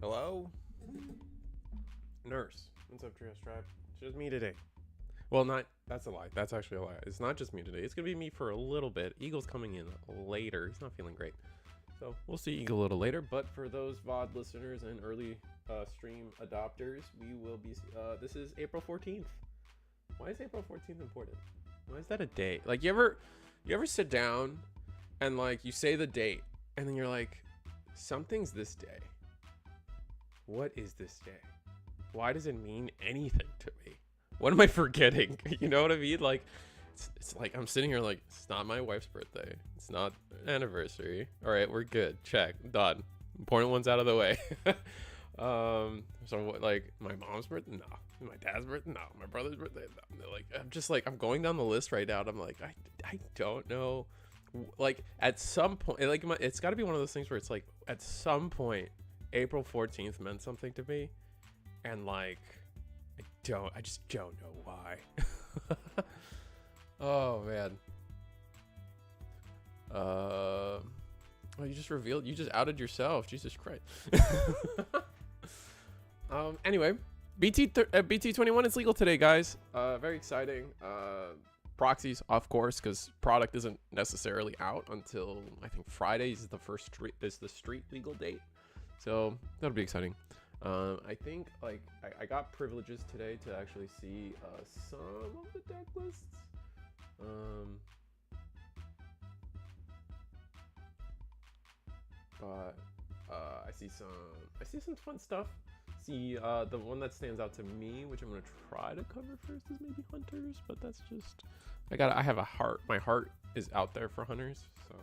Hello? Nurse. What's up, Trio Stripe? It's just me today. Well, that's a lie. That's actually a lie. It's not just me today. It's going to be me for a little bit. Eagle's coming in later. He's not feeling great. So we'll see Eagle a little later. But for those VOD listeners and early stream adopters, we will be, this is April 14th. Why is April 14th important? Why is that a date? Like, you ever sit down and like you say the date and then you're like, something's this day. What is this day? Why does it mean anything to me? What am I forgetting? You know what I mean? Like, it's like I'm sitting here like, it's not my wife's birthday. It's not anniversary. All right, we're good. Check. Done. Important ones out of the way. So what, like my mom's birthday? No. My dad's birthday? No. My brother's birthday? No. Like, I'm just like, I'm going down the list right now and I'm like, I don't know. Like at some point, like it's got to be one of those things where it's like at some point April 14th meant something to me, and like I just don't know why. Oh man. Oh, you just outed yourself. Jesus Christ. Anyway, BT21 is legal today, guys. Very exciting. PROXYS, of course, because product isn't necessarily out until I think Friday is the street legal date. So that'll be exciting. I think like I got privileges today to actually see some of the deck lists. But I see some fun stuff. See, the one that stands out to me, which I'm gonna try to cover first, is maybe Hunters, but that's just I have a heart. My heart is out there for Hunters. So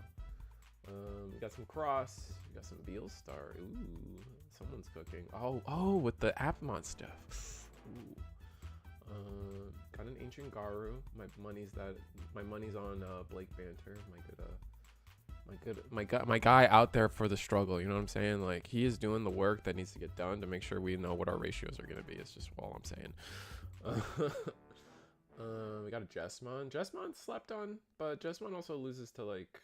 we got some Cross, we got some Beelstar. Ooh, someone's cooking. Oh, with the Appmon stuff. Ooh. Got an Ancient Garu. My money's on Blake Banter. My guy out there for the struggle. You know what I'm saying? Like, he is doing the work that needs to get done to make sure we know what our ratios are gonna be. It's just all I'm saying. We got a Jesmon. Jesmon slept on, but Jesmon also loses to like.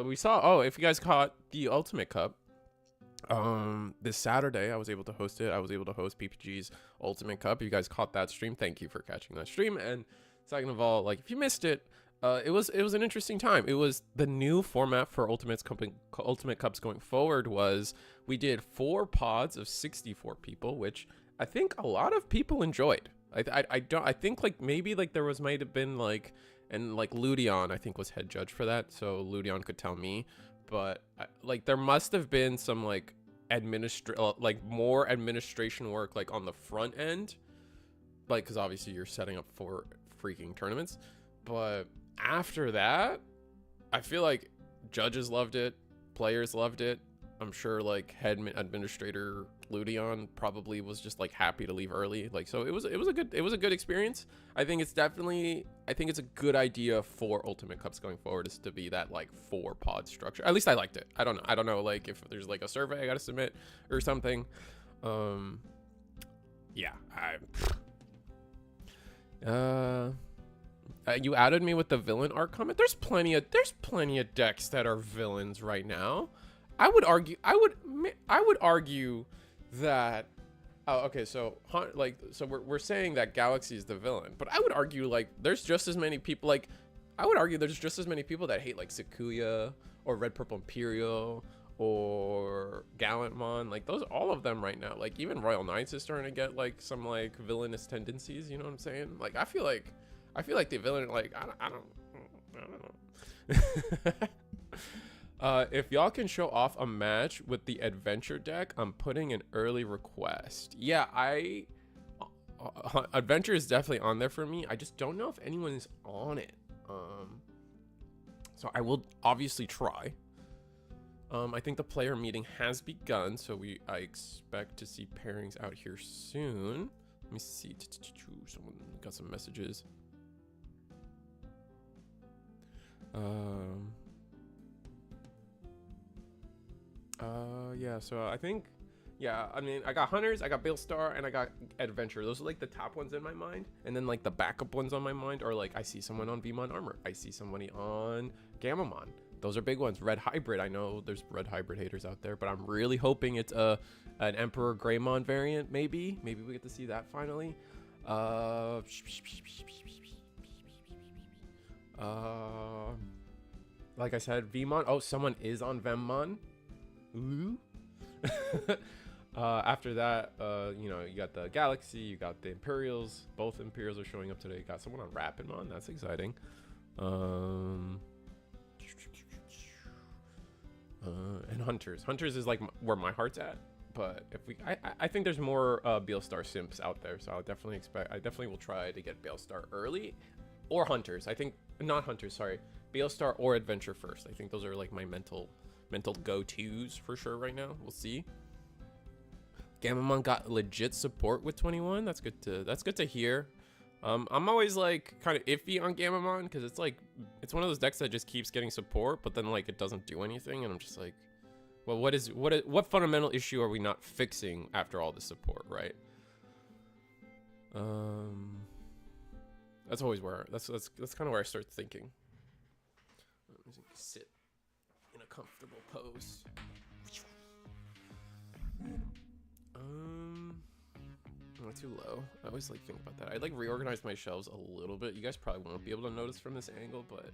We saw. Oh, if you guys caught the Ultimate Cup, this Saturday I was able to host it. I was able to host PPG's Ultimate Cup. If you guys caught that stream, thank you for catching that stream. And second of all, like if you missed it, it was an interesting time. It was the new format for Ultimate Cups going forward. Was we did 4 pods of 64 people, which I think a lot of people enjoyed. I think like maybe like there might have been like, and like Ludion I think was head judge for that, so Ludion could tell me, but like there must have been some like more administration work like on the front end, like because obviously you're setting up for freaking tournaments. But after that, I feel like judges loved it, players loved it. I'm sure like head administrator Ludion probably was just like happy to leave early. Like, so it was a good experience. I think it's a good idea for Ultimate Cups going forward, is to be that like 4 pod structure. At least I liked it. I don't know like if there's like a survey I gotta submit or something. Yeah, you added me with the villain art comment. There's plenty of decks that are villains right now. I would argue that okay, so we're saying that Galaxy is the villain, but I would argue like there's just as many people that hate like Sakuya or Red Purple Imperial or Gallantmon, like those, all of them right now. Like even Royal Knights is starting to get like some like villainous tendencies, you know what I'm saying? Like I feel like the villain, like I don't know. If y'all can show off a match with the adventure deck, I'm putting an early request. Yeah, adventure is definitely on there for me. I just don't know if anyone is on it. So I will obviously try. I think the player meeting has begun, so I expect to see pairings out here soon. Let me see. Someone got some messages. Yeah, so I think, yeah, I mean, I got Hunters, I got Beelstar, and I got Adventure. Those are like the top ones in my mind. And then like the backup ones on my mind are like, I see someone on Vmon Armor. I see somebody on Gammamon. Those are big ones. Red hybrid. I know there's red hybrid haters out there, but I'm really hoping it's an Emperor Greymon variant. Maybe we get to see that finally. Like I said, Vmon. Oh, someone is on Vemmon. Ooh. After that, you know, you got the Galaxy, you got the Imperials. Both Imperials are showing up today. You got someone on Rapidmon. That's exciting. And Hunters. Hunters is like where my heart's at. But if we, I think there's more Beelstar simps out there, so I definitely will try to get Beelstar early, or Hunters. I think not Hunters, sorry, Beelstar or Adventure first. I think those are like my mental go-tos for sure right now. We'll see. Gamamon got legit support with 21. That's good to hear. I'm always like kind of iffy on Gamamon because it's like it's one of those decks that just keeps getting support, but then like it doesn't do anything, and I'm just like, well, what fundamental issue are we not fixing after all the support, right? That's always where that's kind of where I start thinking. Sit in a comfortable pose. Am I too low? I always like think about that. I like reorganized my shelves a little bit. You guys probably won't be able to notice from this angle, but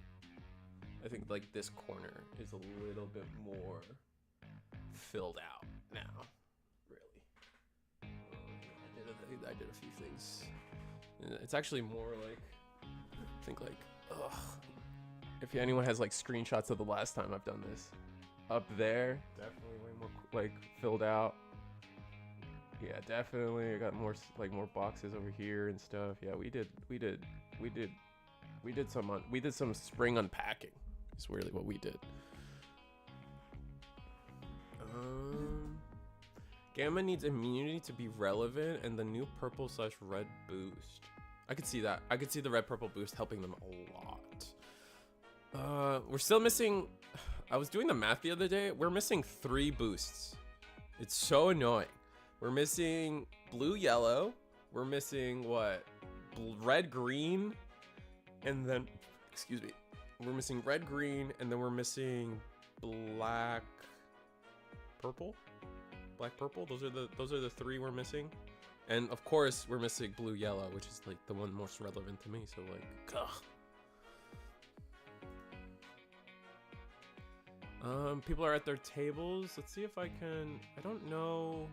I think like this corner is a little bit more filled out now. Really, I did a few things. It's actually more like, I think like, ugh. If anyone has like screenshots of the last time I've done this, up there, definitely way more like filled out. Yeah, definitely. I got more boxes over here and stuff. Yeah, we did some spring unpacking. It's really what we did. Gamma needs immunity to be relevant, and the new purple/red boost. I could see that. I could see the red-purple boost helping them a lot. We're still missing. I was doing the math the other day. We're missing 3 boosts. It's so annoying. We're missing blue, yellow. We're missing what? Red, green, and then, excuse me. We're missing red, green, and then we're missing black, purple. Black, purple. Those are the 3 we're missing. And of course, we're missing blue, yellow, which is like the one most relevant to me. So like, ugh. People are at their tables. Let's see if I can. I don't know.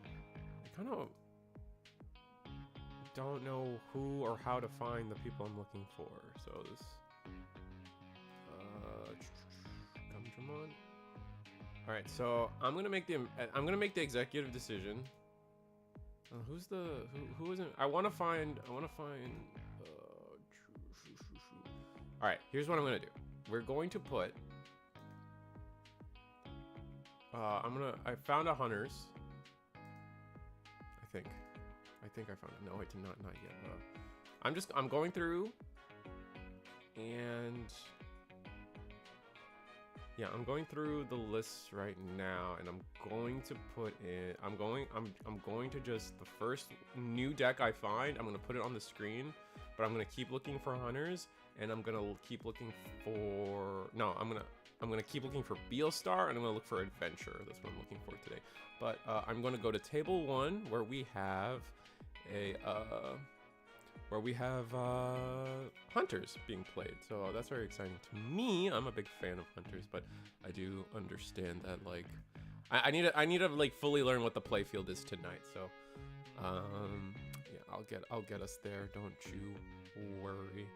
I kind of don't know who or how to find the people I'm looking for. So this. Gundam. All right. So I'm gonna make the executive decision. Who isn't? I want to find. All right. Here's what I'm gonna do. We're going to put. I found a Hunters. I think I found it. No, I did not yet. I'm going through, and yeah, I'm going through the lists right now, and I'm going to put in. I'm going to just the first new deck I find. I'm gonna put it on the screen, but I'm gonna keep looking for Hunters, and I'm gonna keep looking for. No, I'm gonna keep looking for Beelstar, and I'm gonna look for Adventure. That's what I'm looking for today. But I'm gonna go to table 1 where we have Hunters being played. So that's very exciting to me. I'm a big fan of Hunters, but I do understand that like I need to like fully learn what the play field is tonight. So yeah, I'll get us there. Don't you worry.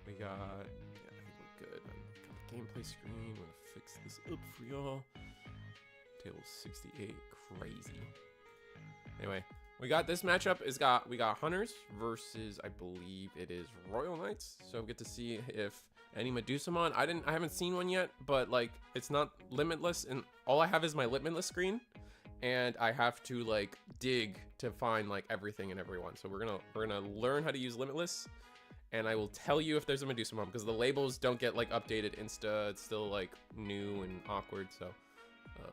We got. Yeah, I think we're good. Gameplay screen. I'm gonna fix this up for y'all. Table 68, crazy. Anyway, we got this matchup. We got Hunters versus, I believe it is Royal Knights. So we get to see if any Medusamon. I haven't seen one yet, but like it's not limitless, and all I have is my limitless screen, and I have to like dig to find like everything and everyone. So we're gonna learn how to use limitless. And I will tell you if there's a Medusamon, because the labels don't get like updated Insta. It's still like new and awkward. So,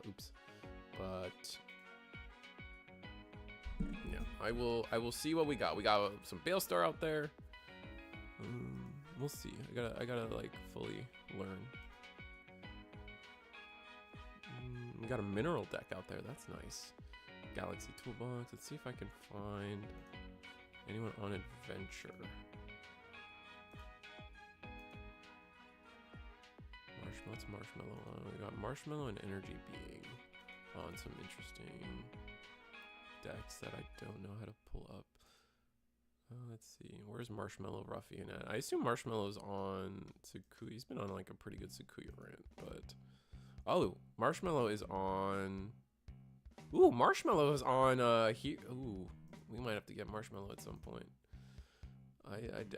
oops. But yeah, I will see what we got. We got some Beelstar out there. We'll see. I gotta like fully learn. We got a mineral deck out there. That's nice. Galaxy Toolbox. Let's see if I can find anyone on adventure. What's Marshmallow on? We got Marshmallow and Energy Being on some interesting decks that I don't know how to pull up. Let's see. Where's Marshmallow Ruffian at? I assume Marshmallow's on Sukuya. He's been on like a pretty good Sukuya rant, but... Oh, Marshmallow is on... Ooh, Marshmallow is on here. Ooh, we might have to get Marshmallow at some point.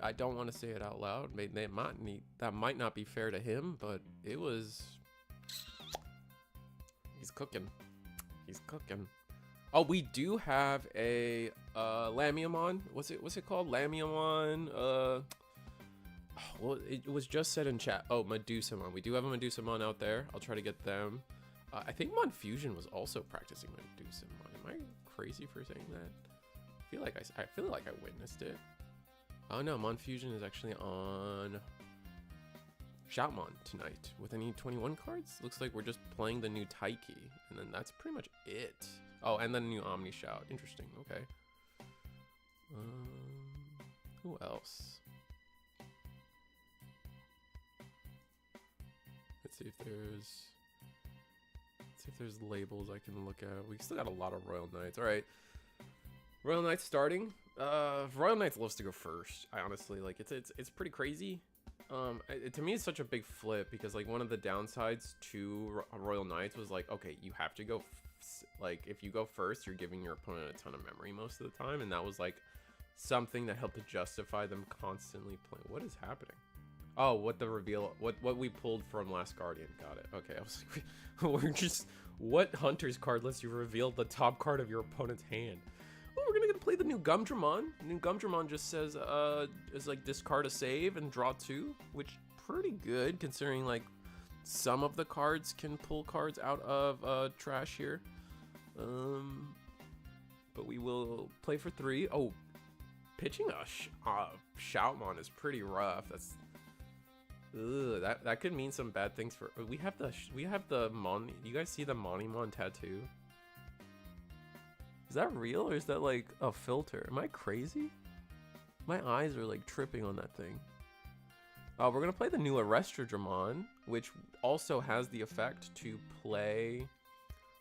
I don't want to say it out loud. That might not be fair to him, but it was... He's cooking. He's cooking. Oh, we do have a Lamiamon. What's it called? Lamiamon. Well, it was just said in chat. Oh, Medusamon. We do have a Medusamon out there. I'll try to get them. I think Monfusion was also practicing Medusamon. Am I crazy for saying that? I feel like I witnessed it. Oh no, Monfusion is actually on Shoutmon tonight with any 21 cards. Looks like we're just playing the new Taiki, and then that's pretty much it. Oh, and then a new Omni Shout. Interesting. Okay. Who else? Let's see if there's labels I can look at. We still got a lot of Royal Knights. All right. Royal Knights starting. Royal Knights loves to go first. I honestly like it's pretty crazy. To me, it's such a big flip because like one of the downsides to Royal Knights was like, okay, you have to go. Like if you go first, you're giving your opponent a ton of memory most of the time, and that was like something that helped to justify them constantly playing. What is happening? Oh, what the reveal? What we pulled from Last Guardian? Got it. Okay, I was like, we're just what Hunter's card lets you reveal the top card of your opponent's hand. Oh, we're gonna play the new Gumdramon. New Gumdramon just says is like discard a save and draw 2, which pretty good considering like some of the cards can pull cards out of trash here. But we will play for 3. Oh, pitching a Shoutmon is pretty rough. That's that could mean some bad things for. We have the Mon. You guys see the Monimon tattoo? Is that real or is that like a filter? Am I crazy? My eyes are like tripping on that thing. We're gonna play the new Arrestradramon, which also has the effect to play.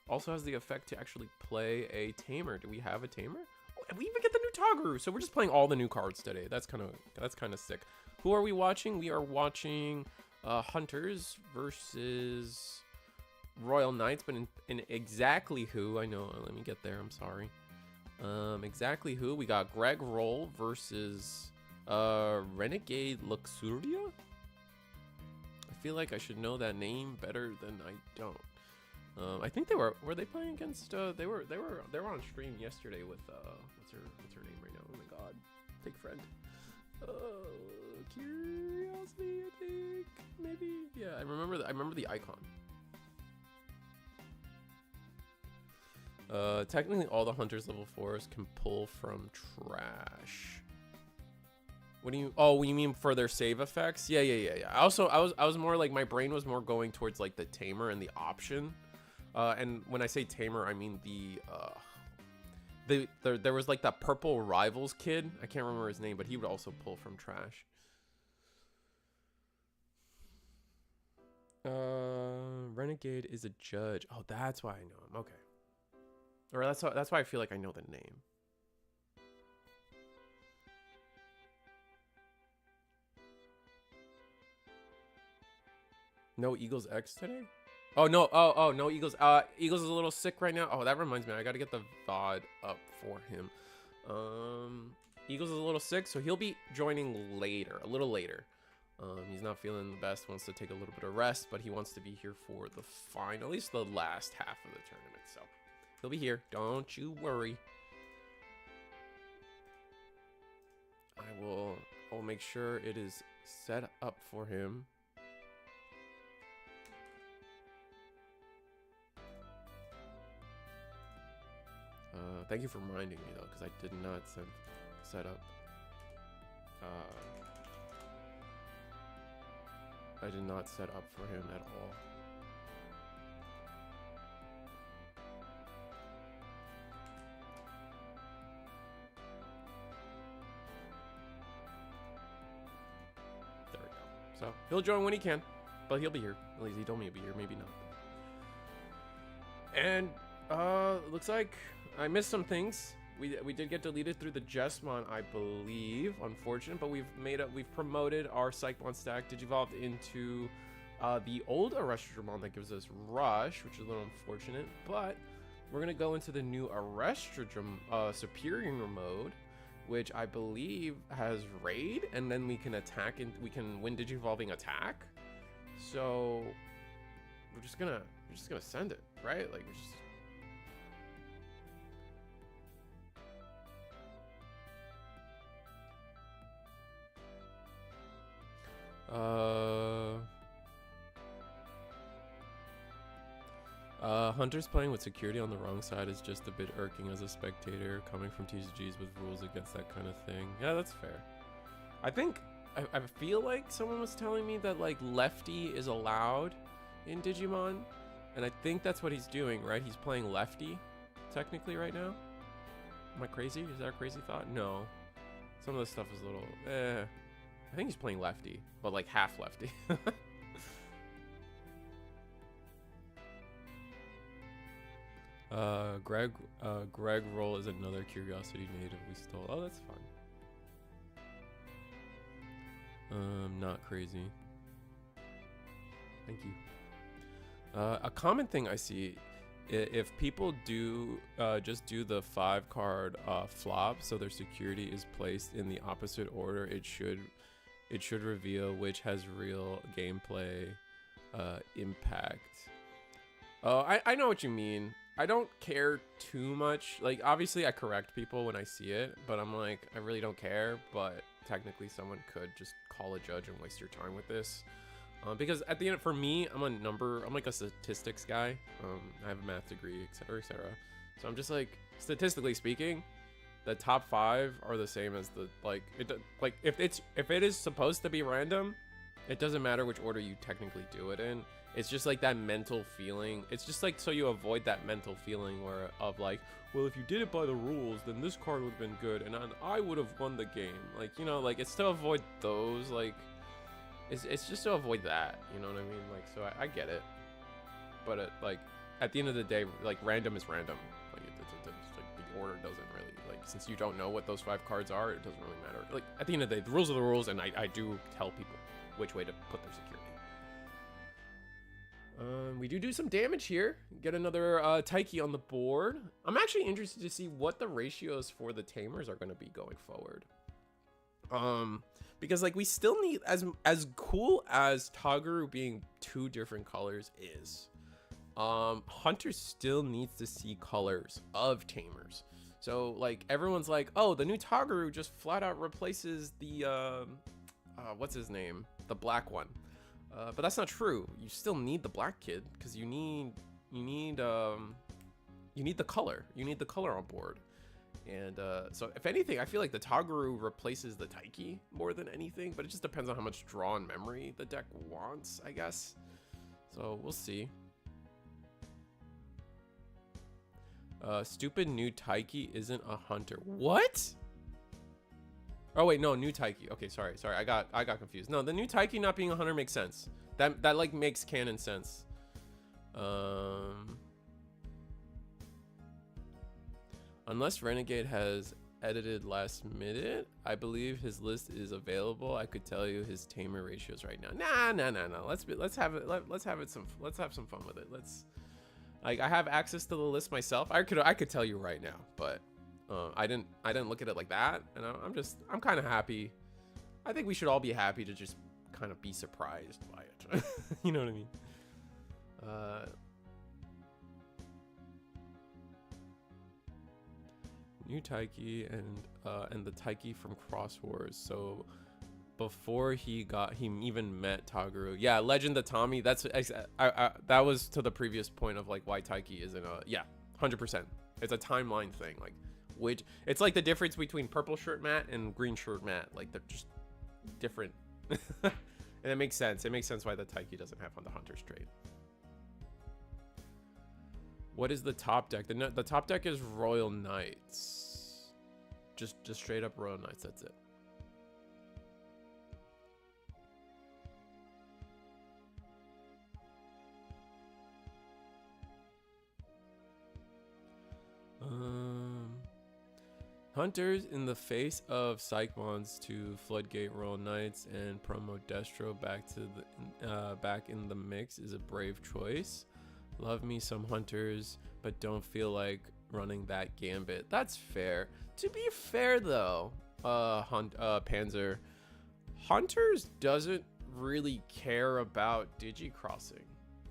Also has the effect to actually play a Tamer. Do we have a Tamer? Oh, and we even get the new Toguru. So we're just playing all the new cards today. That's kind of sick. Who are we watching? We are watching Hunters versus Royal Knights, but in exactly who, I know, let me get there, I'm sorry. Exactly who, we got Greg Roll versus Renegade Luxuria? I feel like I should know that name better than I don't. I think were they playing against, they were on stream yesterday with, what's her name right now? Oh my god, fake friend. Curiosity, I think, maybe? Yeah, I remember the icon. Technically all the Hunters level 4s can pull from trash. What do you, oh, you mean for their save effects? Yeah. I was more like, my brain was more going towards like the Tamer and the option. And when I say Tamer, I mean there was like that purple Rivals kid. I can't remember his name, but he would also pull from trash. Renegade is a judge. Oh, that's why I know him. Okay. Or that's why I feel like I know the name. No Eagles X today? Oh no! Oh no Eagles. Eagles is a little sick right now. Oh, that reminds me. I gotta get the VOD up for him. Eagles is a little sick, so he'll be joining later, a little later. He's not feeling the best. Wants to take a little bit of rest, but he wants to be here for the final, at least the last half of the tournament. So he'll be here. Don't you worry. I'll make sure it is set up for him. Thank you for reminding me though, because I did not set up. I did not set up for him at all. So he'll join when he can, but he'll be here. At least he told me he'll be here, maybe not. And looks like I missed some things. We did get deleted through the Jesmon, I believe. Unfortunate, but we've promoted our Psychmon stack Digivolved into the old Arrestramon that gives us Rush, which is a little unfortunate. But we're gonna go into the new Arrestradrum Superior mode, which I believe has Raid, and then we can attack and we can win Digivolving attack. So we're just gonna send it, right? Like we're just. Hunters playing with security on the wrong side is just a bit irking as a spectator, coming from TCGs with rules against that kind of thing. Yeah, that's fair. I think, I feel like someone was telling me that like lefty is allowed in Digimon, and I think that's what he's doing, right? He's playing lefty, technically right now. Am I crazy? Is that a crazy thought? No. Some of this stuff is a little, I think he's playing lefty, but like half lefty. Greg Roll is another Curiosity native we stole. Oh, that's fun. Not crazy. Thank you. A common thing I see, if people do just do the 5-card flop, so their security is placed in the opposite order, it should reveal which has real gameplay impact. Oh, I know what you mean. I don't care too much. Like, obviously I correct people when I see it, but I'm like, I really don't care. But technically someone could just call a judge and waste your time with this. Because at the end, for me, I'm like a statistics guy. I have a math degree, etc., etc. So I'm just like, statistically speaking, the top 5 are the same as the, like, if it is supposed to be random, it doesn't matter which order you technically do it in. It's just like that mental feeling. It's just like so you avoid that mental feeling where of like, well, if you did it by the rules, then this card would have been good, and I would have won the game. Like, you know, like it's to avoid those, like, it's just to avoid that. You know what I mean? Like, so I get it, but like at the end of the day, like random is random. Like it's like the order doesn't really, like, since you don't know what those 5 cards are, it doesn't really matter. Like at the end of the day, the rules are the rules, and I do tell people which way to put their security. We do some damage here. Get another Taiki on the board. I'm actually interested to see what the ratios for the Tamers are going to be going forward. Because like we still need, as cool as Toguru being 2 different colors is, Hunter still needs to see colors of Tamers. So like everyone's like, oh, the new Toguru just flat out replaces the what's his name, the black one. But that's not true. You still need the black kid because you need the color. You need the color on board. And so if anything, I feel like the Toguru replaces the Taiki more than anything, but it just depends on how much draw and memory the deck wants, I guess. So we'll see. Stupid new Taiki isn't a hunter. What? Oh wait, no, new Taiki. Okay, sorry. I got confused. No, the new Taiki not being a hunter makes sense. That like makes canon sense. Unless Renegade has edited last minute, I believe his list is available. I could tell you his Tamer ratios right now. Nah. Let's have some fun with it. Like I have access to the list myself. I could tell you right now, but I didn't look at it like that, and I'm kind of happy. I think we should all be happy to just kind of be surprised by it. You know what I mean? New Taiki and the Taiki from Cross Wars. So before he even met Toguru. Yeah, Legend of Tommy. That's that was to the previous point of like why Taiki isn't a 100%. It's a timeline thing. Like, which it's like the difference between purple shirt Matt and green shirt Matt. Like they're just different. And it makes sense. It makes sense why the Taiki doesn't have on the Hunter's trait. What is the top deck? The top deck is Royal Knights. Just straight up Royal Knights. That's it. Hunters in the face of Psychmons to Floodgate Royal Knights and promo Destro back to the back in the mix is a brave choice. Love me some Hunters, but don't feel like running that gambit. That's fair. To be fair though, Panzer, Hunters doesn't really care about digicrossing,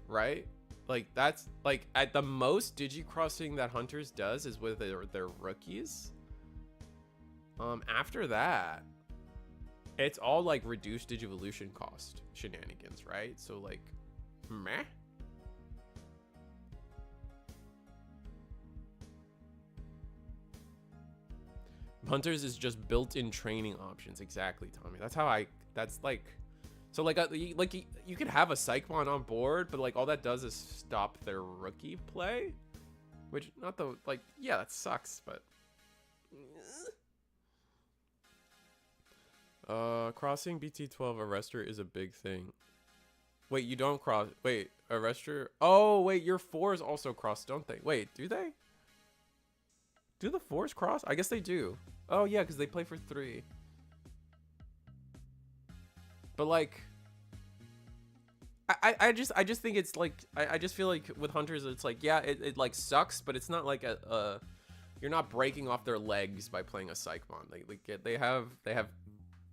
right? Like that's like at the most digicrossing that Hunters does is with their rookies. After that, it's all like reduced Digivolution cost shenanigans, right? So like, meh. Hunters is just built-in training options. Exactly, Tommy. That's how that's like, so like you could have a Psychmon on board, but like all that does is stop their rookie play, which not the, like, yeah, that sucks, but. Crossing BT12 arrestor is a big thing. Wait, you don't cross. Wait, arrestor. Oh, wait, your 4s also cross, don't they? Wait, do they? Do the 4s cross? I guess they do. Oh, yeah, because they play for 3. But like, I just think it's like, I just feel like with Hunters, it's like, yeah, it like sucks, but it's not like you're not breaking off their legs by playing a Psychmon.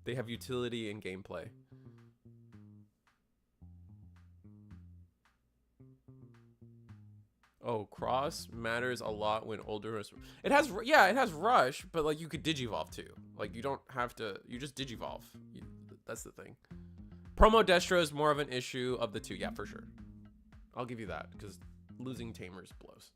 They have utility in gameplay. Oh, cross matters a lot when older. It has, yeah, it has rush, but like you could digivolve too. Like you don't have to, you just digivolve. That's the thing. Promo Destro is more of an issue of the two. Yeah, for sure. I'll give you that because losing Tamers blows.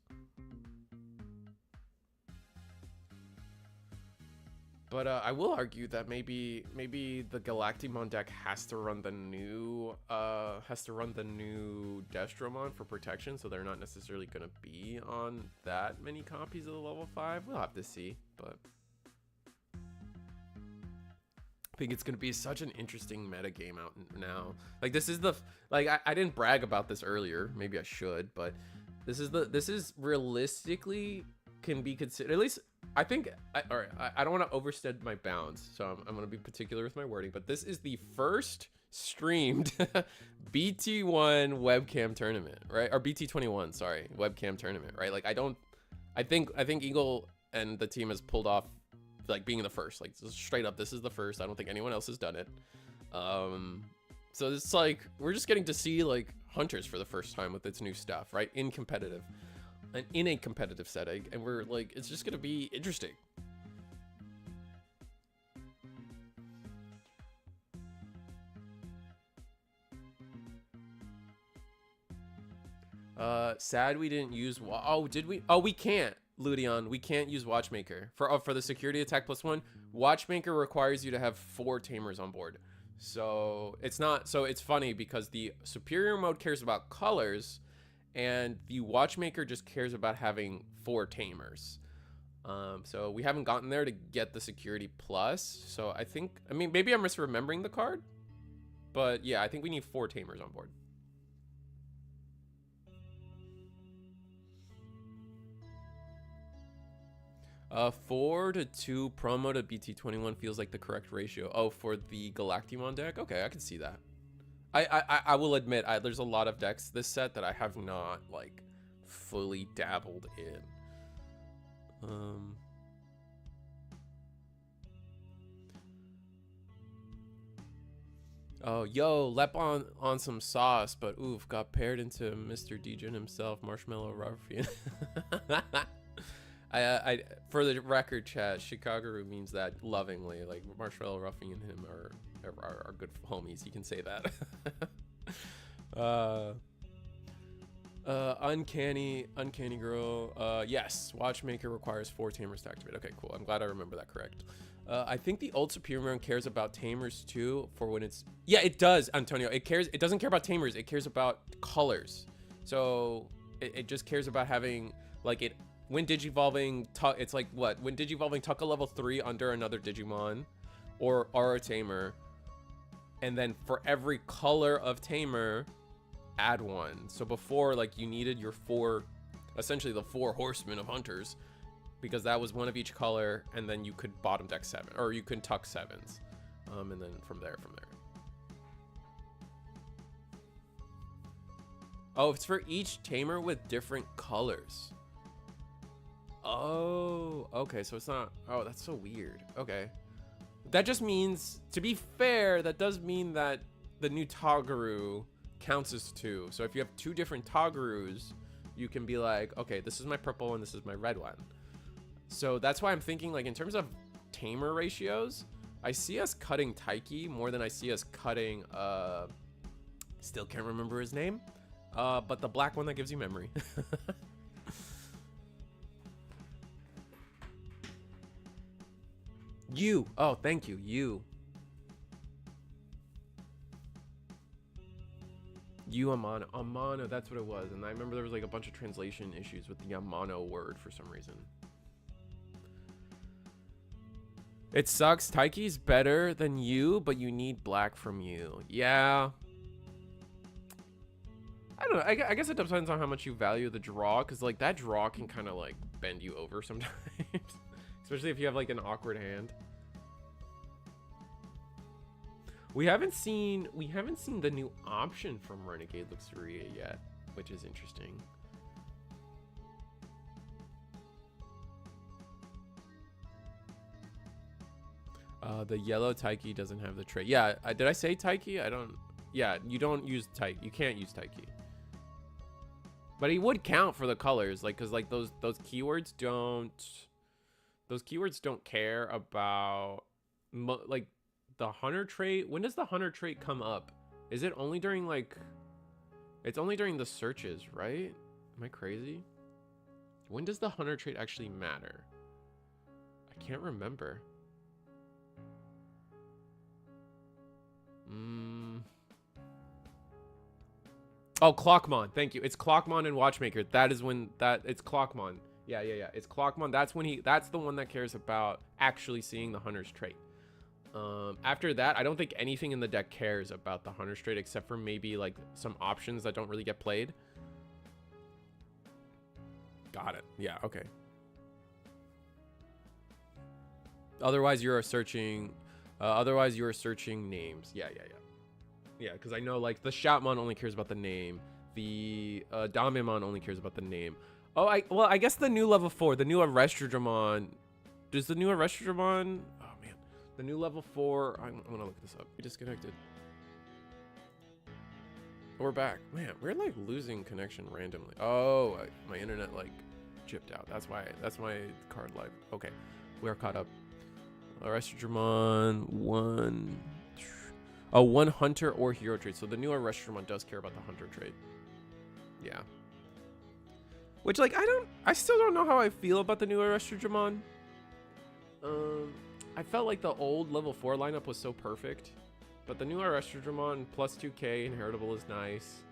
But I will argue that maybe the Galactimon deck has to run the new Destromon for protection, so they're not necessarily gonna be on that many copies of the level 5. We'll have to see, but I think it's gonna be such an interesting meta game out now. Like this is the, like I didn't brag about this earlier, maybe I should, but this is realistically can be considered, at least I think, all right, I don't want to overstep my bounds, so I'm going to be particular with my wording, but this is the first streamed BT1 webcam tournament, right? Or BT21, sorry, webcam tournament, right? Like I think Eagle and the team has pulled off like being the first, like straight up, this is the first. I don't think anyone else has done it. So it's like, we're just getting to see like Hunters for the first time with its new stuff, right? In a competitive setting, and we're like, it's just gonna be interesting. Sad we didn't use did we? Oh, we can't, Ludion, we can't use Watchmaker for the security attack +1. Watchmaker requires you to have 4 Tamers on board, so it's not, so it's funny because the superior mode cares about colors and the Watchmaker just cares about having 4 Tamers. So we haven't gotten there to get the security plus. So I think, I mean, maybe I'm misremembering the card, but yeah, I think we need 4 Tamers on board. Uh, 4-2 promo to BT21 feels like the correct ratio. Oh, for the Galactimon deck? Okay, I can see that. I will admit, there's a lot of decks this set that I have not like fully dabbled in. Oh, yo, Lep on some sauce, but oof, got paired into Mr. Digimon himself, Marshmallow Ruffian. I for the record, chat, Chicago means that lovingly. Like Marshmallow Ruffian and him are good homies. You can say that. Uncanny girl. Yes, Watchmaker requires 4 Tamers to activate. Okay, cool. I'm glad I remember that correct. I think the old Superior cares about Tamers too for when it's, yeah, it does, Antonio. It doesn't care about Tamers. It cares about colors. So it just cares about having like it. When digivolving, it's like what? When digivolving, tuck a level 3 under another Digimon, or a Tamer, and then for every color of Tamer, add 1. So before, like you needed your 4, essentially the 4 horsemen of Hunters, because that was one of each color, and then you could bottom deck 7, or you can tuck 7s, and then from there. Oh, it's for each tamer with different colors. Oh, okay, so it's not, oh, that's so weird. Okay. That just means, to be fair, that does mean that the new Toguru counts as 2. So if you have 2 different Togurus, you can be like, okay, this is my purple and this is my red one. So that's why I'm thinking, like, in terms of tamer ratios, I see us cutting Taiki more than I see us cutting, still can't remember his name. But the black one that gives you memory. You. Oh, thank you. You Amano. Amano, that's what it was. And I remember there was like a bunch of translation issues with the Amano word for some reason. It sucks. Taiki's better than you, but you need black from you. Yeah. I don't know. I guess it depends on how much you value the draw, because like that draw can kind of like bend you over sometimes, especially if you have like an awkward hand. We haven't seen the new option from Renegade Luxuria yet, which is interesting. The yellow Taiki doesn't have the trait. Yeah, did I say Taiki? I don't. Yeah, you don't use Taiki. You can't use Taiki. But he would count for the colors, like, cause like those keywords don't. Those keywords don't care about like the hunter trait. When does the hunter trait come up? Is it only during like? It's only during the searches, right? Am I crazy? When does the hunter trait actually matter? I can't remember. Oh, Clockmon. Thank you. It's Clockmon and Watchmaker. That is when it's Clockmon. Yeah. It's Clockmon. That's the one that cares about actually seeing the hunter's trait. After that, I don't think anything in the deck cares about the hunter's trait except for maybe like some options that don't really get played. Got it. Yeah, okay. Otherwise you are searching names. Yeah, because I know like the Shoutmon only cares about the name. The Damemon only cares about the name. Oh, I guess the new level 4, the new Arrestrodramon. Does the new Arrestrodramon? Oh man, the new level 4. I'm gonna look this up. We disconnected. We're back. Man, we're like losing connection randomly. Oh, my internet like chipped out. That's my card live. Okay, we're caught up. Arrestrodramon 1. Oh, 1 hunter or hero trait. So the new Arrestrodramon does care about the hunter trait. Yeah. Which like I still don't know how I feel about the new Arrestrodramon. I felt like the old level 4 lineup was so perfect, but the new Arrestrodramon plus 2k inheritable is nice.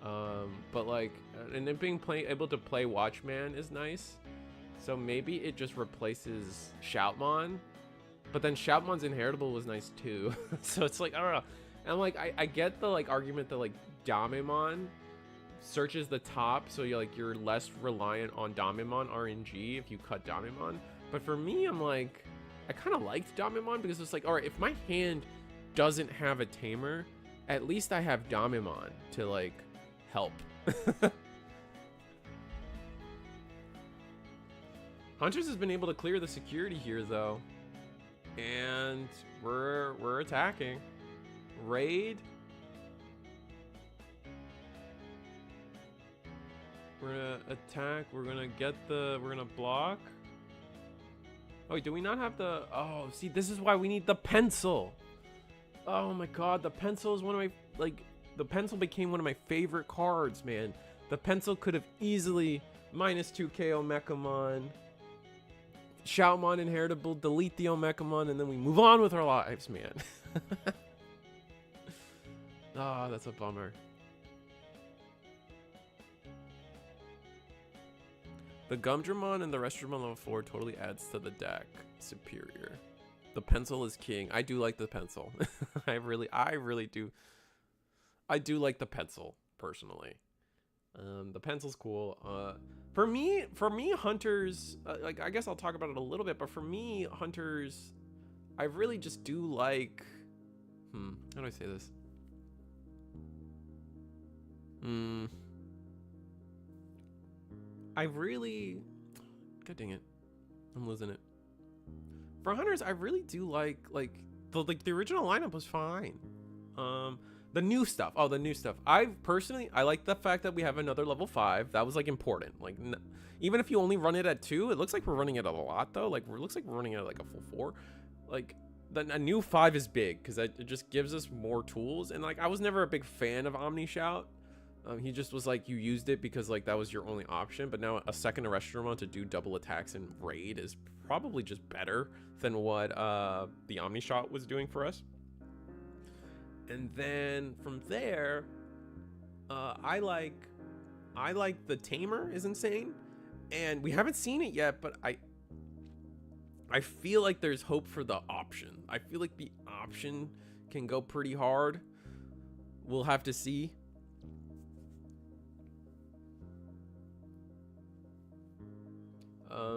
But like, and then being able to play Watchman is nice. So maybe it just replaces Shoutmon. But then Shoutmon's inheritable was nice too. So it's like, I don't know. And like, I get the like argument that like Damemon searches the top, so you're less reliant on Damemon RNG if you cut Damemon. But for me, I'm like, I kind of liked Damemon because it's like, all right, if my hand doesn't have a tamer, at least I have Damemon to like help. Hunters has been able to clear the security here though. And we're attacking. Raid. We're gonna attack. We're gonna block. Oh, wait, do we not have the? Oh, see, this is why we need the pencil. Oh my god, the pencil is one of my the pencil became one of my favorite cards, man. The pencil could have easily -2k Omekamon. Shoutmon inheritable, delete the Omekamon, and then we move on with our lives, man. Ah, that's a bummer. The Gumdramon and the Arrestrodramon level 4 totally adds to the deck. Superior. The pencil is king. I do like the pencil. I really do. I do like the pencil, personally. The pencil's cool. For me, hunters, like, I guess I'll talk about it a little bit, but for me, hunters, I really just do like, how do I say this? I really, god dang it, I'm losing it. For hunters, I really do like the original lineup was fine. The new stuff. Oh, the new stuff. I like the fact that we have another level 5. That was like important. Like, even if you only run it at 2, it looks like we're running it a lot though. Like, it looks like we're running it at like a full 4. Like, a new 5 is big because it just gives us more tools. And like, I was never a big fan of Omni Shout. He just was like, you used it because like that was your only option. But now a second Arrestroman to do double attacks and raid is probably just better than what the Omni Shot was doing for us. And then from there, I like the Tamer is insane, and we haven't seen it yet, but I feel like there's hope for the option. I feel like the option can go pretty hard. We'll have to see.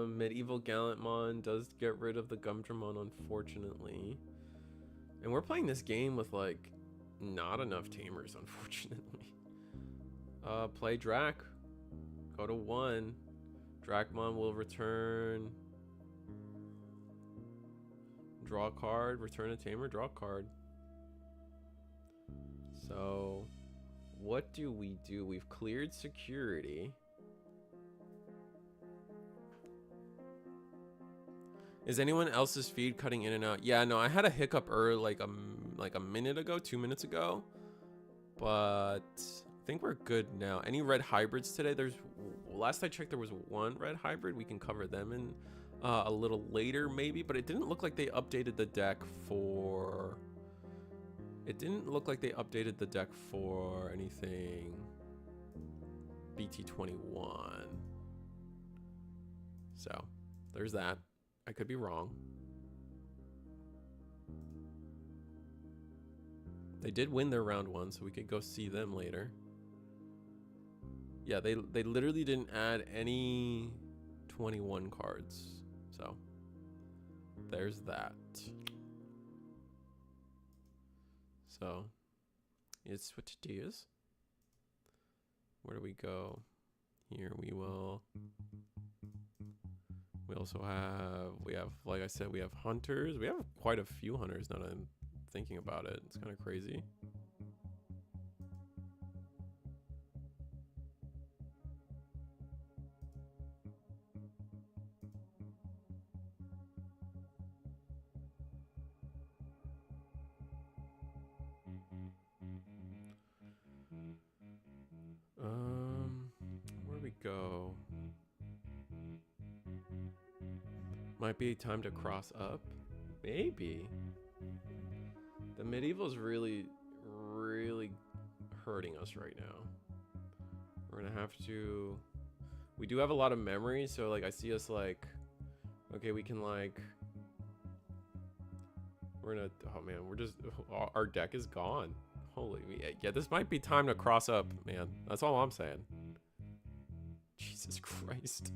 Medieval Gallantmon does get rid of the Gundam, unfortunately. And we're playing this game with like not enough Tamers, unfortunately. Play Drac. Go to 1. Dracmon will return. Draw a card, return a Tamer, draw a card. So, what do? We've cleared security. Is anyone else's feed cutting in and out? Yeah, no, I had a hiccup early, like a minute ago, 2 minutes ago. But I think we're good now. Any red hybrids today? Last I checked, there was 1 red hybrid. We can cover them in a little later, maybe. But it didn't look like they updated the deck for. It didn't look like they updated the deck for anything BT21. So there's that. I could be wrong. They did win their round 1, so we could go see them later. Yeah, they literally didn't add any 21 cards. So there's that. So it's what it is. Where do we go? Here we will. We also have, like I said, we have hunters. We have quite a few hunters now that I'm thinking about it. It's kind of crazy. Where do we go? Might be time to cross up. Maybe. The medieval's really hurting us right now. We're gonna have to. We do have a lot of memory, so like I see us like, okay, we can like. We're gonna. Oh man, we're just. Our deck is gone. Holy, yeah. This might be time to cross up, man. That's all I'm saying. Jesus Christ.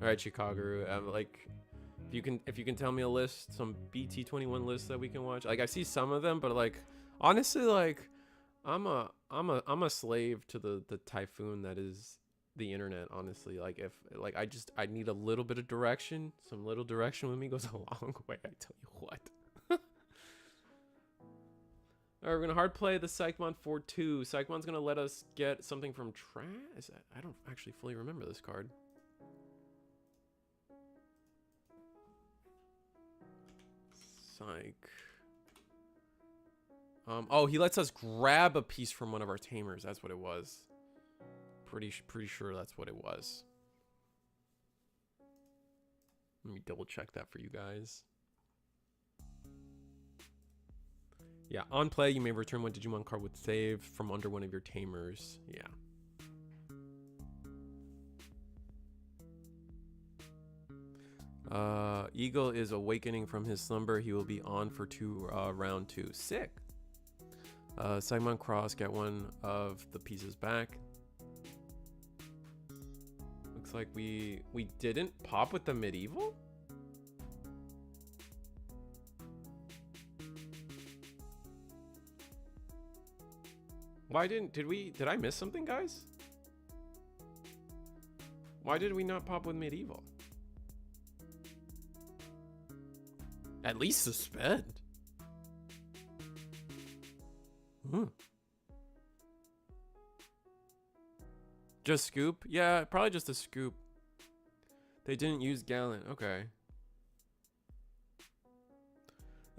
All right, Chicago. Like, if you can tell me a list, some BT21 lists that we can watch. Like, I see some of them, but like, honestly, like, I'm a slave to the typhoon that is the internet. Honestly, like, if like I need a little bit of direction. Some little direction with me goes a long way. I tell you what. All right, we're gonna hard play the Psychmon 4-2. Psychmon's gonna let us get something from trash. I don't actually fully remember this card. Psych. Oh, he lets us grab a piece from one of our Tamers. That's what it was. Pretty sure that's what it was. Let me double check that for you guys. Yeah, on play, you may return one Digimon card with save from under one of your Tamers. Yeah. Eagle is awakening from his slumber. He will be on for round 2. Sick. Segmon Cross, get one of the pieces back. Looks like we didn't pop with the medieval? Why did I miss something, guys? Why did we not pop with medieval? At least suspend. Just scoop? Yeah, probably just a scoop. They didn't use Gallant. Okay.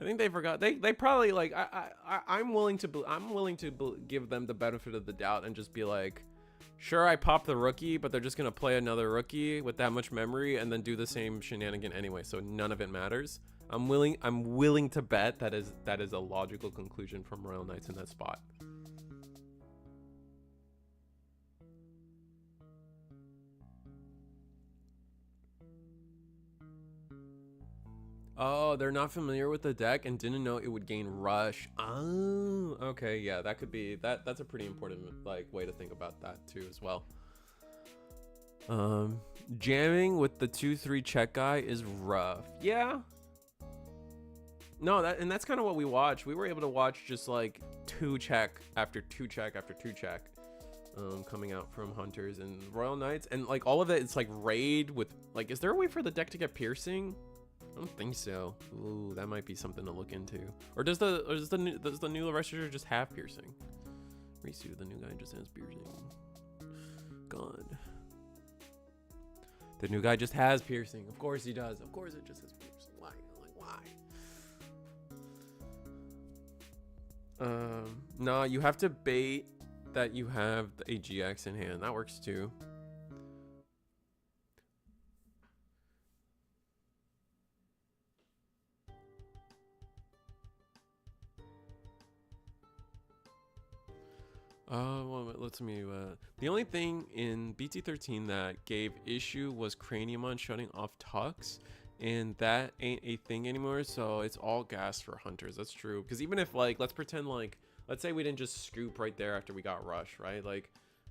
I think they forgot. They probably like. I'm willing to give them the benefit of the doubt and just be like, sure, I popped the rookie, but they're just gonna play another rookie with that much memory and then do the same shenanigan anyway. So none of it matters. I'm willing to bet that is a logical conclusion from Royal Knights in that spot. Oh, they're not familiar with the deck and didn't know it would gain rush. Oh, okay, yeah, that could be that's a pretty important like way to think about that too as well. Jamming with the 2-3 check guy is rough. Yeah. No, that's kind of what we watched. We were able to watch just like 2 check after 2 check after 2 check coming out from Hunters and Royal Knights, and like all of it, it's like raid with like, is there a way for the deck to get piercing? I don't think so. Ooh, that might be something to look into. Or does the new Register just have piercing? Risu, the new guy, just has piercing. God. The new guy just has piercing. Of course he does. Of course it just has piercing. Why? Like why? No, you have to bait that you have the AGX in hand. That works too. Well, let's me. The only thing in BT13 that gave issue was Craniumon shutting off Tux, and that ain't a thing anymore. So it's all gas for Hunters. That's true. Because even if like, let's pretend like, let's say we didn't just scoop right there after we got Rush, right? Like,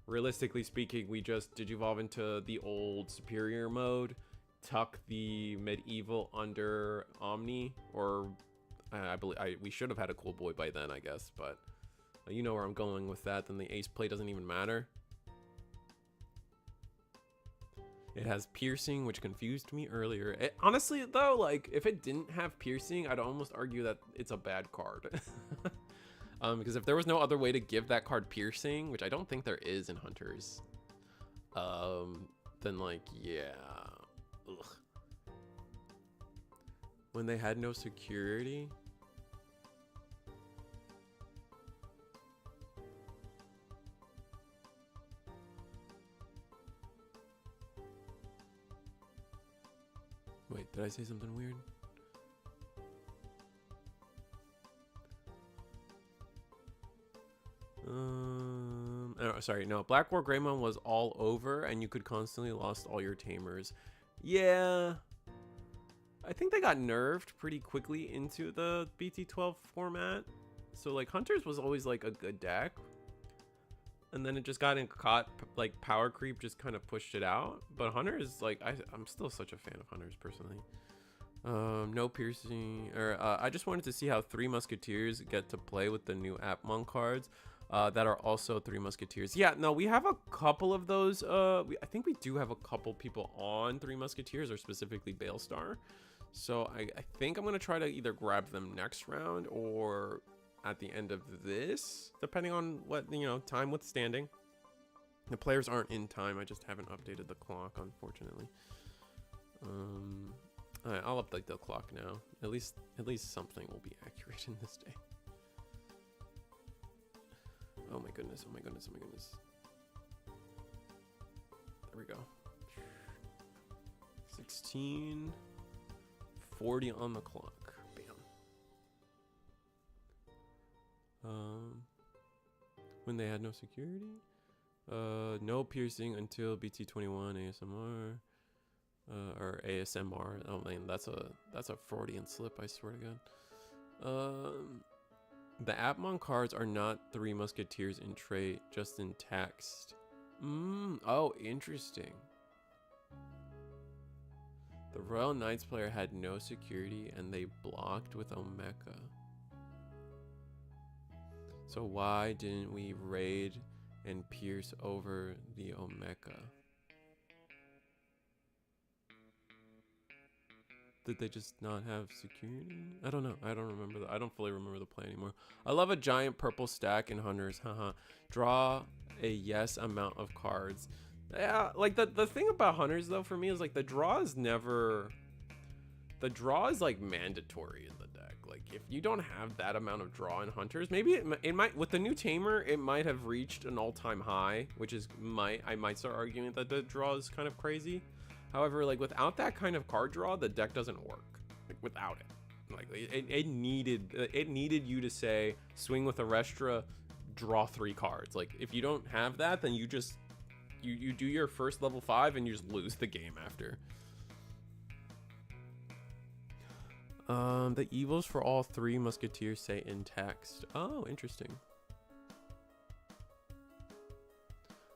realistically speaking, we just digivolve into the old Superior mode, tuck the Medieval under Omni, or I believe we should have had a Cool Boy by then, I guess, but. You know where I'm going with that, then the ace play doesn't even matter. It has piercing, which confused me earlier. Honestly, though, like, if it didn't have piercing, I'd almost argue that it's a bad card. Because if there was no other way to give that card piercing, which I don't think there is in Hunters, then, like, yeah. Ugh. When they had no security... Wait, did I say something weird? Oh, sorry, no. Black War Greymon was all over, and you could constantly lost all your Tamers. Yeah. I think they got nerfed pretty quickly into the BT12 format. So, like, Hunters was always, like, a good deck. And then it just got caught, like, power creep just kind of pushed it out. But Hunters, like, I'm still such a fan of Hunters, personally. No piercing, or I just wanted to see how 3 Musketeers get to play with the new Appmon cards that are also 3 Musketeers. Yeah, no, we have a couple of those. I think we do have a couple people on 3 Musketeers, or specifically Balestar. So I think I'm going to try to either grab them next round or... at the end of this, depending on what, you know, time withstanding. The players aren't in time. I just haven't updated the clock, unfortunately. All right, I'll update the clock now. At least something will be accurate in this day. Oh my goodness! Oh my goodness! Oh my goodness! There we go. 16:40 on the clock. When they had no security, no piercing until BT21 ASMR, or ASMR. Oh man, that's a Freudian slip, I swear to God. The Appmon cards are not 3 Musketeers in trait, just in text. Oh, interesting. The Royal Knights player had no security and they blocked with Omeka. So why didn't we raid and pierce over the Omeka? Did they just not have security? I don't know. I don't remember. I don't fully remember the play anymore. I love a giant purple stack in Hunters. Haha. Draw a yes amount of cards. Yeah, like the thing about Hunters though for me is like the draw is like mandatory in the deck. Like if you don't have that amount of draw in Hunters, maybe it might with the new Tamer it might have reached an all-time high, which is I might start arguing that the draw is kind of crazy. However, like without that kind of card draw, the deck doesn't work. Like without it, like it needed you to say swing with a Restra, draw 3 cards. Like if you don't have that, then you just you do your first level 5 and you just lose the game after. The evils for all 3 Musketeers say in text. Oh, interesting.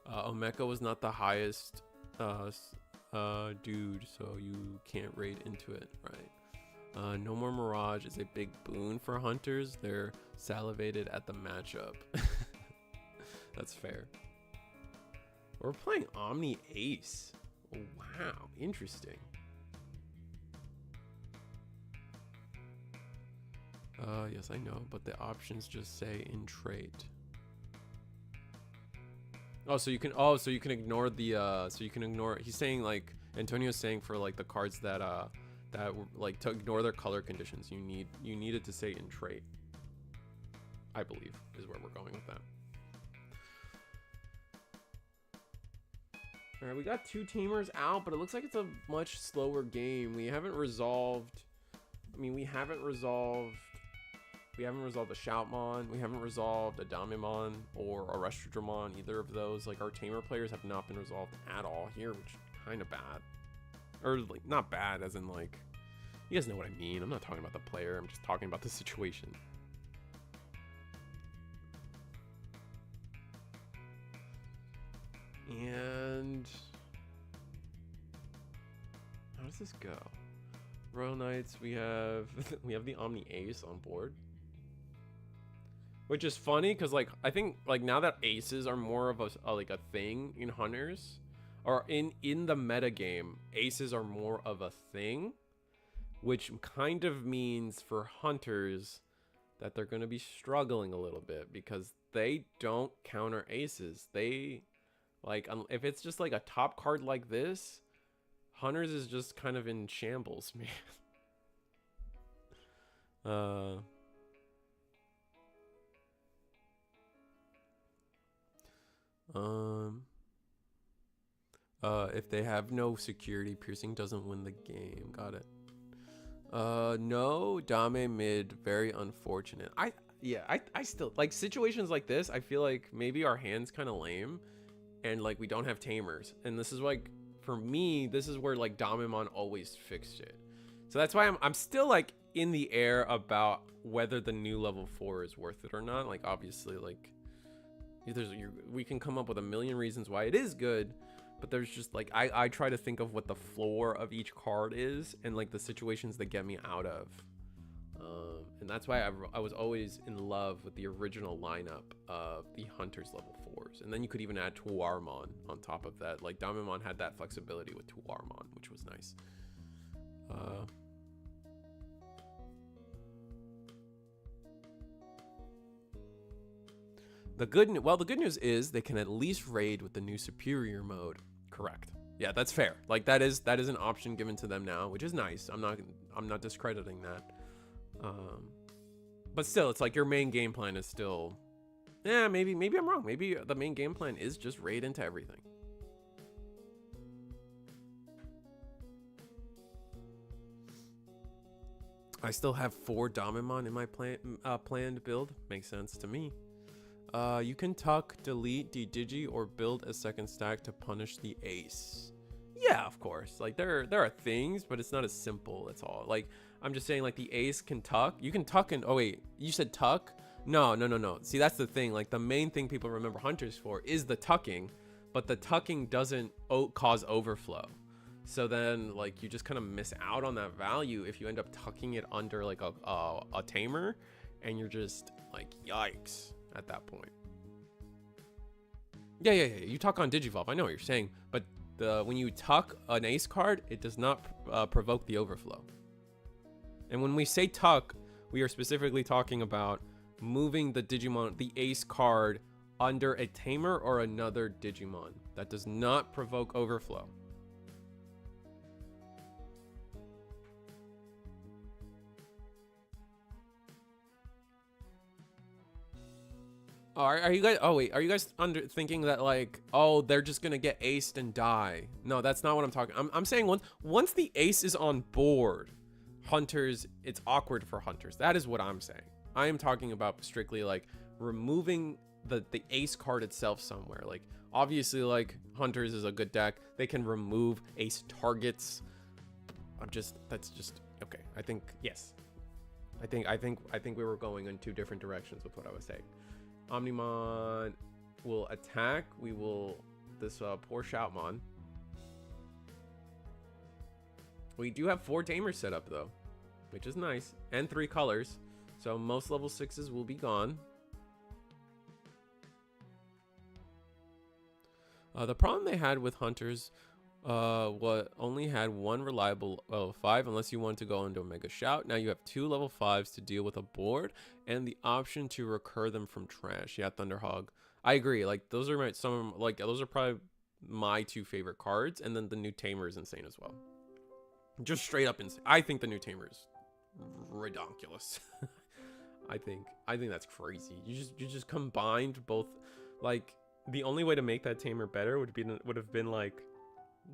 Omeka was not the highest dude, so you can't raid into it, right? No More Mirage is a big boon for Hunters. They're salivated at the matchup. That's fair. We're playing Omni Ace. Oh, wow, interesting. Yes, I know, but the options just say in trait. Oh, so you can ignore the he's saying like Antonio's saying for like the cards that were like to ignore their color conditions, you need it to say in trait. I believe is where we're going with that. All right, we got 2 Tamers out, but it looks like it's a much slower game. We haven't resolved the Shoutmon. We haven't resolved a Digimon or a Restridramon, either of those. Like our Tamer players have not been resolved at all here, which is kind of bad. Or like not bad as in like, you guys know what I mean. I'm not talking about the player, I'm just talking about the situation. And how does this go? Royal Knights, we have the Omni Ace on board, which is funny because like I think like now that aces are more of a thing in Hunters, or in the meta game, aces are more of a thing, which kind of means for Hunters that they're going to be struggling a little bit because they don't counter aces. They like if it's just like a top card like this, Hunters is just kind of in shambles, man. If they have no security, piercing doesn't win the game. Got it. No, Dame mid, very unfortunate. I still like situations like this. I feel like maybe our hand's kind of lame and like we don't have Tamers, and this is like, for me, this is where like Digimon always fixed it. So that's why I'm still like in the air about whether the new level 4 is worth it or not. Like obviously like we can come up with a million reasons why it is good, but there's just like I try to think of what the floor of each card is and like the situations that get me out of. And that's why I was always in love with the original lineup of the Hunters level 4s. And then you could even add Tuarmon on top of that. Like Digimon had that flexibility with Tuarmon, which was nice. The good news is they can at least raid with the new superior mode. Correct. Yeah, that's fair. Like that is an option given to them now, which is nice. I'm not discrediting that. But still, it's like your main game plan is still, yeah, maybe I'm wrong. Maybe the main game plan is just raid into everything. I still have 4 Digimon in my planned build. Makes sense to me. You can tuck, delete, de-digi, or build a second stack to punish the ace. Yeah, of course. Like there are things, but it's not as simple. That's all. Like I'm just saying, like the ace can tuck. You can tuck and, oh wait, you said tuck? No, no, no, no. See, that's the thing. Like, the main thing people remember hunters for is the tucking, but the tucking doesn't cause overflow. So then, like, you just kind of miss out on that value if you end up tucking it under, like, a tamer, and you're just, like, yikes at that point. Yeah. You tuck on Digivolve. I know what you're saying, but when you tuck an ace card, it does not provoke the overflow. And when we say tuck, we are specifically talking about moving the Digimon, the ace card, under a tamer or another Digimon. That does not provoke overflow. Are you guys? Oh wait, are you guys thinking that like, oh, they're just gonna get aced and die? No, that's not what I'm talking. I'm saying once the ace is on board, hunters, it's awkward for hunters. That is what I'm saying. I am talking about strictly like removing the ace card itself somewhere. Like obviously, like hunters is a good deck. They can remove ace targets. That's just okay. I think yes. I think we were going in two different directions with what I was saying. Omnimon will attack. We will this poor Shoutmon. We do have 4 tamers set up though, which is nice, and 3 colors. So most level 6s will be gone. The problem they had with hunters only had 1 reliable level 5 unless you want to go into Omega Shout. Now you have 2 level 5s to deal with a board and the option to recur them from trash. Yeah, Thunderhog. I agree. Like those are those are probably my 2 favorite cards, and then the new Tamer is insane as well. Just straight up insane. I think the new Tamer is ridiculous. I think that's crazy. You just combined both. Like the only way to make that Tamer better would have been like,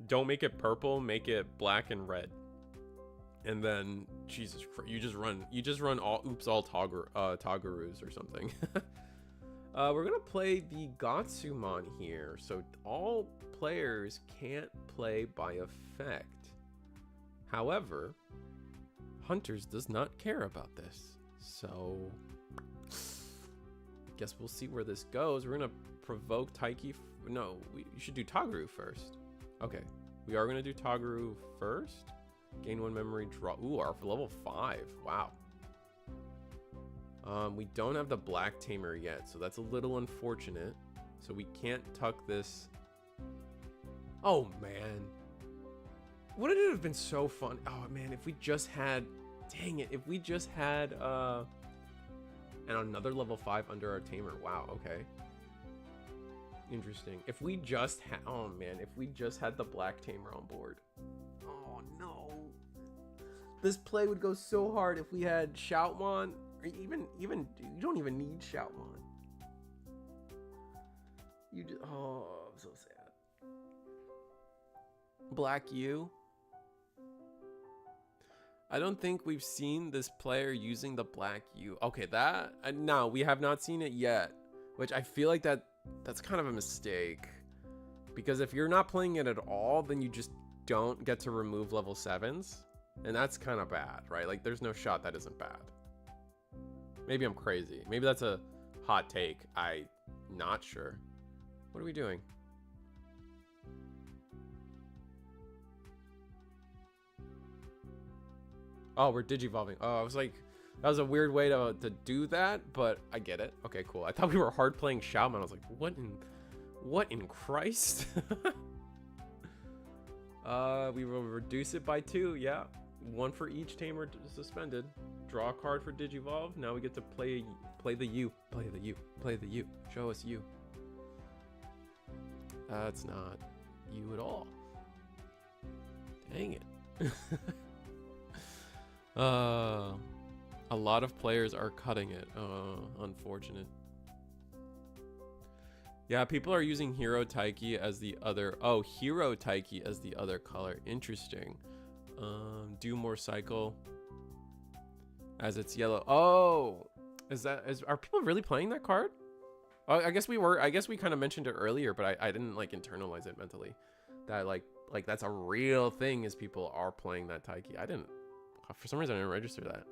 don't make it purple, make it black and red, and then Jesus Christ, you just run all Tagaroos or something. We're gonna play the Gatsumon here, so all players can't play by effect. However, Hunters does not care about this, so guess we'll see where this goes. We're gonna provoke Taiki. No, you should do Tagaru first. Okay, we are gonna do Tagaru first. Gain 1 memory, draw. Ooh, our level 5. Wow. We don't have the Black Tamer yet, so that's a little unfortunate. So we can't tuck this. Oh man, wouldn't it have been so fun? Oh man, if we just had, dang it, if we just had and another level 5 under our Tamer. Wow. Okay. Interesting. If we just had, oh man, if we just had the Black Tamer on board. Oh no. This play would go so hard if we had Shoutmon, or even you don't even need Shoutmon. You just, oh, I'm so sad. Black U. I don't think we've seen this player using the Black U. Okay, that no, we have not seen it yet, which I feel like that's kind of a mistake, because if you're not playing it at all, then you just don't get to remove level 7s, and that's kind of bad, right? Like there's no shot that isn't bad. Maybe I'm crazy. Maybe that's a hot take. I'm not sure. What are we doing? Oh, we're digivolving. Oh, I was like, that was a weird way to do that, but I get it. Okay, cool. I thought we were hard playing Shaman. I was like, what in Christ? We will reduce it by 2. Yeah, 1 for each Tamer suspended. Draw a card for Digivolve. Now we get to play the U. Play the U. Play the U. Show us U. That's not U at all. Dang it. A lot of players are cutting it. Unfortunate. Yeah, people are using Hero Taiki as the other. Oh, Hero Taiki as the other color. Interesting. Do more cycle as it's yellow. Oh, are people really playing that card? Oh, I guess we kind of mentioned it earlier, but I didn't like internalize it mentally. That like that's a real thing, is people are playing that Taiki. I didn't. For some reason, I didn't register that.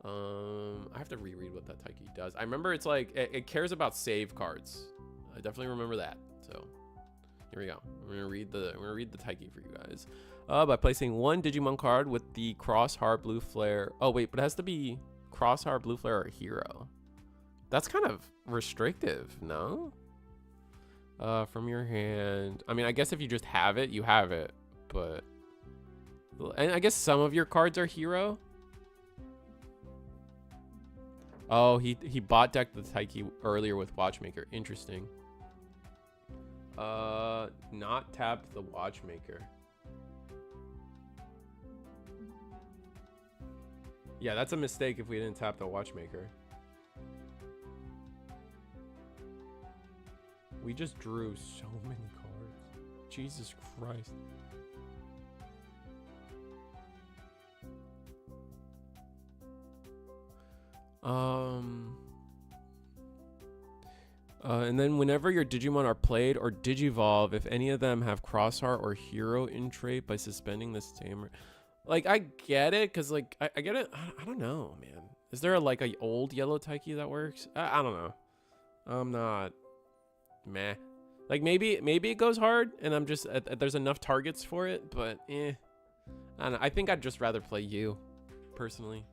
I have to reread what that Taiki does. I remember it's like it cares about save cards. I definitely remember that. So here we go. We're gonna read the Taiki for you guys. By placing one Digimon card with the Crosshair Blue Flare. Oh wait, but it has to be Crosshair Blue Flare or Hero. That's kind of restrictive, no? From your hand. I mean, I guess if you just have it, you have it. But and I guess some of your cards are Hero. Oh, he bot decked the Taiki earlier with Watchmaker. Interesting. Not tapped the Watchmaker. Yeah, that's a mistake if we didn't tap the Watchmaker. We just drew so many cards. Jesus Christ. And then whenever your Digimon are played or Digivolve, if any of them have Crosshair or Hero in trait by suspending this Tamer. Like, I get it, because, like, I get it. I don't know, man. Is there, like, a old yellow Taiki that works? I don't know. I'm not... Meh. Like, maybe it goes hard, and I'm just... there's enough targets for it, but, eh. I don't know. I think I'd just rather play you, personally.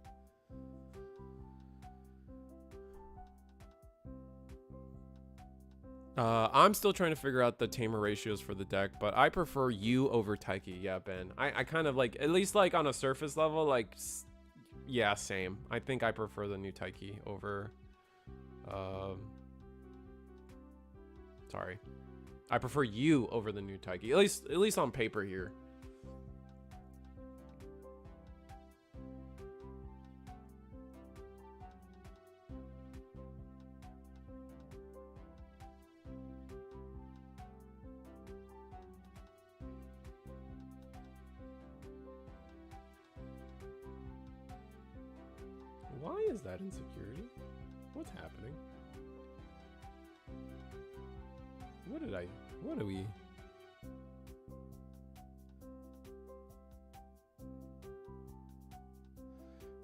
I'm still trying to figure out the Tamer ratios for the deck, but I prefer you over Taiki. Yeah, Ben. I kind of like, at least like on a surface level, like, yeah, same. I think I prefer the new Taiki over, sorry. I prefer you over the new Taiki, at least on paper here. Why is that insecurity? What's happening? What do we?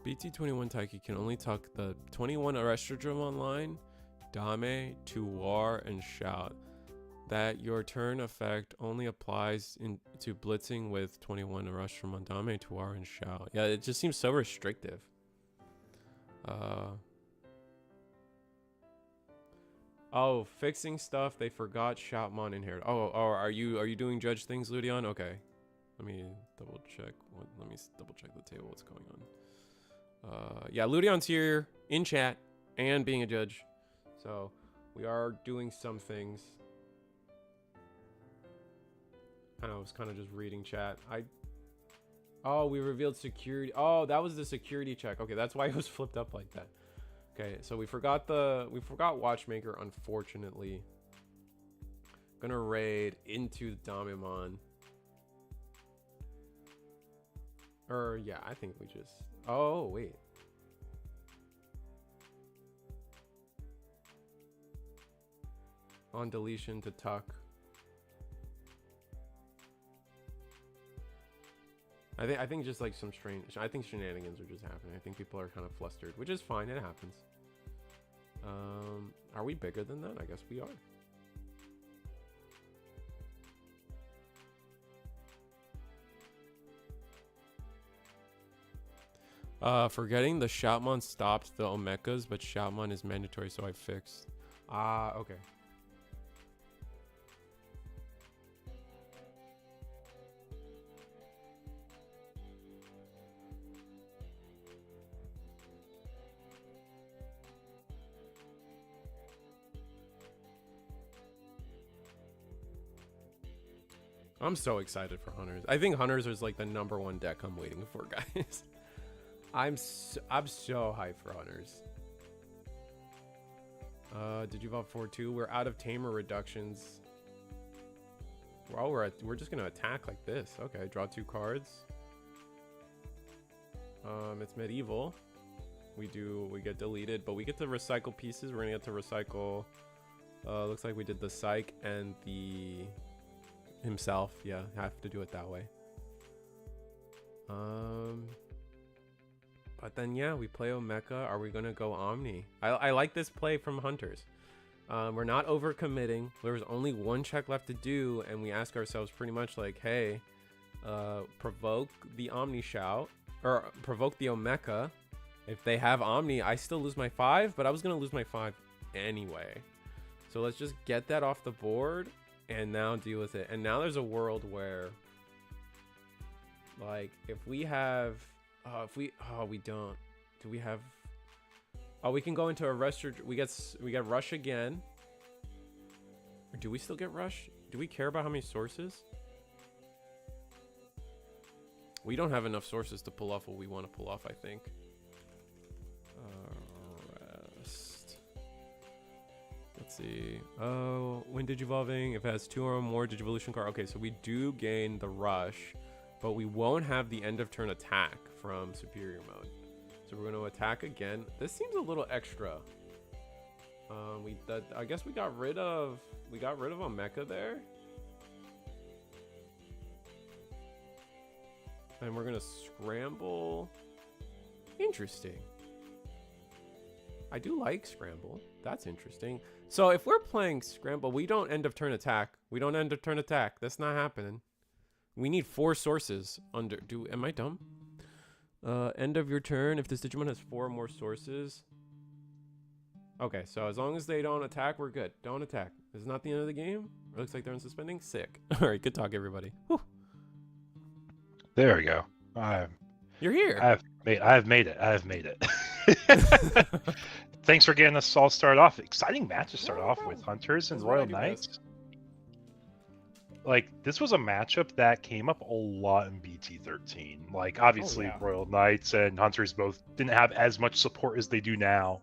BT21 Taiki can only talk the 21 Arrestrodrome online, Dame, Tuwar, and Shout. That your turn effect only applies to blitzing with 21 Arrestrodrome on Dame, Tuwar, and Shout. Yeah, it just seems so restrictive. Oh, fixing stuff. They forgot Shoutmon inherited. Oh, are you doing judge things, Ludion? Okay, let me double check. Let me double check the table. What's going on? Yeah, Ludion's here in chat and being a judge, so we are doing some things. I was kind of just reading chat. Oh, we revealed security. Oh, that was the security check. Okay, that's why it was flipped up like that. Okay, so we forgot Watchmaker, unfortunately. Gonna raid into Damimon. Or yeah, I think we just... Oh, wait. On deletion to tuck. I think just like some strange... I think shenanigans are just happening. I think people are kind of flustered, which is fine. It happens. Are we bigger than that? I guess we are. Forgetting the Shoutmon stopped the Omechas, but Shoutmon is mandatory, so I fixed. Okay. I'm so excited for Hunters. I think Hunters is like the #1 deck I'm waiting for, guys. I'm so hyped for Hunters. Digivolve 4-2. We're out of Tamer reductions. Well, we're just gonna attack like this. Okay, draw 2 cards. It's medieval. We get deleted, but we get to recycle pieces. We're gonna get to recycle. Looks like we did the Psych and the himself. Yeah, have to do it that way. But But then, yeah, we play Omeka. Are we going to go Omni? I like this play from Hunters. We're not overcommitting. There's only one check left to do, and we ask ourselves pretty much like, hey, provoke the Omni shout, or provoke the Omeka. If they have Omni, I still lose my 5, but I was going to lose my 5 anyway. So let's just get that off the board and now deal with it. And now there's a world where, like, if we have... we don't. Do we have... Oh, we can go into a rush. We get rush again. Or do we still get rush? Do we care about how many sources? We don't have enough sources to pull off what we want to pull off, I think. Rest. Let's see. Oh, when Digivolving, if it has 2 or more Digivolution card. Okay, so we do gain the rush, but we won't have the end of turn attack from superior mode. So we're going to attack again. This seems a little extra. I guess we got rid of a mecha there. And we're going to scramble. Interesting. I do like scramble. That's interesting. So if we're playing scramble, we don't end of turn attack. We don't end of turn attack. That's not happening. We need 4 sources under. Am I dumb? End of your turn. If this Digimon has 4 more sources. Okay, so as long as they don't attack, we're good. Don't attack. This is not the end of the game. It looks like they're in suspending. Sick. All right, good talk, everybody. Whew. There we go. You're here. I've made it. Thanks for getting us all started off. Exciting match to start off with Hunters and Royal Knights. Like, this was a matchup that came up a lot in BT13. Like, obviously, Royal Knights and Hunters both didn't have as much support as they do now.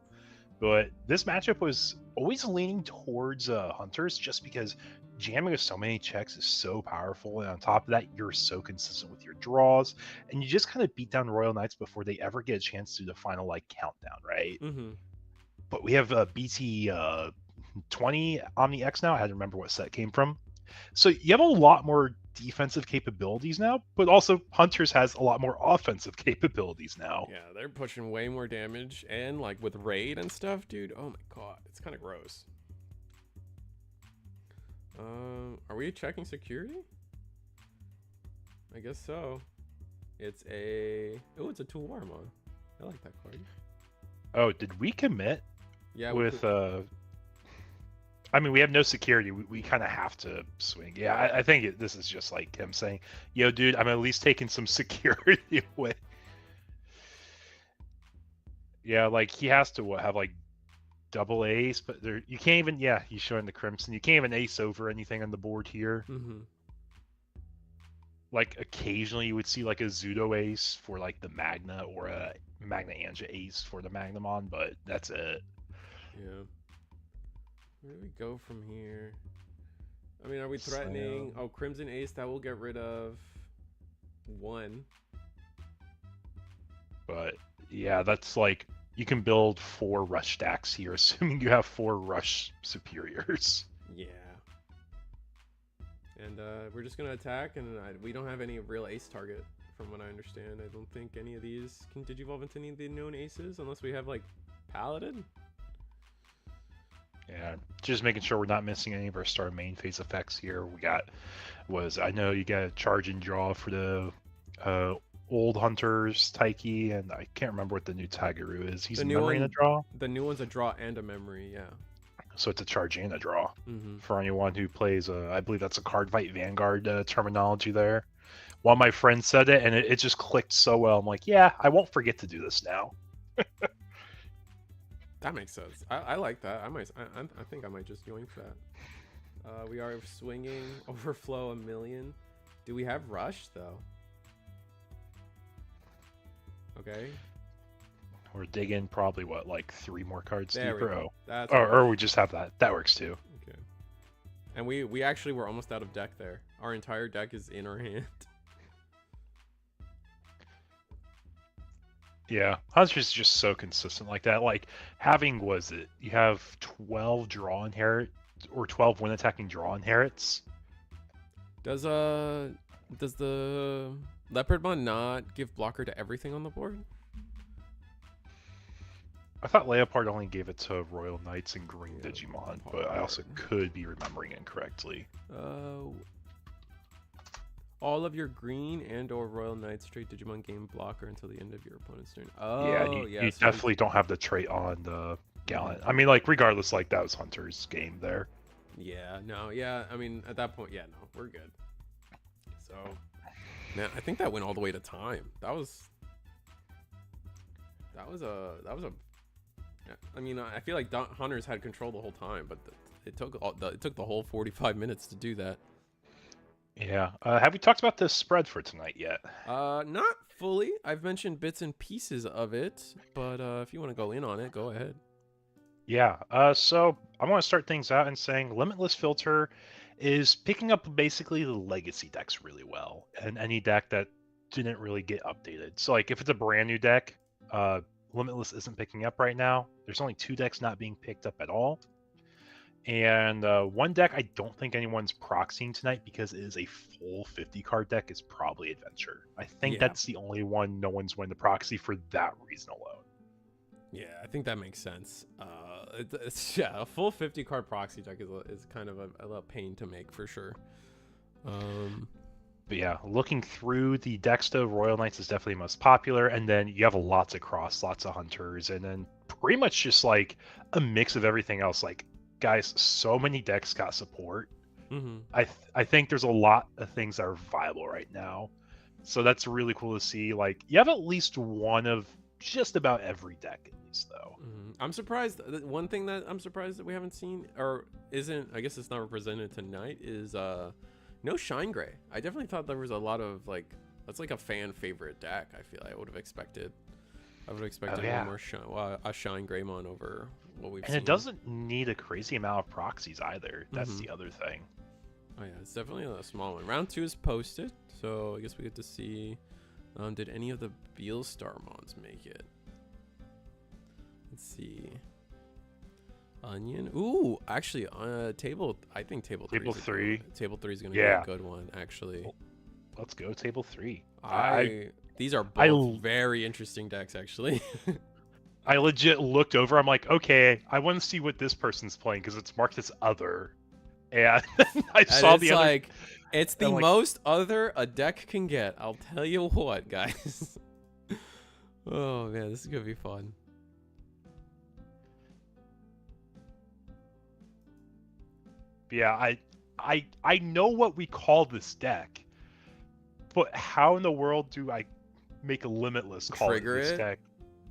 But this matchup was always leaning towards Hunters just because jamming with so many checks is so powerful. And on top of that, you're so consistent with your draws. And you just kind of beat down Royal Knights before they ever get a chance to do the final, like, countdown, right? Mm-hmm. But we have BT21 Omni X now. I had to remember what set it came from. So you have a lot more defensive capabilities now, but also Hunters has a lot more offensive capabilities now. Yeah, they're pushing way more damage, and like with raid and stuff, dude. Oh my god, it's kind of gross. Are we checking security? I guess so. It's a it's a 2 Warmon. I like that card. Oh, did we commit? Yeah, with I mean, we have no security. We kind of have to swing. Yeah, I think this is just like him saying, yo, dude, I'm at least taking some security away. Yeah, like, he has to have, like, double ace, but there you can't even, yeah, he's showing the Crimson. You can't even ace over anything on the board here. Mm-hmm. Like, occasionally you would see, like, a Zudo ace for, like, the Magna, or a Magna Anja ace for the Magnamon, but that's it. Yeah. Where do we go from here? I mean, are we threatening? Oh, Crimson Ace, that will get rid of 1. But yeah, that's like, you can build 4 rush stacks here, assuming you have 4 rush superiors. Yeah. And we're just gonna attack, and we don't have any real ace target, from what I understand. I don't think any of these can digivolve into any of the known aces, unless we have like Paladin. Yeah, just making sure we're not missing any of our star main phase effects here. We got I know you got a charge and draw for the old Hunters Taiki, and I can't remember what the new Tagaru is. He's a memory and a draw. The new one's a draw and a memory, yeah. So it's a charge and a draw. Mm-hmm. For anyone who plays, I believe that's a Card Fight Vanguard terminology there. One of my friends said it, and it just clicked so well. I'm like, yeah, I won't forget to do this now. That makes sense. I like that. I think I might just yoink that. We are swinging overflow 1,000,000. Do we have rush though? Okay. We're digging probably what, like 3 more cards there deeper. Or we just have that. That works too. Okay. And we actually were almost out of deck there. Our entire deck is in our hand. Yeah, Hunters is just so consistent like that. Like, having, you have 12 draw inherit, or 12 when attacking draw inherits. Does the Leopardmon not give blocker to everything on the board? I thought Leopard only gave it to Royal Knights and Green Yeah, Digimon, but I also could be remembering incorrectly. All of your green and or Royal Knights trait Digimon gain blocker until the end of your opponent's turn. Yeah, and you so definitely don't have the trait on the Gallant. I mean, like, regardless, like, that was Hunter's game there. Yeah, no, yeah, I mean, at that point, yeah, no, we're good. So, man, I think that went all the way to time. That was a, I mean, I feel like Hunters had control the whole time, but it took the whole 45 minutes to do that. Yeah. Have we talked about this spread for tonight yet? Not fully. I've mentioned bits and pieces of it, but if you want to go in on it, go ahead. Yeah. So I want to start things out and saying Limitless Filter is picking up basically the legacy decks really well, and any deck that didn't really get updated. So like if it's a brand new deck, Limitless isn't picking up right now. There's only 2 decks not being picked up at all. And one deck I don't think anyone's proxying tonight because it is a full 50 card deck is probably Adventure. I think that's the only one no one's going to proxy for that reason alone. Yeah, I think that makes sense. Yeah, a full 50 card proxy deck is kind of a little pain to make for sure. But yeah, looking through the decks though, Royal Knights is definitely most popular, and then you have lots of Cross, lots of Hunters, and then pretty much just like a mix of everything else. Like, guys, so many decks got support. I think there's a lot of things that are viable right now, so that's really cool to see. Like, you have at least one of just about every deck at least, though. I'm surprised. One thing that I'm surprised that we haven't seen or isn't, I guess it's not represented tonight, is no Shine Gray. I definitely thought there was a lot of like, that's like a fan favorite deck. I feel I would have expected. I would have expected a more Shine Greymon over what we've seen. And it doesn't need a crazy amount of proxies either. That's the other thing. Oh yeah, it's definitely a small one. Round 2 is posted, so I guess we get to see. Did any of the Beelstarmons make it? Let's see. Onion. Ooh, actually, table. I think table 3. Table 3. Table 3 is gonna be a good one, actually. Let's go table 3. These are both very interesting decks, actually. I legit looked over. I'm like, okay, I want to see what this person's playing because it's marked as other, and I saw the other. Like, it's the most other a deck can get. I'll tell you what, guys. Oh man, this is gonna be fun. Yeah, I know what we call this deck, but how in the world do I make a Limitless call it this deck?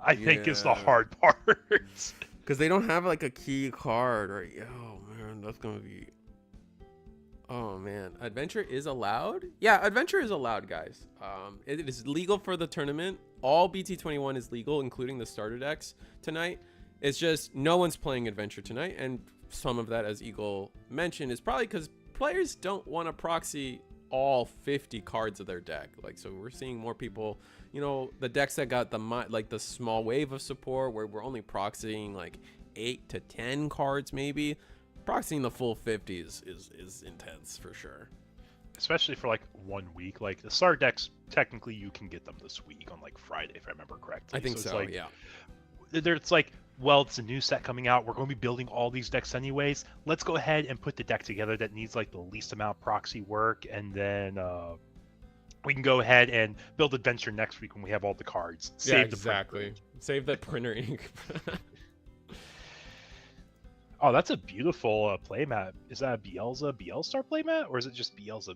I think is the hard part. Because they don't have like a key card, right? Oh man, that's gonna be. Oh man, Adventure is allowed. Yeah, Adventure is allowed, guys. It is legal for the tournament. All BT21 is legal, including the starter decks tonight. It's just no one's playing Adventure tonight, and some of that, as Eagle mentioned, is probably because players don't want to proxy all 50 cards of their deck. Like, so we're seeing more people, you know, the decks that got the small wave of support where we're only proxying like 8 to 10 cards maybe. Proxying the full 50s is intense for sure. Especially for like 1 week. Like the starter decks, technically you can get them this week on like Friday, if I remember correctly. I think so, like, yeah. It's like, well, it's a new set coming out. We're going to be building all these decks anyways. Let's go ahead and put the deck together that needs like the least amount of proxy work, and then we can go ahead and build Adventure next week when we have all the cards. Save Save that printer ink. Oh, that's a beautiful playmat. Is that a Bielstar playmat, or is it just Bielsa?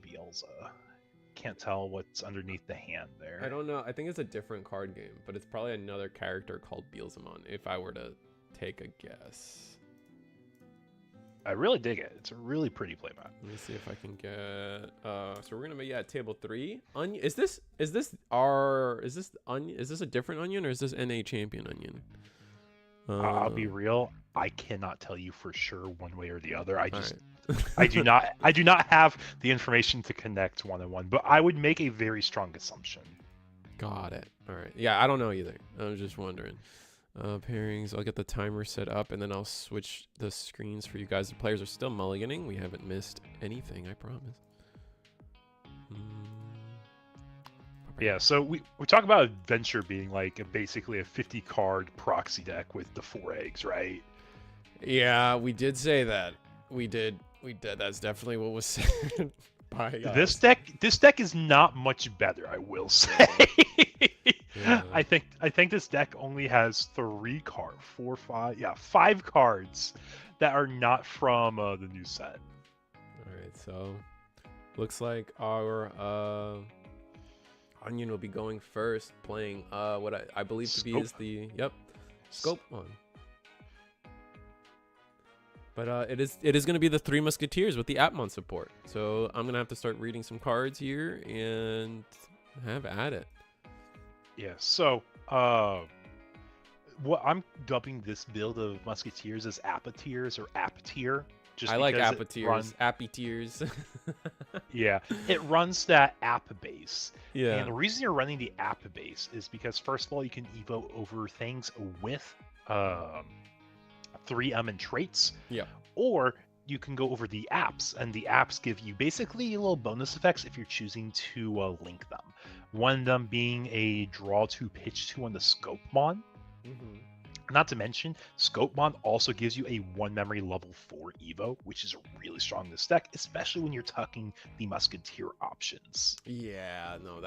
Can't tell what's underneath the hand there. I don't know. I think it's a different card game, but it's probably another character called Bielsamon, if I were to take a guess. I really dig it. It's a really pretty playmat. Let me see if I can get. So we're gonna be table 3. Onion. Is this a different onion, or is this NA champion onion? I'll be real. I cannot tell you for sure one way or the other. I do not have the information to connect one-on-one, but I would make a very strong assumption. Got it. All right. Yeah, I don't know either. I was just wondering. Pairings. I'll get the timer set up, and then I'll switch the screens for you guys. The players are still mulliganing. We haven't missed anything, I promise. Yeah, so we talk about Adventure being like basically a 50-card proxy deck with the 4 eggs, right? Yeah, we did say that. We did. That's definitely what was said by us. This deck is not much better, I will say. Yeah. I think this deck only has 5 cards that are not from the new set. All right, so looks like our Onion will be going first, playing what I believe to be is the Scope one. But it is going to be the 3 Musketeers with the Atmon support. So I'm going to have to start reading some cards here and have at it. Yeah, so what I'm dubbing this build of Musketeers as Appeteers or Appetier. I like Appetiers. Appetiers. Yeah, it runs that app base. Yeah. And the reason you're running the app base is because, first of all, you can evo over things with 3 and traits. Yeah. Or you can go over the apps, and the apps give you basically little bonus effects if you're choosing to link them. One of them being a draw 2, pitch 2 on the Scopemon. Mm-hmm. Not to mention, Scopemon also gives you a 1 memory level 4 Evo, which is really strong in this deck, especially when you're tucking the Musketeer options. Yeah, no,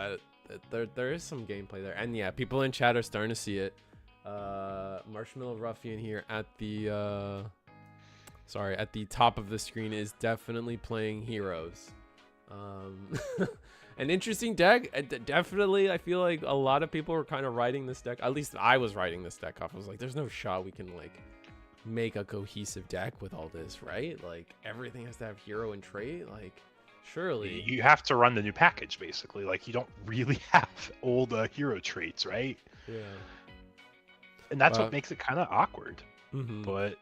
there is some gameplay there. And yeah, people in chat are starting to see it. Marshmallow Ruffian here at the at the top of the screen is definitely playing Heroes. An interesting deck. Definitely, I feel like a lot of people were kind of writing this deck. At least I was writing this deck off. I was like, there's no shot we can like make a cohesive deck with all this, right? Like everything has to have hero and trait. Like surely you have to run the new package basically. Like you don't really have old hero traits, right? Yeah. And that's what makes it kind of awkward. Mm-hmm. But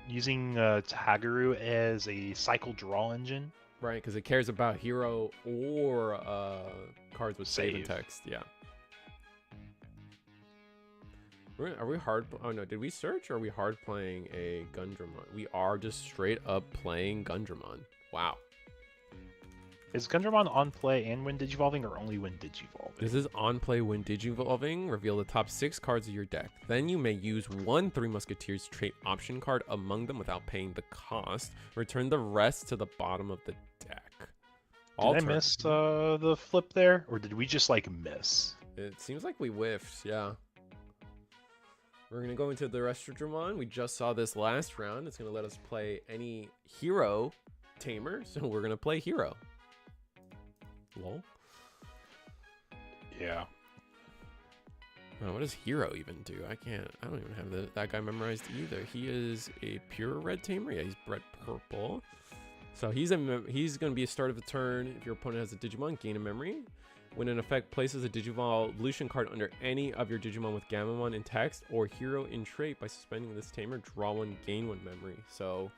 using Tagaru as a cycle draw engine. Right, because it cares about hero or cards with save and text. Yeah. Are we hard? Oh no, did we search or are we hard playing a Gundamon? We are just straight up playing Gundamon. Wow. Is Gundamon on play and when digivolving or only when digivolving? This is on play when digivolving. Reveal the top 6 cards of your deck. Then you may use 1 3 Musketeers trait option card among them without paying the cost. Return the rest to the bottom of the deck. Did I miss the flip there? Or did we just like miss? It seems like we whiffed, yeah. We're going to go into the Restrodramon. We just saw this last round. It's going to let us play any hero Tamer. So we're going to play hero. Lol. Yeah. Oh, what does hero even do? I don't even have that guy memorized either. He is a pure red Tamer. Yeah, he's red purple. So he's going to be a start of a turn. If your opponent has a Digimon, gain a memory. When an effect places a Digivolution card under any of your Digimon with Gammamon in text or hero in trait by suspending this Tamer, draw 1, gain 1 memory. So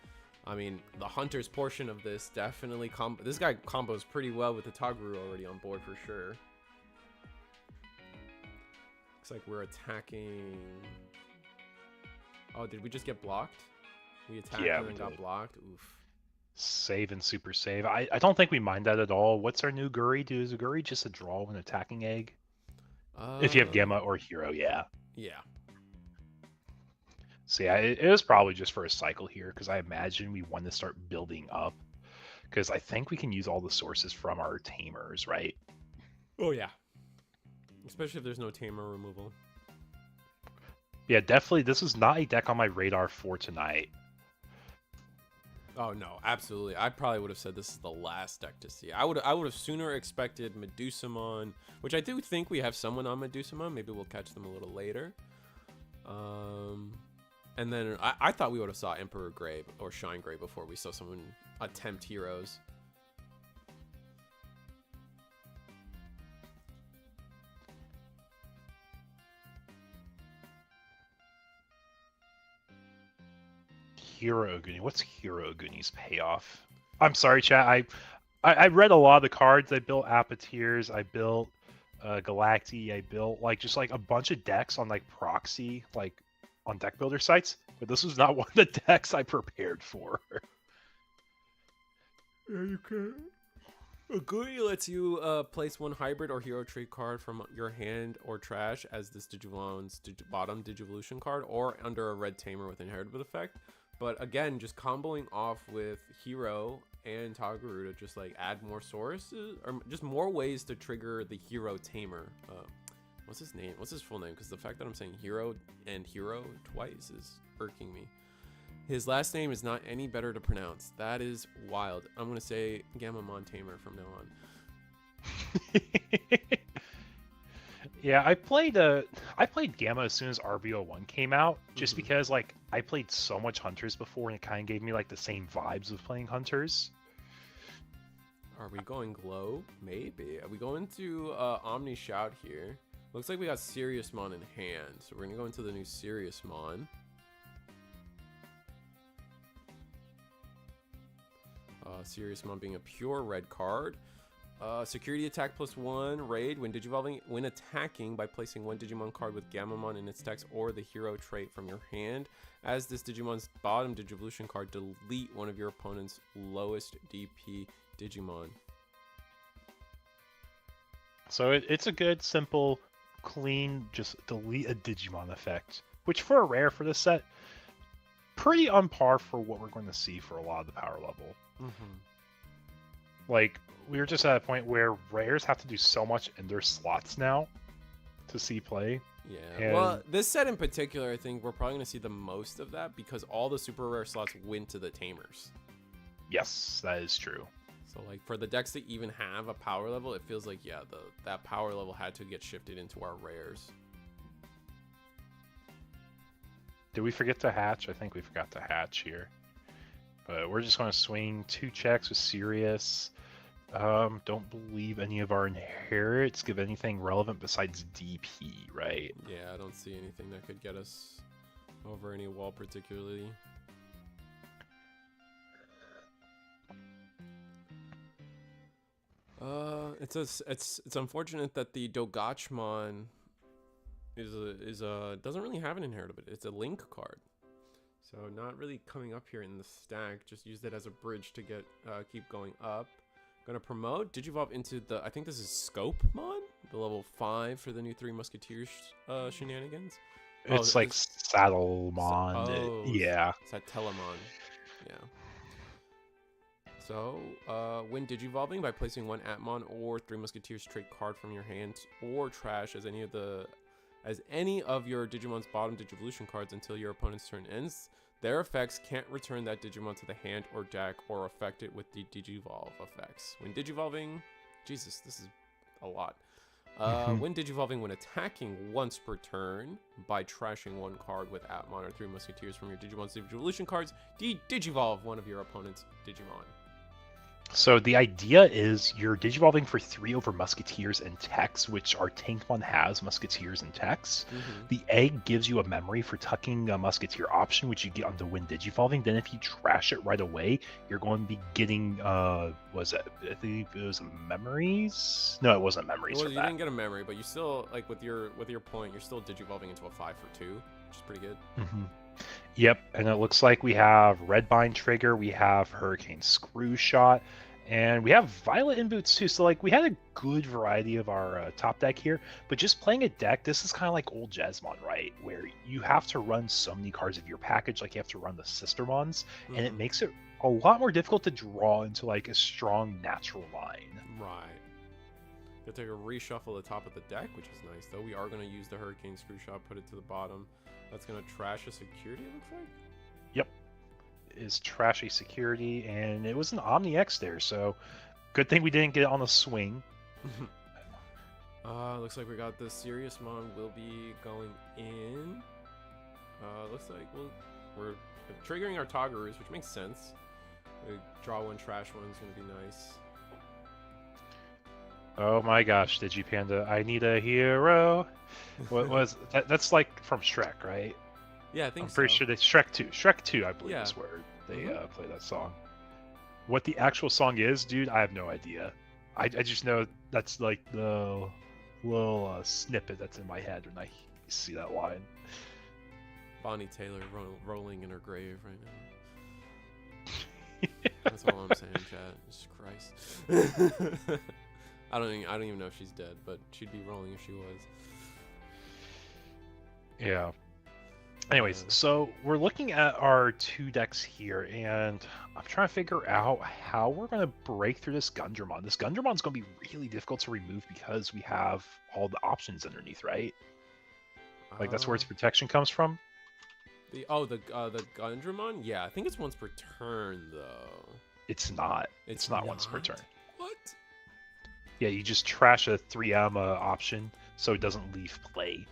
I mean, the Hunter's portion of this definitely this guy combos pretty well with the Tagaru already on board for sure. Looks like we're attacking. Oh, did we just get blocked? We attacked and then got blocked. Oof. Save and super save. I don't think we mind that at all. What's our new Guri? Is a Guri just a draw when attacking egg? If you have Gamma or Hero, yeah. Yeah. So yeah, it was probably just for a cycle here because I imagine we want to start building up because I think we can use all the sources from our Tamers, right? Oh yeah. Especially if there's no Tamer removal. Yeah, definitely. This is not a deck on my radar for tonight. Oh no, absolutely. I probably would have said this is the last deck to see. I would have sooner expected Medusamon, which I do think we have someone on Medusamon. Maybe we'll catch them a little later. And then I thought we would have saw Emperor Grey or Shine Grey before we saw someone attempt heroes. Hero Goonie. What's Hero Goonies payoff? I'm sorry, chat. I read a lot of the cards. I built Appeteers. I built Galacti. I built just a bunch of decks on Proxy, on deck builder sites. But this was not one of the decks I prepared for. Yeah, you can. GUI lets you place one hybrid or hero trait card from your hand or trash as this Digivolve's bottom Digivolution card, or under a red Tamer with inherited effect. But again, just comboing off with hero and Toguru to just like add more sources, or just more ways to trigger the hero Tamer. What's his name? What's his full name? Because the fact that I'm saying hero and hero twice is irking me. His last name is not any better to pronounce. That is wild. I'm gonna say Gamamon Tamer from now on. Yeah, I played Gamma as soon as RBO1 came out, just because like I played so much Hunters before, and it kind of gave me like the same vibes of playing Hunters. Are we going Glow? Maybe. Are we going to Omni Shout here? Looks like we got Seriousmon in hand, so we're gonna go into the new Seriousmon. Seriousmon being a pure red card. Security attack +1 raid when attacking by placing one Digimon card with Gamamon in its text or the hero trait from your hand. As this Digimon's bottom Digivolution card, delete one of your opponent's lowest DP Digimon. So it's a good, simple, clean, just delete a Digimon effect, which for a rare for this set, pretty on par for what we're going to see for a lot of the power level. Like, we were just at a point where rares have to do so much in their slots now to see play. Yeah, and... well, this set in particular, I think we're probably going to see the most of that because all the super rare slots went to the Tamers. Yes, that is true. So, like, for the decks to even have a power level, it feels like, yeah, that power level had to get shifted into our rares. Did we forget to hatch? I think we forgot to hatch here. But we're just going to swing 2 checks with Sirius. Don't believe any of our inherits give anything relevant besides DP, right? Yeah, I don't see anything that could get us over any wall particularly. It's unfortunate that the Dogachmon doesn't really have an inherit, but it's a link card. So not really coming up here in the stack. Just used it as a bridge to get keep going up. Gonna promote Digivolve into the, I think this is Scopemon, the level 5 for the new 3 Musketeers shenanigans. It's like Saddlemon. Yeah. Satellamon. Yeah. So, when Digivolving by placing one Atmon or 3 Musketeers trait card from your hand or trash as any of your Digimon's bottom Digivolution cards until your opponent's turn ends, their effects can't return that Digimon to the hand or deck or affect it with the Digivolve effects. When Digivolving, Jesus, this is a lot. When Digivolving when attacking once per turn by trashing one card with Atmon or 3 Musketeers from your Digimon's Digivolution cards, Digivolve one of your opponent's Digimon. So the idea is you're Digivolving for 3 over Musketeers and Tex, which our Tankmon has Musketeers and Tex. The egg gives you a memory for tucking a Musketeer option, which you get on the when Digivolving. Then if you trash it right away, you're going to be getting, I think it was memories? No, it wasn't memories. Well, you didn't get a memory, but you still, like with your point, you're still Digivolving into a 5 for 2, which is pretty good. Yep, and it looks like we have Redbind Trigger, we have Hurricane Screw Shot, and we have Violet in Boots too. So like we had a good variety of our top deck here, but just playing a deck, this is kind of like old Jesmon, right? Where you have to run so many cards of your package, like you have to run the Sistermons, and it makes it a lot more difficult to draw into like a strong natural line. Right. Gonna take a reshuffle the top of the deck, which is nice though. We are gonna use the Hurricane Screw Shot, put it to the bottom. That's gonna trash a security, it looks like? Yep. Is trashy security, and it was an Omni X there, so good thing we didn't get it on the swing. Looks like we got the Seriousmon will be going in. Looks like we're triggering our Togurus, which makes sense. We draw one, trash one is gonna be nice. Oh my gosh, Digipanda, I need a hero. What was that? That's like from Shrek, right? Yeah, I think I'm pretty sure that's Shrek 2. Shrek 2, I believe, is where they play that song. What the actual song is, dude, I have no idea. I just know that's like the little snippet that's in my head when I see that line. Bonnie Taylor rolling in her grave right now. That's all I'm saying, chat. Jesus Christ. I don't even know if she's dead, but she'd be rolling if she was. Yeah. Anyways, so we're looking at our 2 decks here, and I'm trying to figure out how we're going to break through this Gundamon. This Gundamon's going to be really difficult to remove because we have all the options underneath, right? Like, that's where its protection comes from? The Gundamon? Yeah, I think it's once per turn, though. It's not. It's not once per turn. What? Yeah, you just trash a 3M option so it doesn't leave play.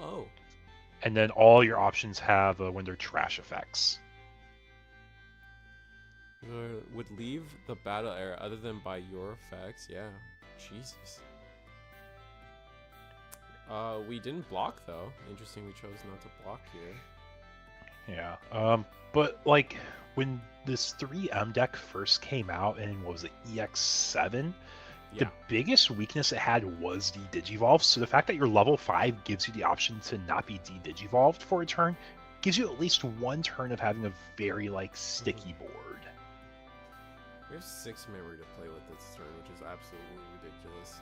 Oh. And then all your options have when they're trash effects. Would leave the battle area other than by your effects? Yeah. Jesus. We didn't block, though. Interesting we chose not to block here. Yeah. But, like, when this 3M deck first came out in, what was it, EX7? Yeah. The biggest weakness it had was de-digivolve, so the fact that your level 5 gives you the option to not be de-digivolved for a turn gives you at least one turn of having a very, like, sticky board. We have 6 memory to play with this turn, which is absolutely ridiculous.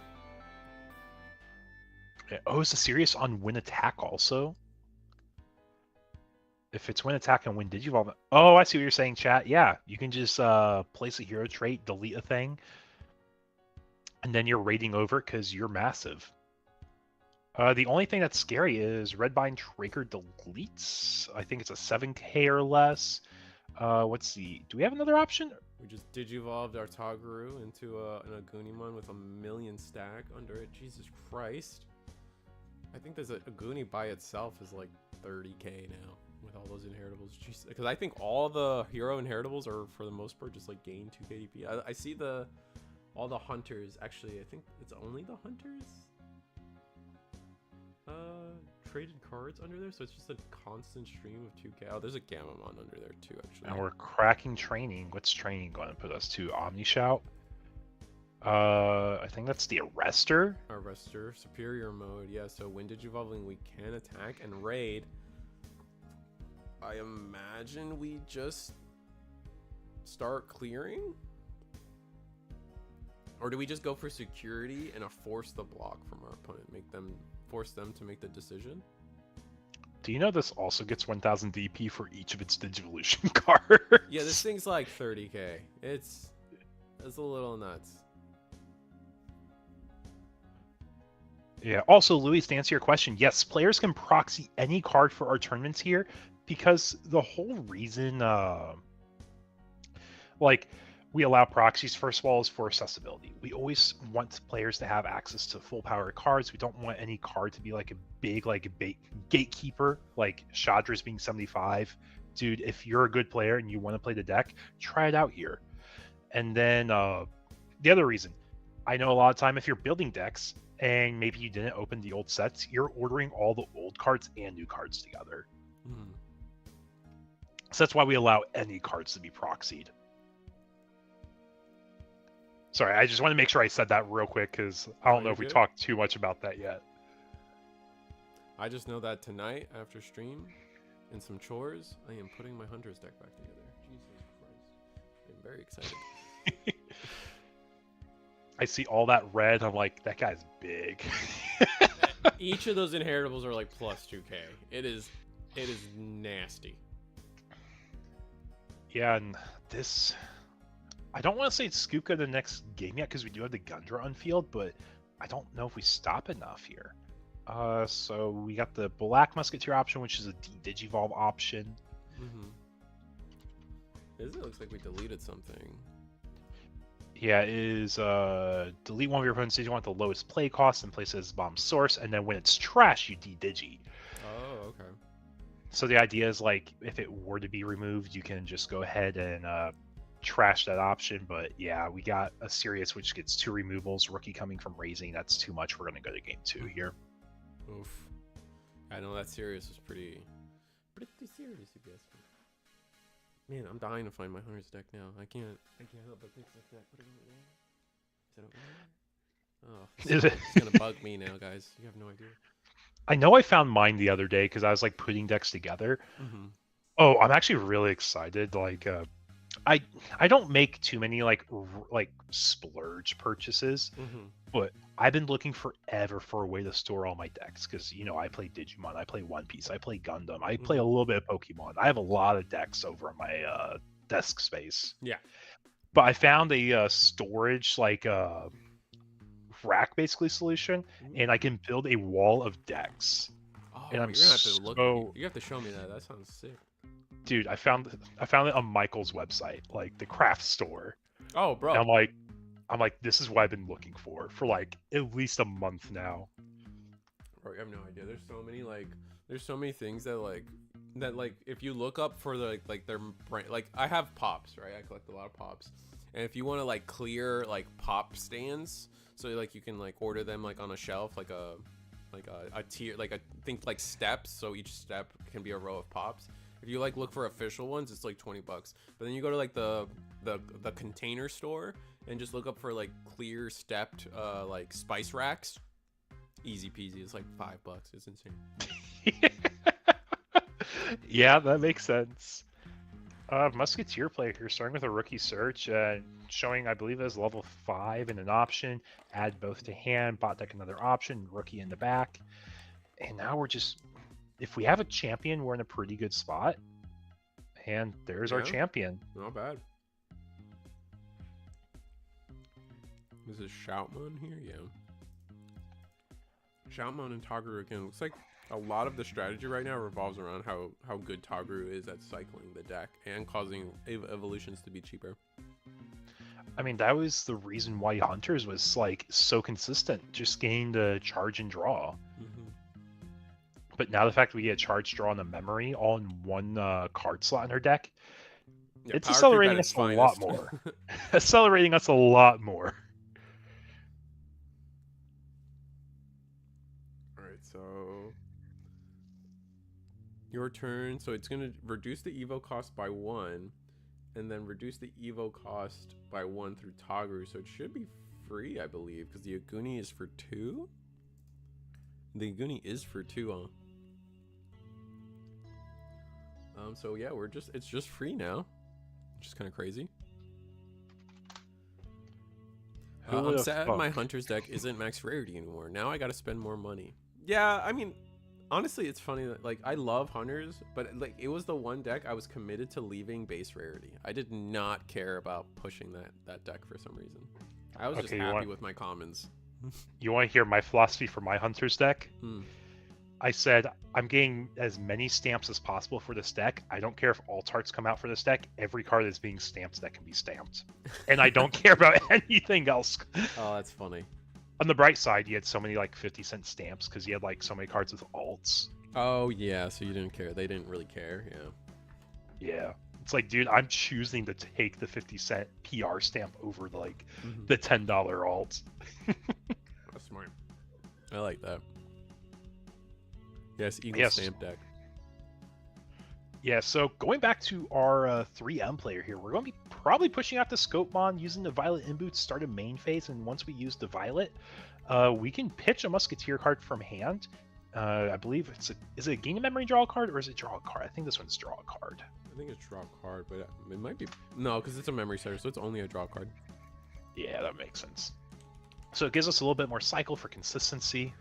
Yeah. Oh, is the serious on win attack also? If it's win attack and win digivolve... Oh, I see what you're saying, chat. Yeah, you can just place a hero trait, delete a thing, and then you're raiding over because you're massive. The only thing that's scary is Redbind Traker deletes. I think it's a 7k or less. What's the... Do we have another option? We just digivolved our Toguru into an Agunimon with 1,000,000 stack under it. Jesus Christ. I think there's a Aguni by itself is like 30k now with all those inheritables. Jeez. Because I think all the hero inheritables are, for the most part, just like gain 2k DP. I see all the hunters. Actually, I think it's only the hunters traded cards under there, so it's just a constant stream of 2k. Oh, there's a Gamamon under there too, actually. And we're cracking training. What's training going to put us to? Omni Shout? I think that's the Arrestor. Arrestor, superior mode. Yeah, so when digivolving, we can attack and raid. I imagine we just start clearing? Or do we just go for security and force the block from our opponent? Force them to make the decision? Do you know this also gets 1000 DP for each of its Digivolution cards? Yeah, this thing's like 30k. It's a little nuts. Yeah, also, Louis, to answer your question, yes, players can proxy any card for our tournaments here because the whole reason, like, we allow proxies, first of all, is for accessibility. We always want players to have access to full power cards. We don't want any card to be like a big, like, gatekeeper, like Shadra's being 75. Dude, if you're a good player and you want to play the deck, try it out here. And then the other reason, I know a lot of time if you're building decks, and maybe you didn't open the old sets, you're ordering all the old cards and new cards together. Mm. So that's why we allow any cards to be proxied. Sorry, I just want to make sure I said that real quick, because I don't know if we talked too much about that yet. I just know that tonight, after stream, and some chores, I am putting my Hunter's deck back together. Jesus Christ. I'm very excited. I see all that red. I'm like, that guy's big. Each of those inheritables are like plus 2k. It is nasty. Yeah, and this... I don't want to say it's Skuka the next game yet, because we do have the Gundra on field, but I don't know if we stop enough here. So we got the Black Musketeer option, which is a Digivolve option. Mm-hmm. It looks like we deleted something. Yeah, it is delete one of your opponent's Digimon at the lowest play cost and place it as bomb source, and then when it's trash, you de-digi. Oh, okay. So the idea is, like, if it were to be removed, you can just go ahead and trash that option. But yeah, we got a Sirius which gets 2 removals, Rookie coming from Raising, that's too much. We're going to go to game 2 here. Oof. I know that Sirius was pretty serious, if you ask me. Man, I'm dying to find my Hunter's deck now. I can't help but think like that. Put it over there. Is that over there? Oh, it's gonna bug me now, guys. You have no idea. I know I found mine the other day because I was like putting decks together. Mm-hmm. Oh, I'm actually really excited. Like, I don't make too many like splurge purchases, Mm-hmm. but I've been looking forever for a way to store all my decks because I play Digimon, I play One Piece, I play Gundam, I play a little bit of Pokemon. I have a lot of decks over in my desk space. Yeah. But I found a storage rack basically solution, and I can build a wall of decks. Oh, And I'm you're gonna have to look. so You have to show me that. That sounds sick. dude, I found it on Michael's website, like the craft store. Oh, bro. And I'm like, this is what I've been looking for like at least a month now. Bro, you have no idea. There's so many things that if you look up for their brand, like I have pops, right? I collect a lot of pops, and if you want to like clear like pop stands, so like you can like order them like on a shelf, like a tier, think like steps, so each step can be a row of pops. If you like look for official ones, it's like $20. But then you go to like the container store and just look up for like clear stepped like spice racks. Easy peasy. It's like $5. It's insane. Yeah, that makes sense. Musketeer player here, starting with a rookie search, showing I believe as level 5 and an option. Add both to hand, bot deck another option, rookie in the back. And now we're just, if we have a champion, we're in a pretty good spot. And there's our champion. Not bad. This is Shoutmon here, yeah. Shoutmon and Toguru again. Looks like a lot of the strategy right now revolves around how good Toguru is at cycling the deck and causing evolutions to be cheaper. I mean, that was the reason why Hunters was like so consistent, just getting the charge and draw. But now the fact we get charge, draw, and a memory all in one card slot in her deck, yeah, it's accelerating us a lot more. Accelerating us a lot more. Alright, so your turn. So it's going to reduce the evo cost by 1, and then reduce the evo cost by 1 through Toguru. So it should be free, I believe, because the Aguni is for 2. The Aguni is for 2, huh? So yeah, it's just free now, which is kind of crazy. I'm sad my Hunter's deck isn't max rarity anymore. Now I got to spend more money. Yeah, I mean, honestly, it's funny that like I love Hunters, but like it was the one deck I was committed to leaving base rarity. I did not care about pushing that deck for some reason. I was just happy with my commons. You want to hear my philosophy for my Hunter's deck? I said, I'm getting as many stamps as possible for this deck. I don't care if alt arts come out for this deck. Every card that's being stamped that can be stamped. And I don't care about anything else. Oh, that's funny. On the bright side, you had so many like 50-cent stamps because you had like so many cards with alts. Oh, yeah, so you didn't care. They didn't really care, yeah. Yeah. It's like, dude, I'm choosing to take the 50-cent PR stamp over like the $10 alts. That's smart. I like that. Yes, Eagle stamp deck. Yeah, so going back to our 3M player here, we're going to be probably pushing out the Scopemon using the Violet Inboot start a main phase, and once we use the Violet, we can pitch a Musketeer card from hand. I believe is it a gain a memory draw card, or is it draw a card? I think this one's draw a card. I think it's draw a card, but it might be... No, because it's a memory setter, so it's only a draw card. Yeah, that makes sense. So it gives us a little bit more cycle for consistency.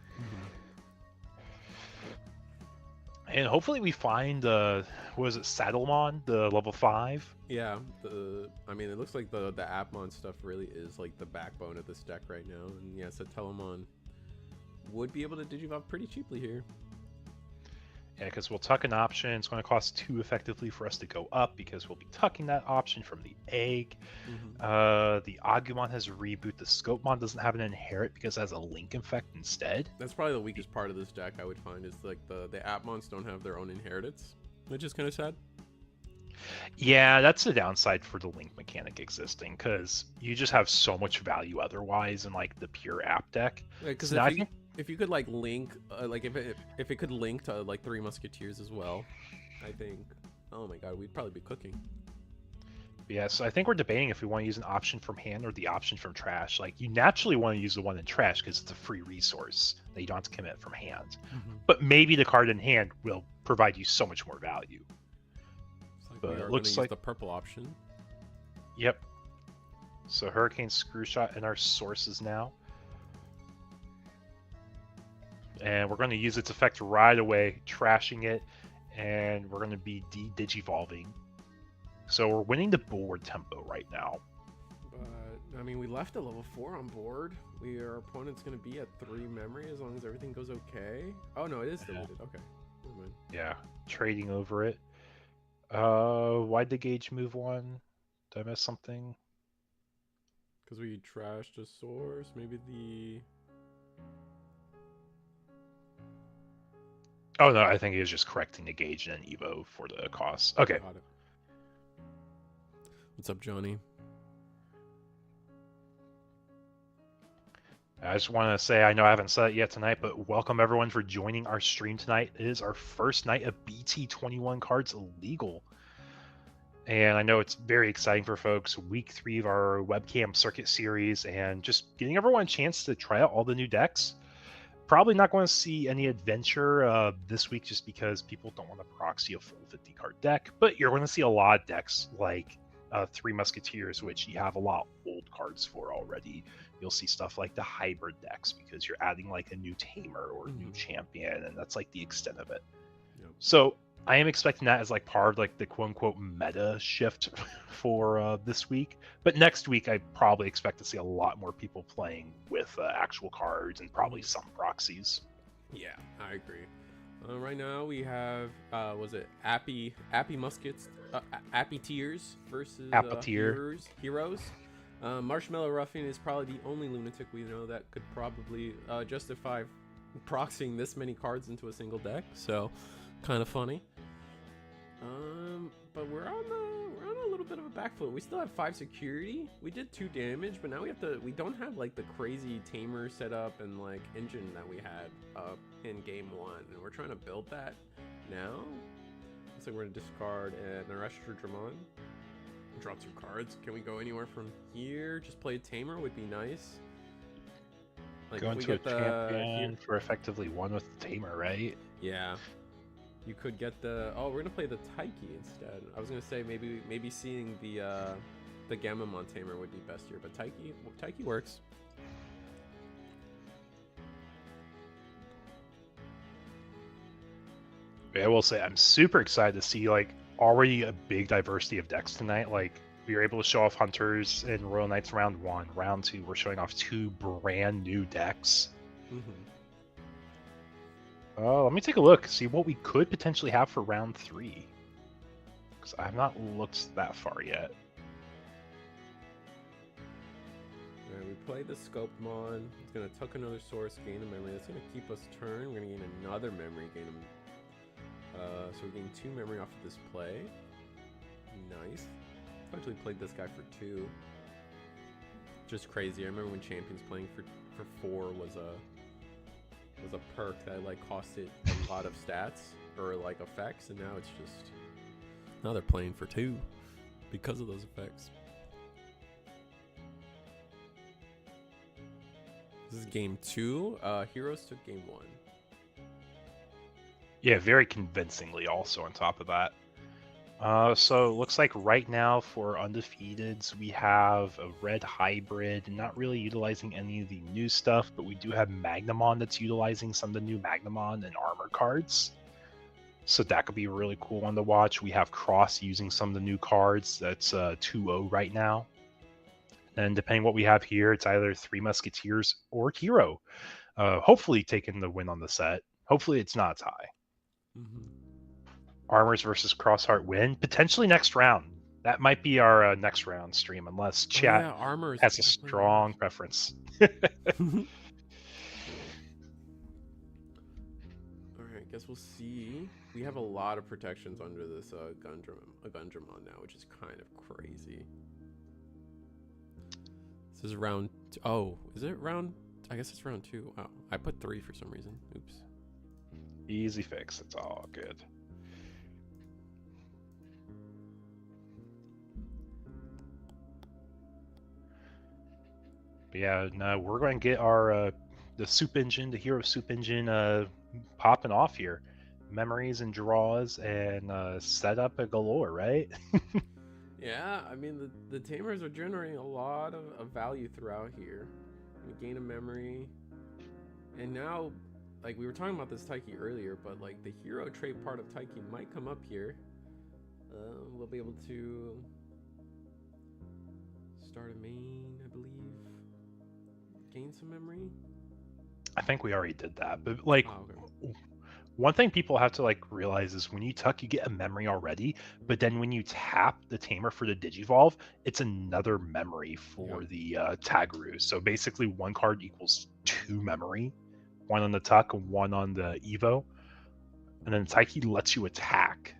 And hopefully we find, what is it, Saddlemon, the level 5? Yeah, I mean, it looks like the Appmon stuff really is like the backbone of this deck right now. And yeah, Satellamon would be able to digivolve pretty cheaply here. Yeah, because we'll tuck an option. It's going to cost 2 effectively for us to go up because we'll be tucking that option from the egg. The Agumon has a reboot. The Scopemon doesn't have an inherit because it has a link effect instead. That's probably the weakest part of this deck, I would find, is like the Appmons don't have their own inheritance, which is kind of sad. Yeah, that's the downside for the link mechanic existing because you just have so much value otherwise in like the pure app deck. Because if you could like link, like if it could link to like 3 Musketeers as well, I think, oh my god, we'd probably be cooking. Yeah, so I think we're debating if we want to use an option from hand or the option from trash. Like, you naturally want to use the one in trash because it's a free resource that you don't have to commit from hand. But maybe the card in hand will provide you so much more value. But it looks like the purple option. Yep. So Hurricane Screwshot in our sources now. And we're going to use its effect right away, trashing it, and we're going to be de-digivolving. So we're winning the board tempo right now. But, I mean, we left a level 4 on board. Our opponent's going to be at 3 memory as long as everything goes okay. Oh, no, it is deleted. Okay. Never mind. Yeah, trading over it. Why'd the gauge move 1? Did I miss something? Because we trashed a source. Maybe the... Oh, no, I think he was just correcting the gauge and Evo for the cost. Okay. Got it. What's up, Johnny? I just want to say, I know I haven't said it yet tonight, but welcome everyone for joining our stream tonight. It is our first night of BT21 cards illegal. And I know it's very exciting for folks. Week 3 of our webcam circuit series and just getting everyone a chance to try out all the new decks. Probably not going to see any adventure this week just because people don't want to proxy a full 50 card deck. But you're going to see a lot of decks like 3 Musketeers, which you have a lot of old cards for already. You'll see stuff like the hybrid decks because you're adding like a new Tamer or a new champion, and that's like the extent of it. Yep. So I am expecting that as like part of like the quote unquote meta shift for this week. But next week, I probably expect to see a lot more people playing with actual cards and probably some proxies. Yeah, I agree. Right now we have was it Appy Muskets, Appy Tears versus Heroes. Marshmallow Ruffian is probably the only lunatic we know that could probably justify proxying this many cards into a single deck. So, kind of funny. But we're on a little bit of a back foot. We still have 5 security. We did 2 damage, but now we don't have like the crazy Tamer setup and like engine that we had in game 1, and we're trying to build that now. Looks like we're gonna discard an Digimon. Draw 2 cards. Can we go anywhere from here? Just play a Tamer would be nice. Like go into a champion for effectively 1 with the Tamer, right? Yeah. You could get the... Oh, we're gonna play the Taiki instead. I was gonna say maybe seeing the Gamamon Tamer would be best here, but Taiki works. Yeah, I will say I'm super excited to see like already a big diversity of decks tonight. Like we were able to show off Hunters in Royal Knights round 1. Round 2, we're showing off 2 brand new decks. Let me take a look, see what we could potentially have for round 3. Because I have not looked that far yet. Alright, we played the Scopemon. It's going to tuck another source, gain a memory. That's going to keep us turn. We're going to gain another memory, so we're getting 2 memory off of this play. Nice. I actually played this guy for 2. Just crazy. I remember when Champions playing for 4 was a perk that like costed a lot of stats or like effects, and now it's just now they're playing for 2 because of those effects. This is game 2. Heroes took game 1. Yeah, very convincingly also on top of that. So it looks like right now for undefeateds, we have a red hybrid, not really utilizing any of the new stuff, but we do have Magnamon that's utilizing some of the new Magnamon and armor cards. So that could be a really cool one to watch. We have Cross using some of the new cards. That's 2-0 right now. And depending what we have here, it's either 3 Musketeers or Hero. Hopefully taking the win on the set. Hopefully it's not a tie. Armors versus Crossheart win potentially next round. That might be our next round stream, unless chat has a strong preference. All right, guess we'll see. We have a lot of protections under this Gundam now, which is kind of crazy. This is round. Oh, is it round? I guess it's round 2. Wow, I put 3 for some reason. Oops. Easy fix. It's all good. But yeah, no, we're going to get our the soup engine, the hero soup engine, popping off here. Memories and draws and set up a galore, right? Yeah, I mean, the Tamers are generating a lot of value throughout here. We gain a memory. And now, like, we were talking about this Taiki earlier, but, like, the hero trait part of Taiki might come up here. We'll be able to start a main, I believe. Gain some memory. I think we already did that, but, like, okay. One thing people have to, like, realize is when you tuck, you get a memory already, but then when you tap the Tamer for the Digivolve, it's another memory for the Tagru. So basically, one card equals 2 memory, one on the tuck and one on the Evo, and then Taiki lets you attack.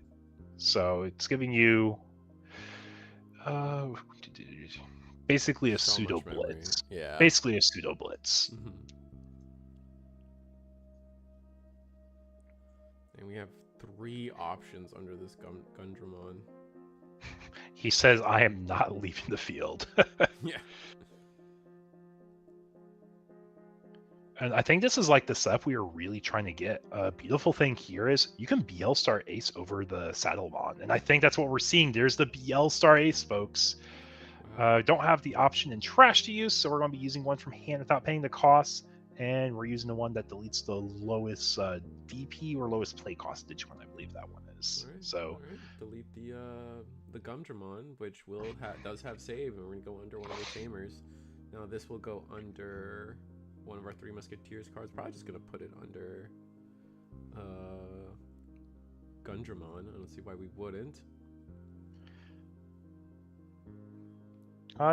So it's giving you basically a pseudo blitz. Yeah. Basically a pseudo blitz. Mm-hmm. And we have 3 options under this Gundamon. He says, I am not leaving the field. Yeah. And I think this is like the stuff we are really trying to get. A beautiful thing here is you can BL Star Ace over the Saddlemon. And I think that's what we're seeing. There's the BL Star Ace, folks. Don't have the option in Trash to use, so we're going to be using one from hand without paying the cost. And we're using the one that deletes the lowest DP or lowest play cost Digimon. I believe that one is. All right, so all right. Delete the Gundamon, which does have save, and we're going to go under one of the Tamers. Now this will go under one of our 3 Musketeers cards. Probably just going to put it under Gundamon. I don't see why we wouldn't.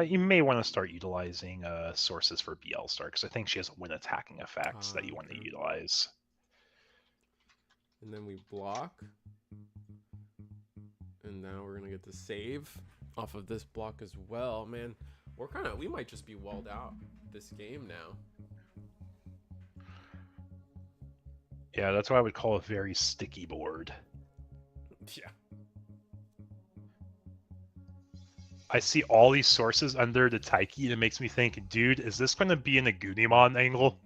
You may want to start utilizing sources for BL Star, because I think she has win attacking effects that you want to utilize. And then we block. And now we're going to get to save off of this block as well. Man, we might just be walled out this game now. Yeah, that's what I would call a very sticky board. Yeah. I see all these sources under the Taiki, and it makes me think, dude, is this going to be in a Gunimon angle?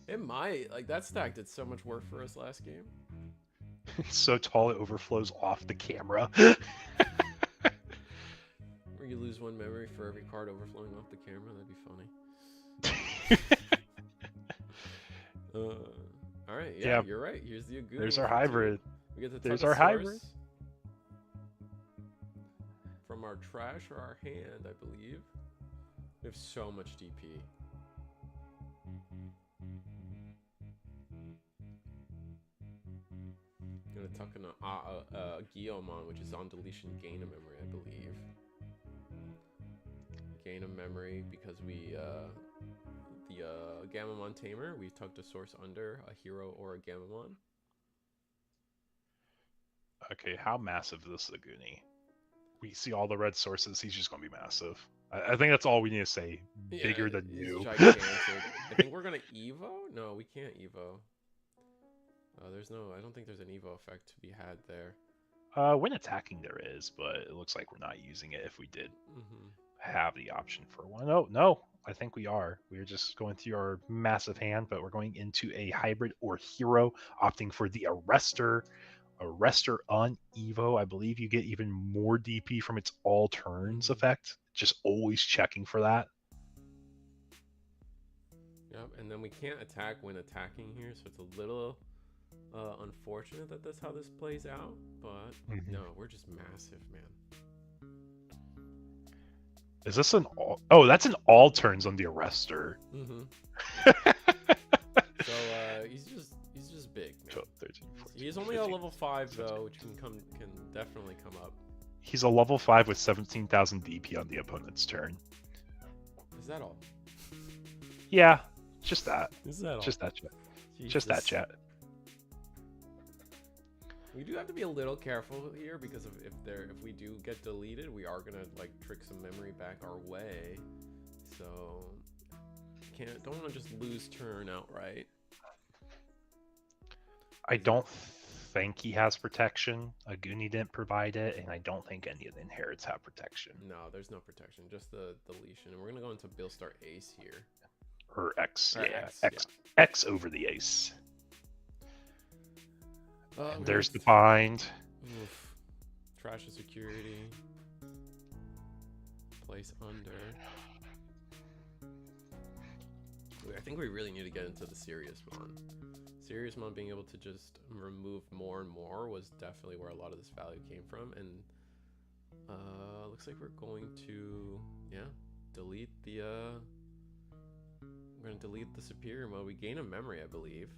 It might. Like, that stack did so much work for us last game. It's so tall it overflows off the camera. Or you lose 1 memory for every card overflowing off the camera. That'd be funny. All right. Yeah, you're right. Here's the Aguni. There's our hybrid. We get the There's our hybrid. From our trash or our hand, I believe. We have so much DP. Gonna tuck in a Guillemon, which is on deletion, gain a memory, I believe. Gain a memory because we the Gammamon Tamer, we tucked a source under a hero or a Gammamon. Okay, how massive is this Aguni? We see all the red sources. He's just gonna be massive. I think that's all we need to say. Bigger than you. Gigantic. I think we're gonna Evo. No, we can't Evo. I don't think there's an Evo effect to be had there. When attacking there is, but it looks like we're not using it if we did have the option for one. Oh, no, I think we are. We're just going through our massive hand, but we're going into a hybrid or hero, opting for the Arrestor. Arrestor on Evo. I believe you get even more DP from its all turns effect. Just always checking for that. Yep, and then we can't attack when attacking here, so it's a little unfortunate that that's how this plays out, but no, we're just massive, man. Is this an all? Oh, that's an all turns on the Arrestor. So he's just big, man. 12, 13, 14, He's only 15, a level 5 though, which can definitely come up. He's a level 5 with 17,000 DP on the opponent's turn. Is that all? Yeah, just that. Is that all? Just that chat. Jesus. Just that chat. We do have to be a little careful here because if we do get deleted, we are gonna like trick some memory back our way. So don't want to just lose turn outright. I don't think he has protection. Aguni didn't provide it, and I don't think any of the inherits have protection. No, there's no protection, just the deletion. And we're gonna go into Bill Star Ace here. Or X, or yeah. X. X over the Ace. And there's the bind. Oof. trash the security. Place under. I think we really need to get into the serious one. Serious Mon being able to just remove more and more was definitely where a lot of this value came from. And looks like we're going to, delete the, we're going to delete the superior mode. We gain a memory, I believe.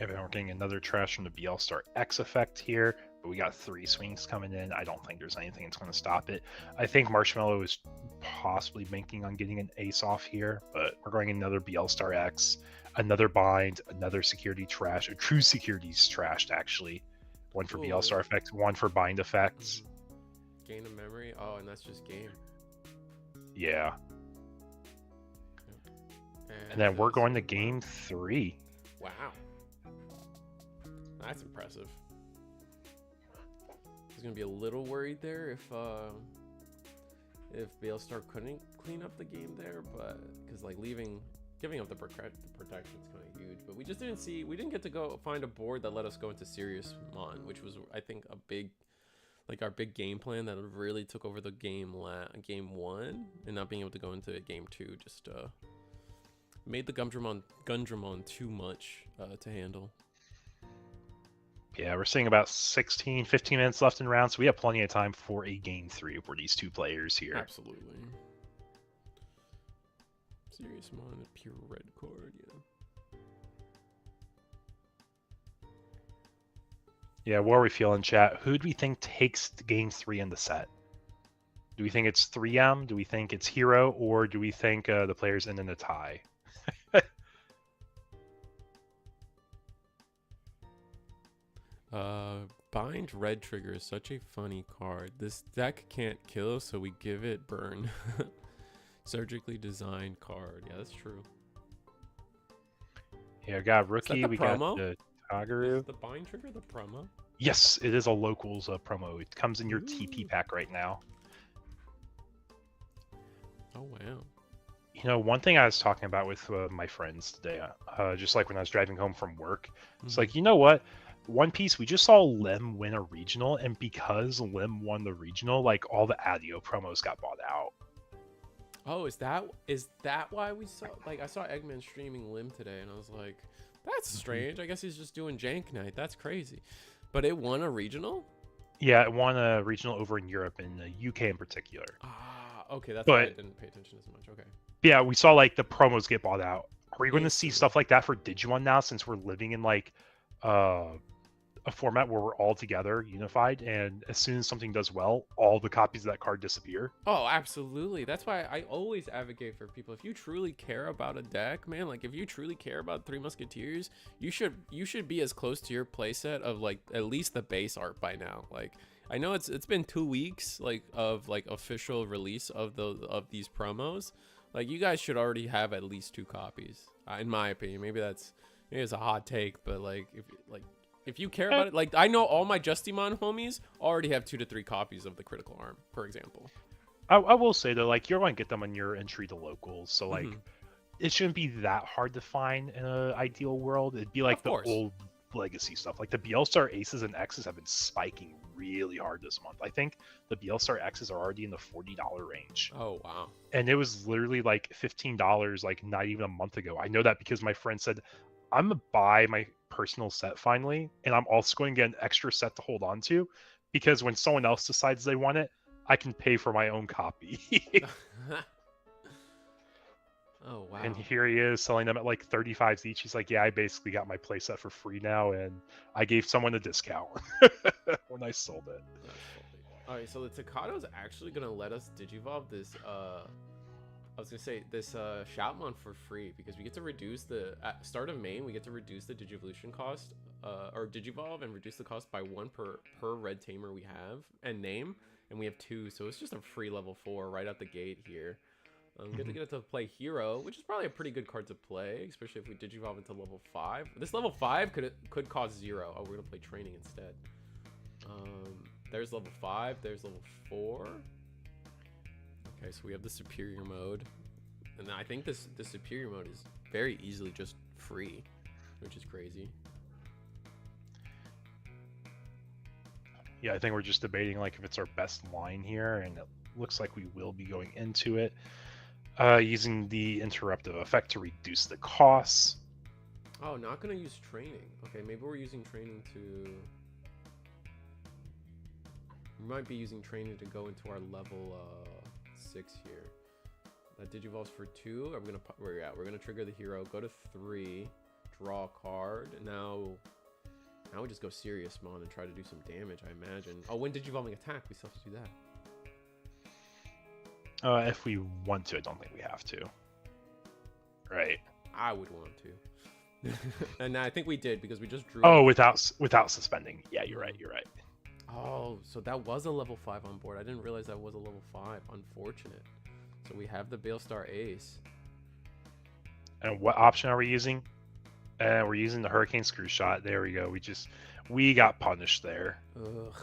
Yeah, but we're getting another trash from the BL Star X effect here, but we got 3 swings coming in. I don't think there's anything that's going to stop it. I think Marshmallow is possibly banking on getting an ace off here, but we're going another BL Star X, another bind, another security trash, a true security's trashed actually. One for BL Star effects, one for bind effects. Gain a memory. Oh, and that's just game. Yeah. And then we're going to game 3. Wow. That's impressive. I was gonna be a little worried there if Baelstar couldn't clean up the game there, but because like giving up the protection is kind of huge. But we just didn't get to go find a board that let us go into Serious Mon, which was I think a big, like our big game plan that really took over the game 1, and not being able to go into game 2 just made the Gundam too much to handle. Yeah, we're seeing about 15 minutes left in round, so we have plenty of time for a game 3 for these 2 players here. Absolutely. Serious Mon, a pure red card, yeah. Yeah, what are we feeling, chat? Who do we think takes game 3 in the set? Do we think it's 3M? Do we think it's Hero? Or do we think the players end in a tie? Bind Red Trigger is such a funny card. This deck can't kill, so we give it burn. Surgically designed card. Yeah, that's true. Yeah, we got Rookie, we promo? got the Tagaru. Is the Bind Trigger the promo? Yes, it is a locals promo. It comes in your TP pack right now. Oh, wow. You know, one thing I was talking about with my friends today, just like when I was driving home from work, it's like, you know what? One Piece, we just saw Lim win a regional, and because Lim won the regional, like all the Adio promos got bought out. Oh, is that why we saw? Like, I saw Eggman streaming Lim today, and I was like, that's strange. I guess he's just doing Jank Night. That's crazy. But it won a regional? Yeah, it won a regional over in Europe, in the UK in particular. Ah, okay, that's why I didn't pay attention as much. Okay. Yeah, we saw like the promos get bought out. Are we going to see stuff like that for Digimon now, since we're living in like a format where we're all together, unified, and as soon as something does well, all the copies of that card disappear? Oh, absolutely. That's why I always advocate for people. If you truly care about a deck, man, like if you truly care about Three Musketeers, you should be as close to your playset of like at least the base art by now. Like I know it's been 2 weeks like of like official release of these promos. Like you guys should already have at least 2 copies, in my opinion. Maybe it's a hot take, but like if you care about it, like I know all my Justimon homies already have 2 to 3 copies of the Critical Arm, for example. I will say though, like you're going to get them on your entry to locals, so like it shouldn't be that hard to find in an ideal world. It'd be like the old legacy stuff. Like the BL Star Aces and X's have been spiking really hard this month. I think the BL Star X's are already in the $40 range. Oh wow! And it was literally like $15 like not even a month ago. I know that because my friend said, I'm gonna buy my personal set finally, and I'm also going to get an extra set to hold on to, because when someone else decides they want it, I can pay for my own copy. Oh wow! And here he is selling them at like 35s each. He's like, yeah, I basically got my playset for free now, and I gave someone a discount when I sold it. All right, so the Takado's actually gonna let us digivolve this I was gonna say this Shoutmon for free, because we get to reduce at start of main, we get to reduce the Digivolution cost, or Digivolve, and reduce the cost by 1 per red Tamer we have and name, and we have 2, so it's just a free level 4 right out the gate here. Get to get it to play Hero, which is probably a pretty good card to play, especially if we Digivolve into level 5. This level 5 could cost 0. Oh, we're gonna play Training instead. There's level 5. There's level 4. Okay, so we have the superior mode, and I think the superior mode is very easily just free, which is crazy. Yeah, I think we're just debating like if it's our best line here, and it looks like we will be going into it. Using the interruptive effect to reduce the costs. Oh, not gonna use training. Okay, maybe we're using training to... We might be using training to go into our level 6 here. That Digivolves for 2. I'm gonna... We're gonna trigger the hero. Go to 3. Draw a card. Now we just go Serious-mon and try to do some damage, I imagine. Oh, when Digivolving attack, we still have to do that. If we want to, I don't think we have to. Right. I would want to. And I think we did because we just drew... Oh, without suspending. Yeah, you're right. You're right. Oh, so that was a level 5 on board. I didn't realize that was a level 5. Unfortunate. So we have the Balestar Ace. And what option are we using? And we're using the Hurricane Screw Shot. There we go. We got punished there. Ugh.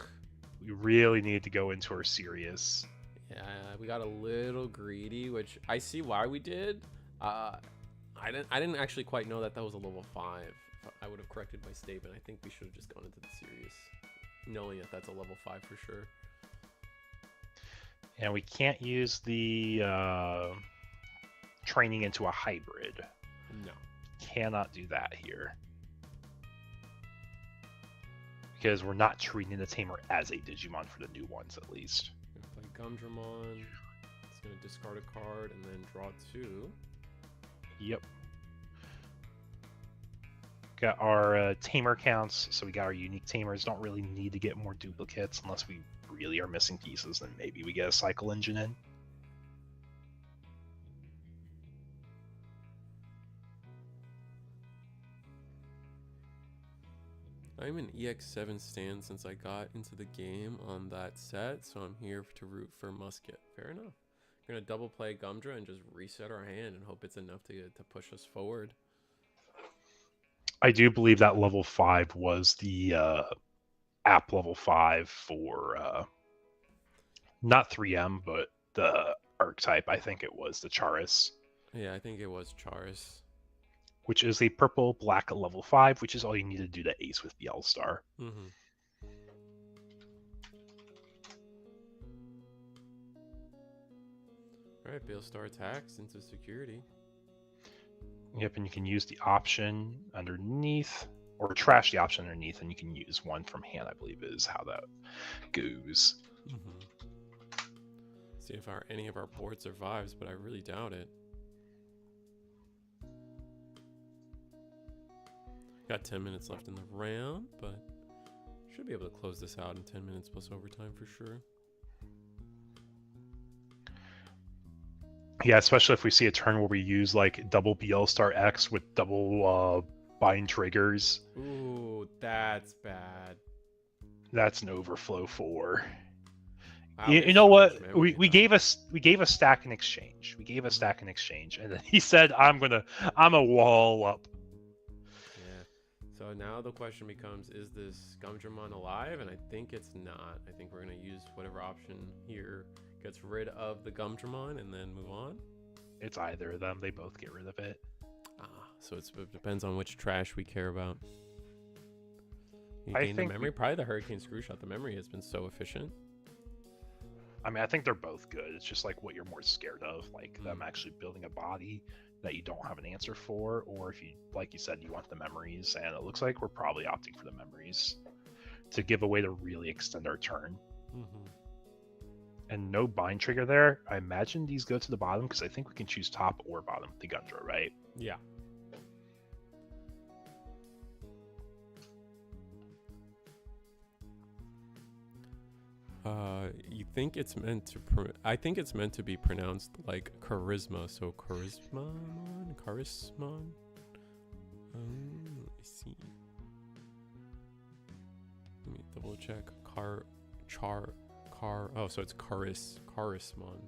We really needed to go into our serious. Yeah, we got a little greedy, which I see why we did. I didn't actually quite know that was a level 5. I would have corrected my statement. I think we should have just gone into the serious, knowing that that's a level 5 for sure. And we can't use the training into a hybrid. No. Cannot do that here. Because we're not treating the Tamer as a Digimon for the new ones, at least. Gonna play Gundam. It's gonna discard a card and then draw 2. Yep. Got our Tamer counts, so we got our unique Tamers. Don't really need to get more duplicates unless we really are missing pieces, then maybe we get a cycle engine in. I'm an EX7 stand since I got into the game on that set, so I'm here to root for Musket. Fair enough. We're gonna double play Gumdra and just reset our hand and hope it's enough to push us forward. I do believe that level 5 was the app level 5 for not 3M, but the archetype. I think it was the Charis. Yeah, I think it was Charis. Which is a purple black level 5, which is all you need to do to ace with Bielstar. Mm-hmm. Alright, Bielstar attacks into security. Yep, and you can use the option underneath, or trash the option underneath, and you can use one from hand, I believe is how that goes. Mm-hmm. See if any of our board survives, but I really doubt it. Got 10 minutes left in the round, but should be able to close this out in 10 minutes plus overtime for sure. Yeah, especially if we see a turn where we use like double Bielstar X with double bind triggers. Ooh, that's bad. That's an overflow 4. You know what? We gave a stack in exchange. We gave a stack in exchange, and then he said, "I'm a wall up." So now the question becomes, is this Gumdramon alive? And I think it's not. I think we're going to use whatever option here gets rid of the Gumdramon and then move on. It's either of them. They both get rid of it. So it depends on which trash we care about. You gain the memory? Probably the Hurricane Screw Shot. The memory has been so efficient. I mean, I think they're both good. It's just like what you're more scared of, like them actually building a body that you don't have an answer for, or if you, like you said, you want the memories, and it looks like we're probably opting for the memories to give a way to really extend our turn. Mm-hmm. And no bind trigger there. I imagine these go to the bottom because I think we can choose top or bottom with the Gundra, right? Yeah. You think it's meant to? I think it's meant to be pronounced like charisma. So charisma. Let me see. Let me double check. Oh, so it's Charismon.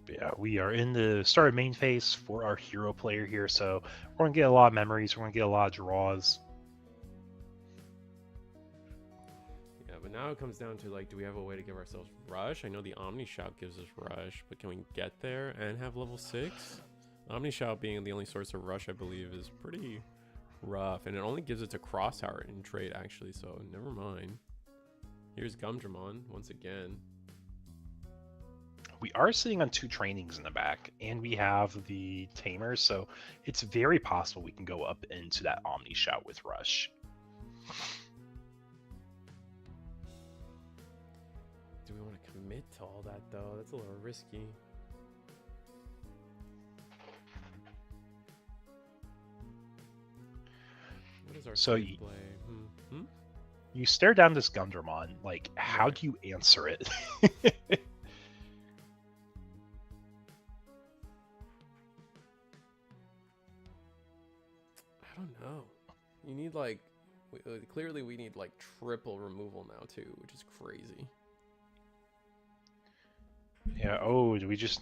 Yeah, we are in the start of main phase for our hero player here, so we're gonna get a lot of memories. We're gonna get a lot of draws. But now it comes down to, like, do we have a way to give ourselves rush? I know the Omni Shout gives us rush, but can we get there and have level 6? Omni Shout being the only source of rush, I believe, is pretty rough, and it only gives it to Crosstower in trade actually, so never mind. Here's Gundam once again. We are sitting on 2 trainings in the back, and we have the Tamer, so it's very possible we can go up into that Omni Shout with Rush. Do we want to commit to all that though? That's a little risky. What is our play? You stare down this Gundam, like, how do you answer it? I don't know. You need like, clearly we need like triple removal now too, which is crazy. Yeah. Oh, do we just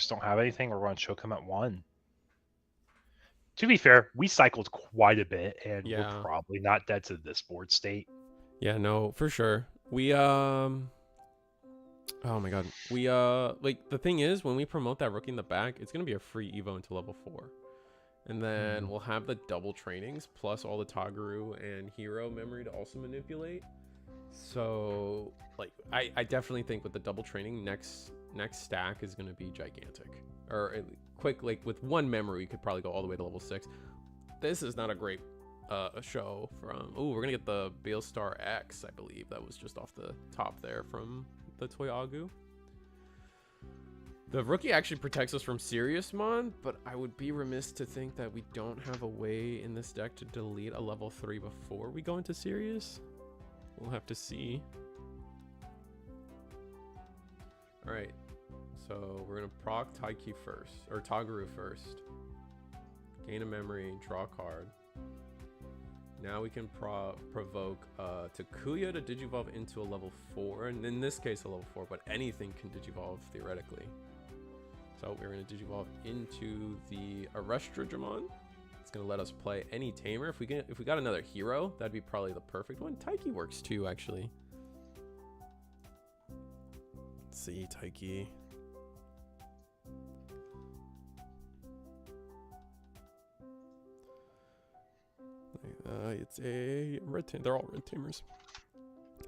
don't have anything? We're going to choke him at 1. To be fair, we cycled quite a bit, and we're probably not dead to this board state. Yeah, no, for sure. We oh my god, we like the thing is, when we promote that rookie in the back, it's gonna be a free evo into level 4, and then we'll have the double trainings plus all the Tagaru and hero memory to also manipulate. So like I definitely think with the double training, next stack is gonna be gigantic. Or quick, like with 1 memory, you could probably go all the way to level 6. This is not a great show from. Oh, we're gonna get the Beelstar X, I believe. That was just off the top there from the Toyagu. The rookie actually protects us from Seriousmon, but I would be remiss to think that we don't have a way in this deck to delete a level 3 before we go into Serious. We'll have to see. All right, so we're gonna proc Taiki first, or Tagaru first. Gain a memory, draw a card. Now we can provoke Takuya to Digivolve into a level 4, and in this case a level 4, but anything can Digivolve theoretically. So we're going to Digivolve into the Arrestradramon. It's going to let us play any Tamer. If we got another hero, that'd be probably the perfect one. Taiki works too, actually. Let's see, Taiki. It's a red Tamer. They're all red Tamers.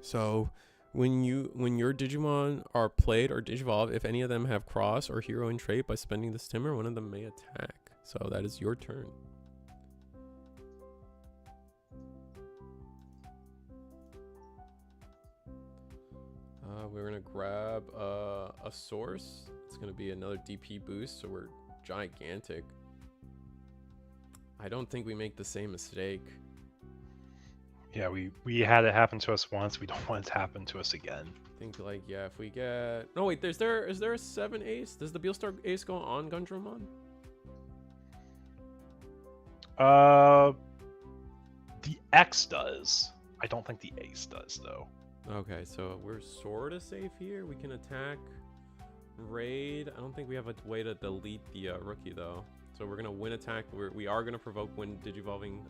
So when your Digimon are played or Digivolve, if any of them have cross or hero in trait by spending this Tamer, one of them may attack. So that is your turn. We're gonna grab a source. It's gonna be another DP boost, so we're gigantic. I don't think we make the same mistake. Yeah, we had it happen to us once. We don't want it to happen to us again. I think like, yeah, if we get... No, wait, is there a 7 ace? Does the Beelstar ace go on Gundramon? The X does. I don't think the ace does, though. Okay, so we're sort of safe here. We can attack, raid. I don't think we have a way to delete the rookie, though. So we're going to win attack. We are going to provoke when Digivolving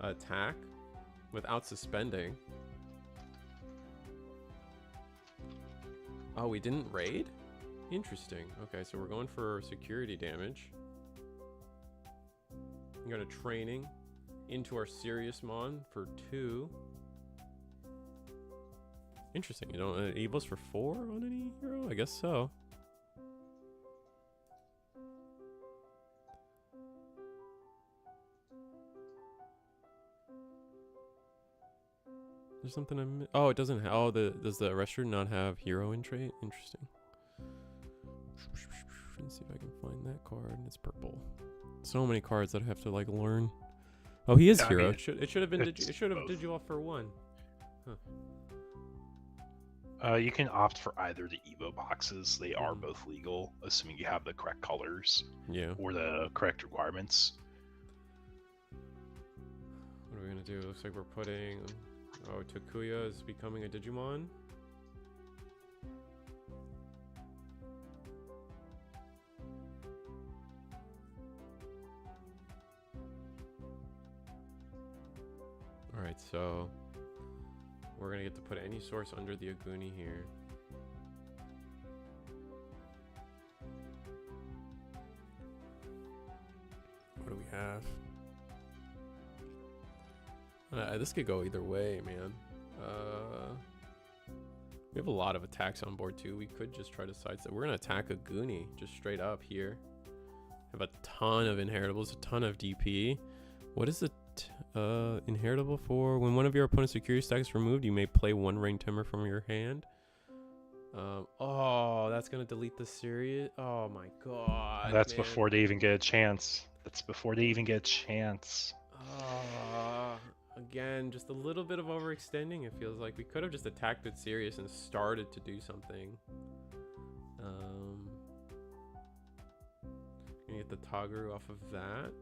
attack without suspending. Oh, we didn't raid? Interesting. Okay, so we're going for security damage. I'm going to training into our Seriousmon for 2. Interesting. You don't evos for 4 on any hero? I guess so. There's something oh, it doesn't have... Oh, does the Arrestor not have hero in trait? Interesting. Let's see if I can find that card. It's purple. So many cards that I have to like learn. Oh, he is hero. I mean, it should have been it should have Digivolve for 1. Huh. You can opt for either the Evo boxes. They are both legal, assuming you have the correct colors. Yeah. Or the correct requirements. What are we gonna do? Looks like we're putting... Oh, Takuya is becoming a Digimon. Alright, so we're gonna get to put any source under the Aguni here. What do we have? This could go either way, man. We have a lot of attacks on board too. We could just try to sidestep. We're gonna attack a Goonie just straight up here. Have a ton of inheritables, a ton of DP. What is the inheritable for? When one of your opponent's security stack is removed, you may play one Rain Timber from your hand. Oh, that's gonna delete the series. Oh my god. That's man. before they even get a chance. That's before they even get a chance. Again, just a little bit of overextending. It feels like we could have just attacked it serious and started to do something. Gonna get the Tagaru off of that.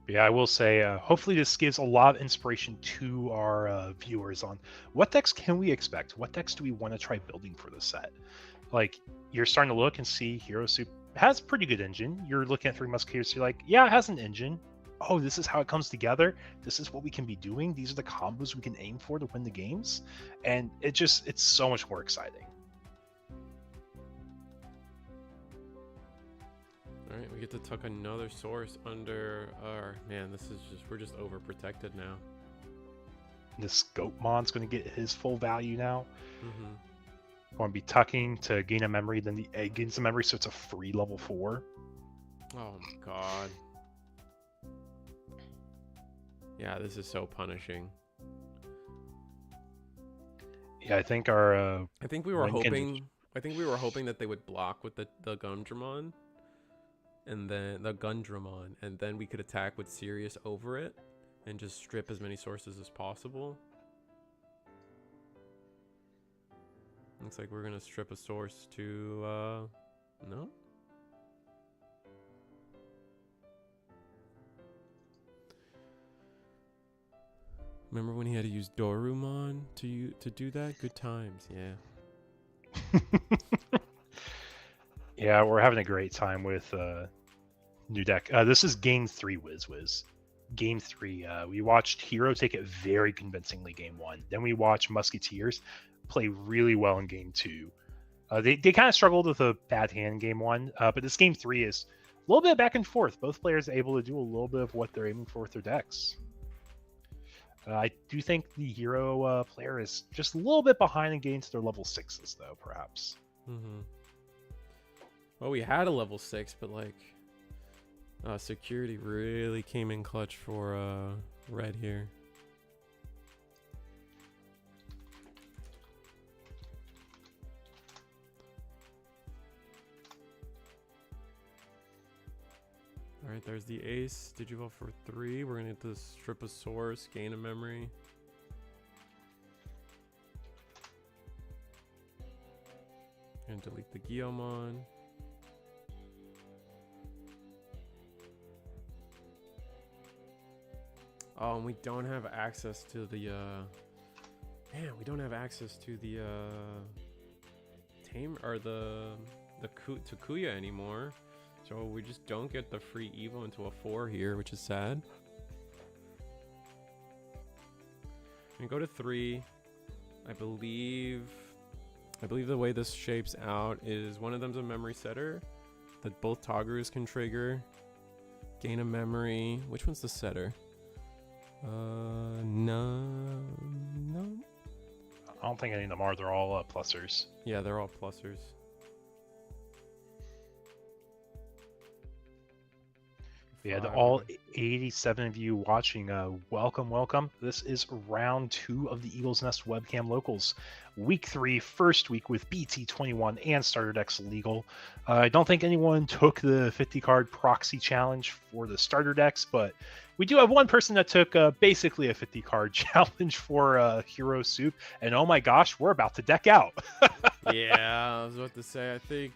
Yeah, I will say, hopefully this gives a lot of inspiration to our viewers on what decks can we expect? What decks do we want to try building for the set? Like, you're starting to look and see Hero Soup has a pretty good engine. You're looking at 3 Musketeers, you're like, yeah, it has an engine. Oh, this is how it comes together. This is what we can be doing. These are the combos we can aim for to win the games. And it's so much more exciting. All right, we get to tuck another source under our... Man, this is just... We're just overprotected now. This Goatmon's going to get his full value now. Mm-hmm. Going to be tucking to gain a memory, then the egg gains a memory, so it's a free level 4. Oh my god. Yeah, this is so punishing. Yeah, I think our... I think we were hoping... I think we were hoping that they would block with the Gundamon. And then the Gundamon, and then we could attack with Sirius over it and just strip as many sources as possible. Looks like we're gonna strip a source to no. Remember when he had to use Dorumon to do that? Good times, yeah. Yeah, we're having a great time with new deck. This is game 3, Wiz. Game 3, we watched Hero take it very convincingly game 1. Then we watched Musketeers play really well in game 2. They kind of struggled with a bad hand in game 1, but this game 3 is a little bit back and forth. Both players are able to do a little bit of what they're aiming for with their decks. I do think the Hero player is just a little bit behind in getting to their level 6s, though, perhaps. Mm-hmm. Well, we had a level 6, but like security really came in clutch for red here. All right, there's the ace. Digivolve for 3. We're gonna get to strip a source, gain a memory. And delete the Guillaume. Oh, and we don't have access to the man, we don't have access to the Tamer or the Takuya anymore. So we just don't get the free Evo into a 4 here, which is sad. And go to 3. I believe the way this shapes out is one of them's a memory setter that both Tagarus can trigger. Gain a memory. Which one's the setter? No. I don't think any of them are. They're all plusers. Yeah, they're all plusers. Yeah, to all 87 of you watching, welcome. This is round 2 of the Eagles Nest webcam locals. Week 3, first week with BT21 and starter decks legal. I don't think anyone took the 50 card proxy challenge for the starter decks, but we do have one person that took basically a 50 card challenge for Hero Soup, and oh my gosh, we're about to deck out. Yeah, I was about to say, I think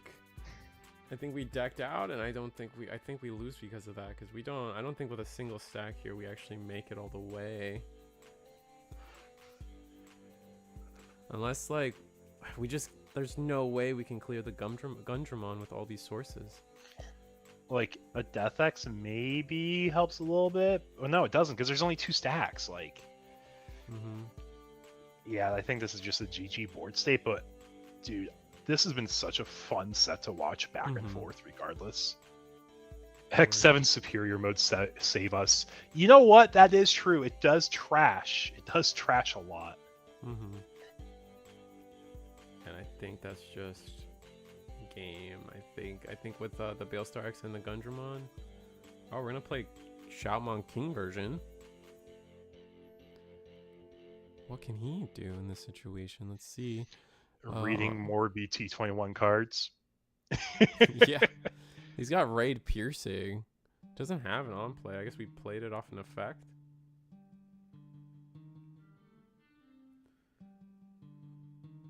we decked out, and I think we lose because of that, because I don't think with a single stack here we actually make it all the way. Unless, like, there's no way we can clear the Gundamon with all these sources. Like, a Death X maybe helps a little bit. Well, no, it doesn't, because there's only 2 stacks. Like, mm-hmm. Yeah, I think this is just a GG board state, but, dude, this has been such a fun set to watch back and forth regardless. Right. X7 superior mode save us. You know what? That is true. It does trash. It does trash a lot. And I think that's just game. I think with the Baelstar X and the Gundamon. Oh, we're gonna play Shoutmon King version. What can he do in this situation? Let's see. Reading more BT21 cards. Yeah. He's got Raid Piercing. Doesn't have an on play. I guess we played it off an effect.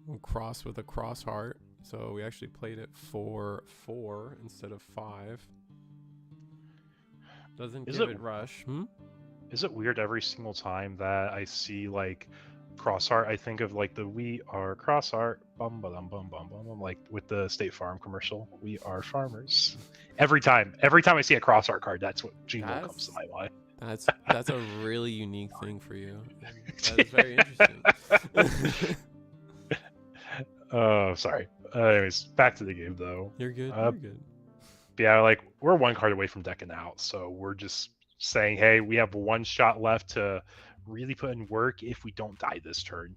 We'll cross with a cross heart. So we actually played it for 4 instead of 5. Doesn't give it rush. Is it weird every single time that I see like Crossheart, I think of like the "We Are Crossheart," bum bum bum bum bum, like with the State Farm commercial. We are farmers. Every time I see a Crossheart card, that's what jingle comes to my mind. That's a really unique thing for you. That is very interesting. Oh, sorry. Anyways, back to the game though. You're good. You're good. Yeah, like we're 1 card away from decking out, so we're just saying, hey, we have 1 shot left to really put in work if we don't die this turn.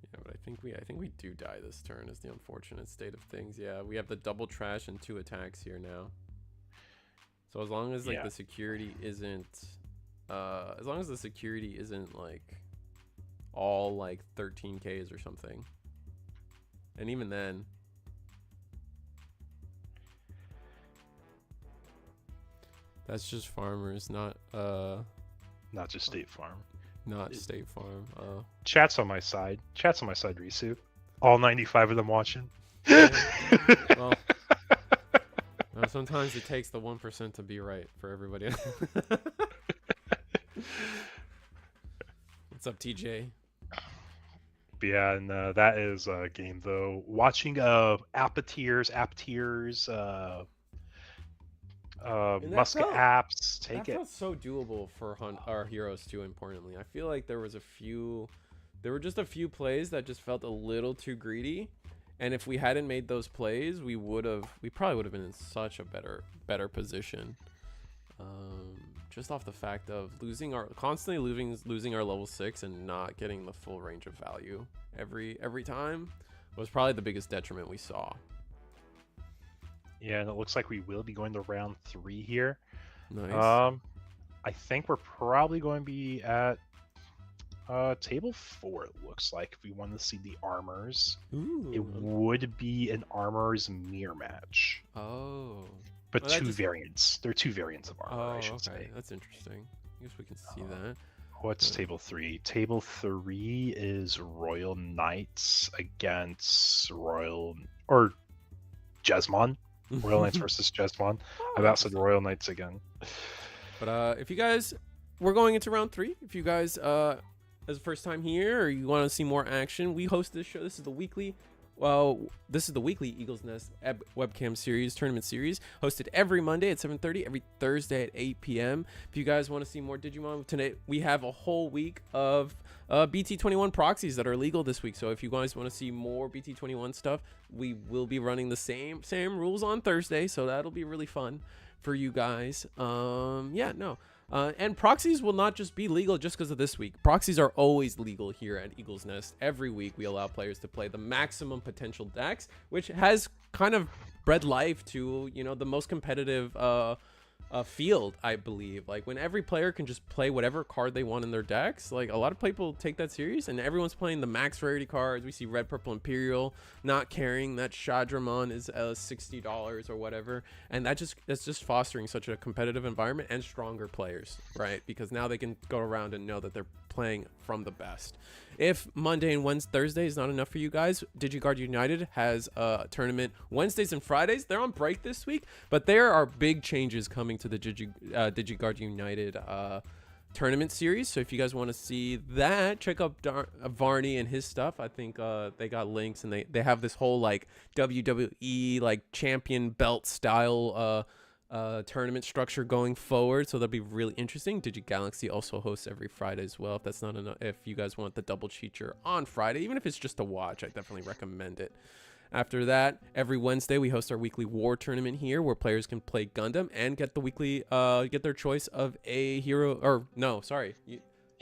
Yeah, but I think we do die this turn is the unfortunate state of things. Yeah, we have the double trash and 2 attacks here now. So as long as like the security isn't like all like 13Ks or something. And even then, that's just farmers, not just State Farm. Not State Farm. Chat's on my side. Risu. All 95 of them watching. Well, sometimes it takes the 1% to be right for everybody. What's up, TJ? But yeah, and that is a game though. Watching Musket apps, take it. That felt so doable for our heroes too. Importantly, I feel like there were just a few plays that just felt a little too greedy, and if we hadn't made those plays, we probably would have been in such a better position. Just off the fact of constantly losing our level 6 and not getting the full range of value every time was probably the biggest detriment we saw. Yeah, and it looks like we will be going to round 3 here. Nice. I think we're probably going to be at table 4, it looks like, if we want to see the armors. Ooh. It would be an armors mirror match. Oh. But variants. There are 2 variants of armor, I should say. That's interesting. I guess we can see that. What's table 3? Table 3 is Royal Knights against Jesmon. Royal Knights versus Jesmon. I about said Royal Knights again. But if you guys, we're going into round 3. If you guys, as the first time here, or you want to see more action, we host this show. This is the weekly Eagles Nest webcam series, tournament series, hosted every Monday at 7:30, every Thursday at 8 p.m. If you guys want to see more Digimon, tonight we have a whole week of BT21 PROXYS that are legal this week. So if you guys want to see more BT21 stuff, we will be running the same rules on Thursday. So that'll be really fun for you guys. And PROXYS will not just be legal just because of this week. PROXYS are always legal here at Eagles Nest. Every week we allow players to play the maximum potential decks, which has kind of bred life to, the most competitive field, I believe. Like when every player can just play whatever card they want in their decks, like a lot of people take that serious, and everyone's playing the max rarity cards. We see Red Purple Imperial not caring that Shadramon is $60 or whatever, and that's just fostering such a competitive environment and stronger players, right? Because now they can go around and know that they're playing from the best. If Monday and Thursday is not enough for you guys, DigiGuard United has a tournament Wednesdays and Fridays. They're on break this week, but there are big changes coming to the DigiGuard United tournament series. So if you guys want to see that, check out Varney and his stuff. I think they got links, and they have this whole like WWE like champion belt style tournament structure going forward, so that'll be really interesting. DigiGalaxy also hosts every Friday as well. If that's not enough, if you guys want the double feature on Friday, even if it's just to watch, I definitely recommend it. After that, every Wednesday we host our weekly war tournament here, where players can play Gundam and get the weekly get their choice of a hero. Or no, sorry.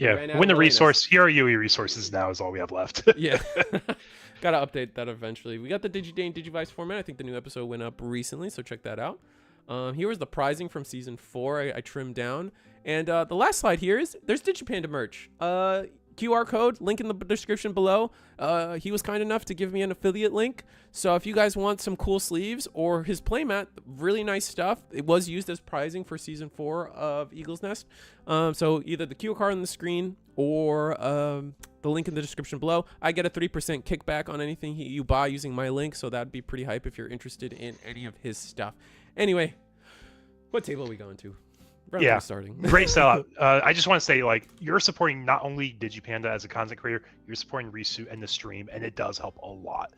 Win the resource. Hero UE resources now is all we have left. Yeah. Gotta update that eventually. We got the Digiday and Digivice format. I think the new episode went up recently, so check that out. Here was the prizing from season 4. I trimmed down. And the last slide here is there's Digipanda merch. QR code, link in the description below. He was kind enough to give me an affiliate link. So if you guys want some cool sleeves or his playmat, really nice stuff. It was used as prizing for season 4 of Eagle's Nest. So either the QR card on the screen or the link in the description below. I get a 3% kickback on anything you buy using my link. So that'd be pretty hype if you're interested in any of his stuff. Anyway, what table are we going to? Starting. Great sellout. I just want to say, like, you're supporting not only Digipanda as a content creator, you're supporting Risu and the stream, and it does help a lot.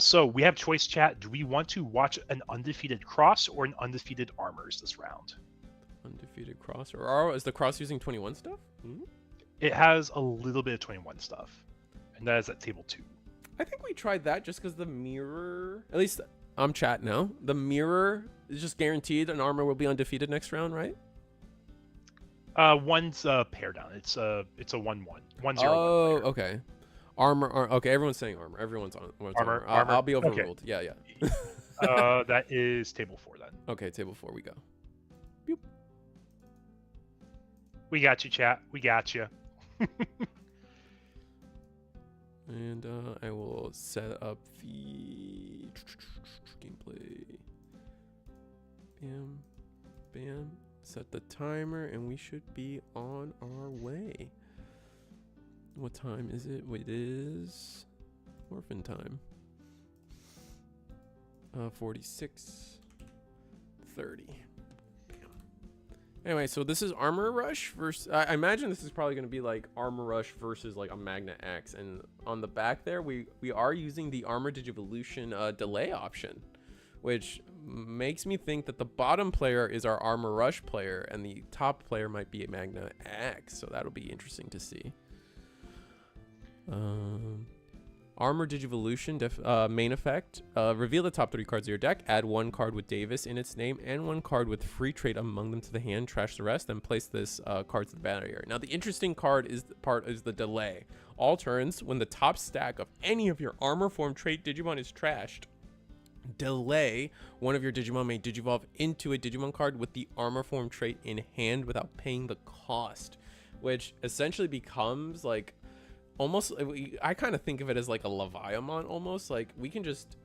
So we have choice chat. Do we want to watch an undefeated cross or an undefeated armors this round? Undefeated cross or is the cross using 21 stuff? It has a little bit of 21 stuff, and that is at table 2. I think we tried that just because the mirror, at least I'm chat now. The mirror is just guaranteed an armor will be undefeated next round, right? One's pair down. It's a 1-1. 1-0. Oh, okay. Armor. Okay, everyone's saying armor. Everyone's on armor. I'll be overruled. Okay. Yeah. That is table 4 then. Okay, table 4 we go. Boop. We got you, chat. We got you. And I will set up the gameplay. Bam, bam. Set the timer, and we should be on our way. What time is it? It is orphan time. 46:30. Anyway, so this is Armor Rush versus. I imagine this is probably going to be like Armor Rush versus like a Magna X, and on the back there, we are using the Armor Digivolution delay option, which makes me think that the bottom player is our Armor Rush player, and the top player might be a Magna X. So that'll be interesting to see. Armor Digivolution main effect. Reveal the top 3 cards of your deck. Add 1 card with Davis in its name and 1 card with free trade among them to the hand. Trash the rest. Then place this card to the barrier. Now the interesting card is the delay. All turns, when the top stack of any of your armor form trait Digimon is trashed, delay one of your Digimon may Digivolve into a Digimon card with the armor form trait in hand without paying the cost, which essentially becomes like almost, I kind of think of it as like a Leviathan almost. Like we can just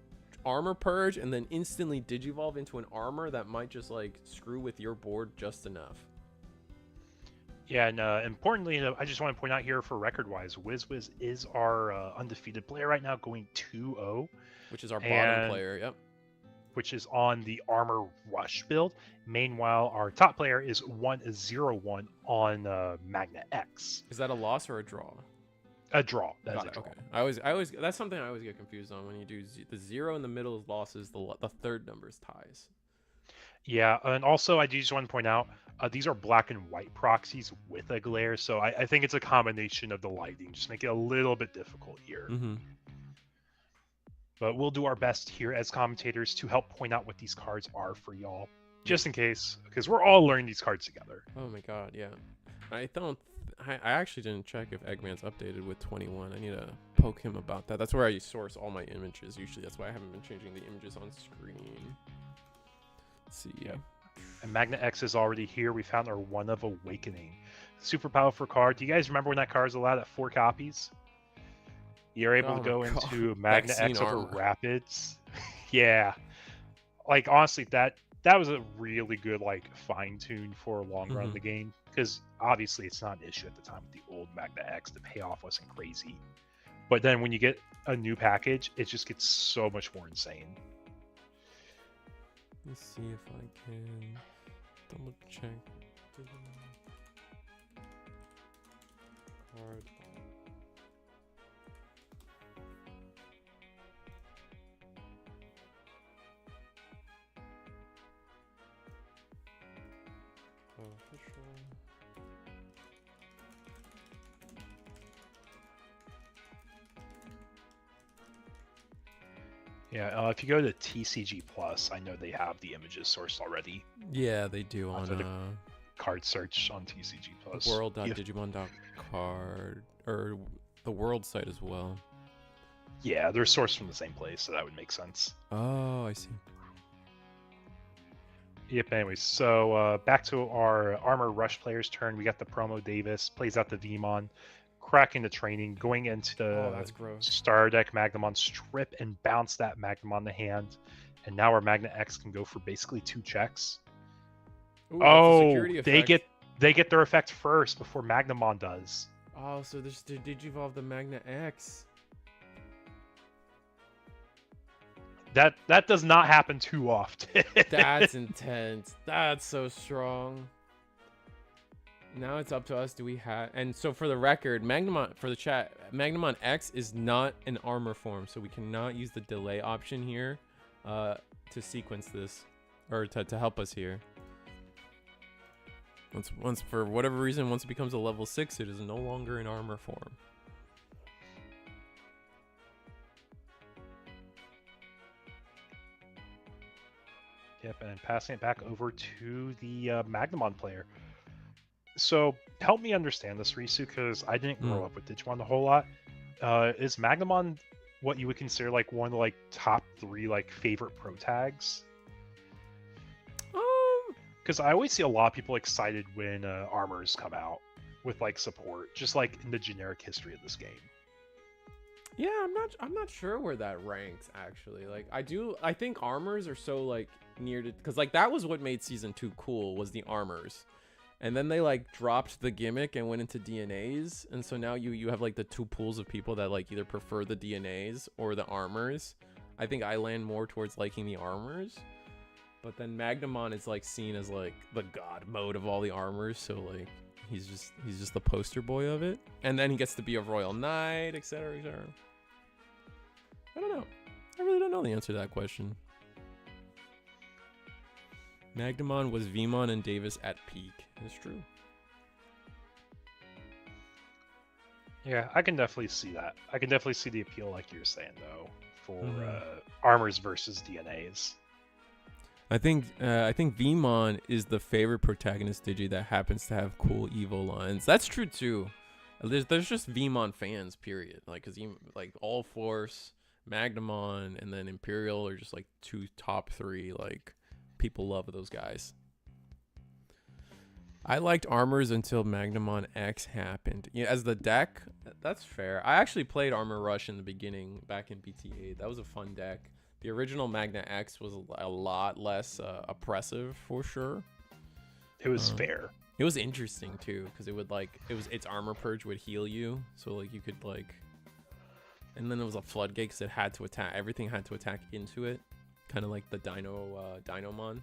armor purge and then instantly Digivolve into an armor that might just like screw with your board just enough. Yeah, and importantly, I just want to point out here for record-wise, WizWiz is our undefeated player right now, going 2-0. Which is our bottom player, yep. Which is on the Armor Rush build. Meanwhile, our top player is 1-0-1 on Magna X. Is that a loss or a draw? A draw. That's a draw. Okay. I always that's something I always get confused on when you do the 0 in the middle is losses, the third number is ties. Yeah, and also I do just want to point out these are black and white proxies with a glare, so I think it's a combination of the lighting, just make it a little bit difficult here. But we'll do our best here as commentators to help point out what these cards are for y'all, just in case, because we're all learning these cards together. Oh my god, yeah. I actually didn't check if Eggman's updated with 21. I need to poke him about that. That's where I source all my images usually. That's why I haven't been changing the images on screen. Let's see. Yeah. And Magna X is already here. We found our One of Awakening. Super powerful card. Do you guys remember when that card was allowed at 4 copies? You're able to go into Magna X over Rapids. Yeah. Like, honestly, that was a really good, like, fine-tune for a long run of the game. Because, obviously, it's not an issue at the time with the old Magna X. The payoff wasn't crazy. But then when you get a new package, it just gets so much more insane. Let's see if I can double check the card. Official. Yeah, if you go to TCG Plus, I know they have the images sourced already. Yeah, they do on the card search on TCG Plus. World.digimon.card or the World site as well. Yeah, they're sourced from the same place, so that would make sense. Oh, I see. Yep, anyways, so back to our Armor Rush player's turn. We got the promo Davis, plays out the Vmon, cracking the training, going into the Star Deck Magnamon, strip and bounce that Magnamon to hand. And now our Magna X can go for basically 2 checks. Ooh, they get their effect first before Magnamon does. Oh, so this did Digivolve the Magna X. That does not happen too often. That's intense. That's so strong. Now it's up to us. Do we have? And so for the record, Magnamon, for the chat, Magnamon X is not an armor form, so we cannot use the delay option here to sequence this or to help us here. Once for whatever reason, once it becomes a level 6, it is no longer an armor form. Yep, and passing it back over to the Magnamon player. So help me understand this, Risu, because I didn't grow up with Digimon a whole lot. Is Magnamon what you would consider like one of the like top 3 like favorite pro tags? Because I always see a lot of people excited when armors come out with like support, just like in the generic history of this game. Yeah, I'm not sure where that ranks actually. Like I think armors are so like near to, because like that was what made season 2 cool, was the armors. And then they like dropped the gimmick and went into DNAs, and so now you have like the 2 pools of people that like either prefer the DNAs or the armors. I think I land more towards liking the armors, but then Magnamon is like seen as like the god mode of all the armors, so like he's just the poster boy of it. And then he gets to be a Royal Knight, etc., etc. I don't know. I really don't know the answer to that question. Magnamon was Vmon and Davis at peak. It's true. Yeah, I can definitely see that. I can definitely see the appeal, like you're saying, though, for armors versus DNAs. I think Vmon is the favorite protagonist Digi that happens to have cool Evo lines. That's true too. There's just Vmon fans, period. Like, cause like All Force, Magnamon, and then Imperial are just like 2 top 3 like. People love those guys. I liked armors until Magnamon X happened. Yeah, as the deck, that's fair. I actually played Armor Rush in the beginning back in BT8. That was a fun deck. The original Magna X was a lot less oppressive for sure. It was fair. It was interesting too, because it would like its armor purge would heal you, so like you could like, and then it was a floodgate because it had to attack. Everything had to attack into it. Kind of like the Dinomon.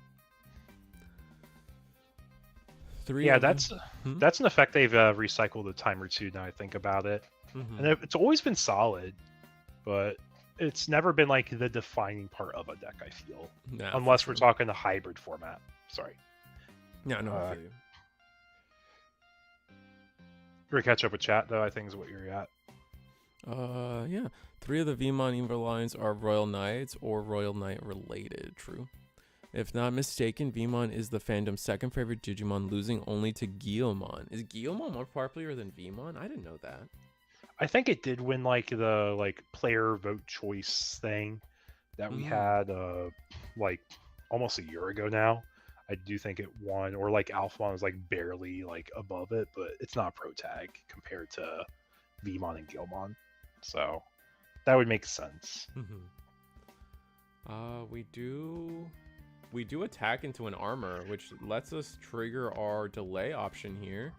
Yeah, that's an effect they've recycled the Tamer too. Now I think about it, and it's always been solid, but it's never been like the defining part of a deck. I feel, unless we're talking a hybrid format. Sorry. Yeah, no. I feel you. You're gonna catch up with chat though. I think is what you're at. Yeah. 3 of the Vmon Evo lines are Royal Knights or Royal Knight related. True. If not mistaken, Vmon is the fandom's 2nd favorite Digimon, losing only to Guilmon. Is Guilmon more popular than Vmon? I didn't know that. I think it did win like the like player vote choice thing that we had like almost a year ago now. I do think it won, or like Alphamon was like barely like above it, but it's not a pro tag compared to Vmon and Guilmon. So that would make sense. We do attack into an armor, which lets us trigger our delay option here.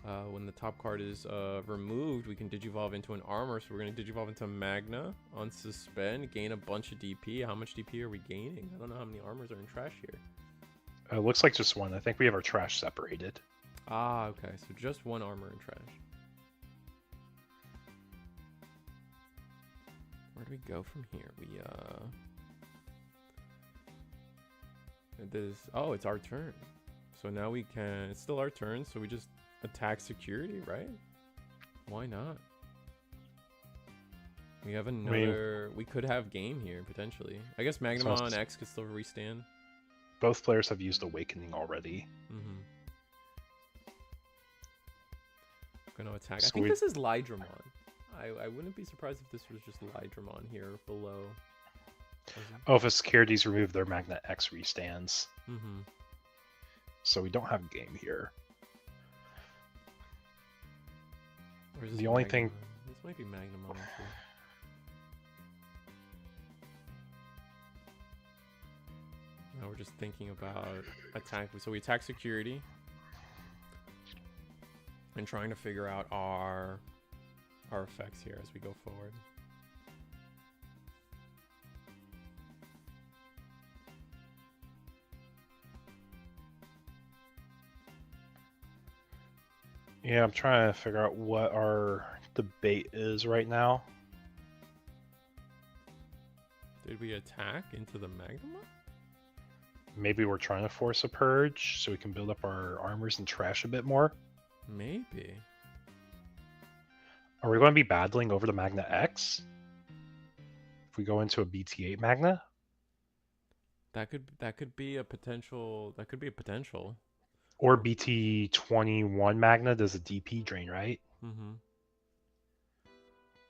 When the top card is removed, we can digivolve into an armor. So we're going to digivolve into Magna on suspend, gain a bunch of DP. How much DP are we gaining? I don't know how many armors are in trash here. It looks like just one. I think we have our trash separated. Ah, okay. So just one armor in trash. Where do we go from here? It's our turn. So now we can, it's still our turn, so we just attack security, right? Why not? We have another. We could have game here potentially. I guess Magnamon X could still restand. Both players have used Awakening already. Gonna attack. So I think this is Lydramon. I wouldn't be surprised if this was just Lydramon here below. Oh, if a security's removed, their Magna X restands. So we don't have game here. The only thing. This might be Magnamon too. Now we're just thinking about attack. So we attack security and trying to figure out our effects here as we go forward. Yeah, I'm trying to figure out what our debate is right now. Did we attack into the Magnamon? Maybe we're trying to force a purge so we can build up our armors and trash a bit more. Maybe. Are we going to be battling over the Magna X? If we go into a BT8 Magna? That could be a potential. That could be a potential. Or BT21 Magna does a DP drain, right?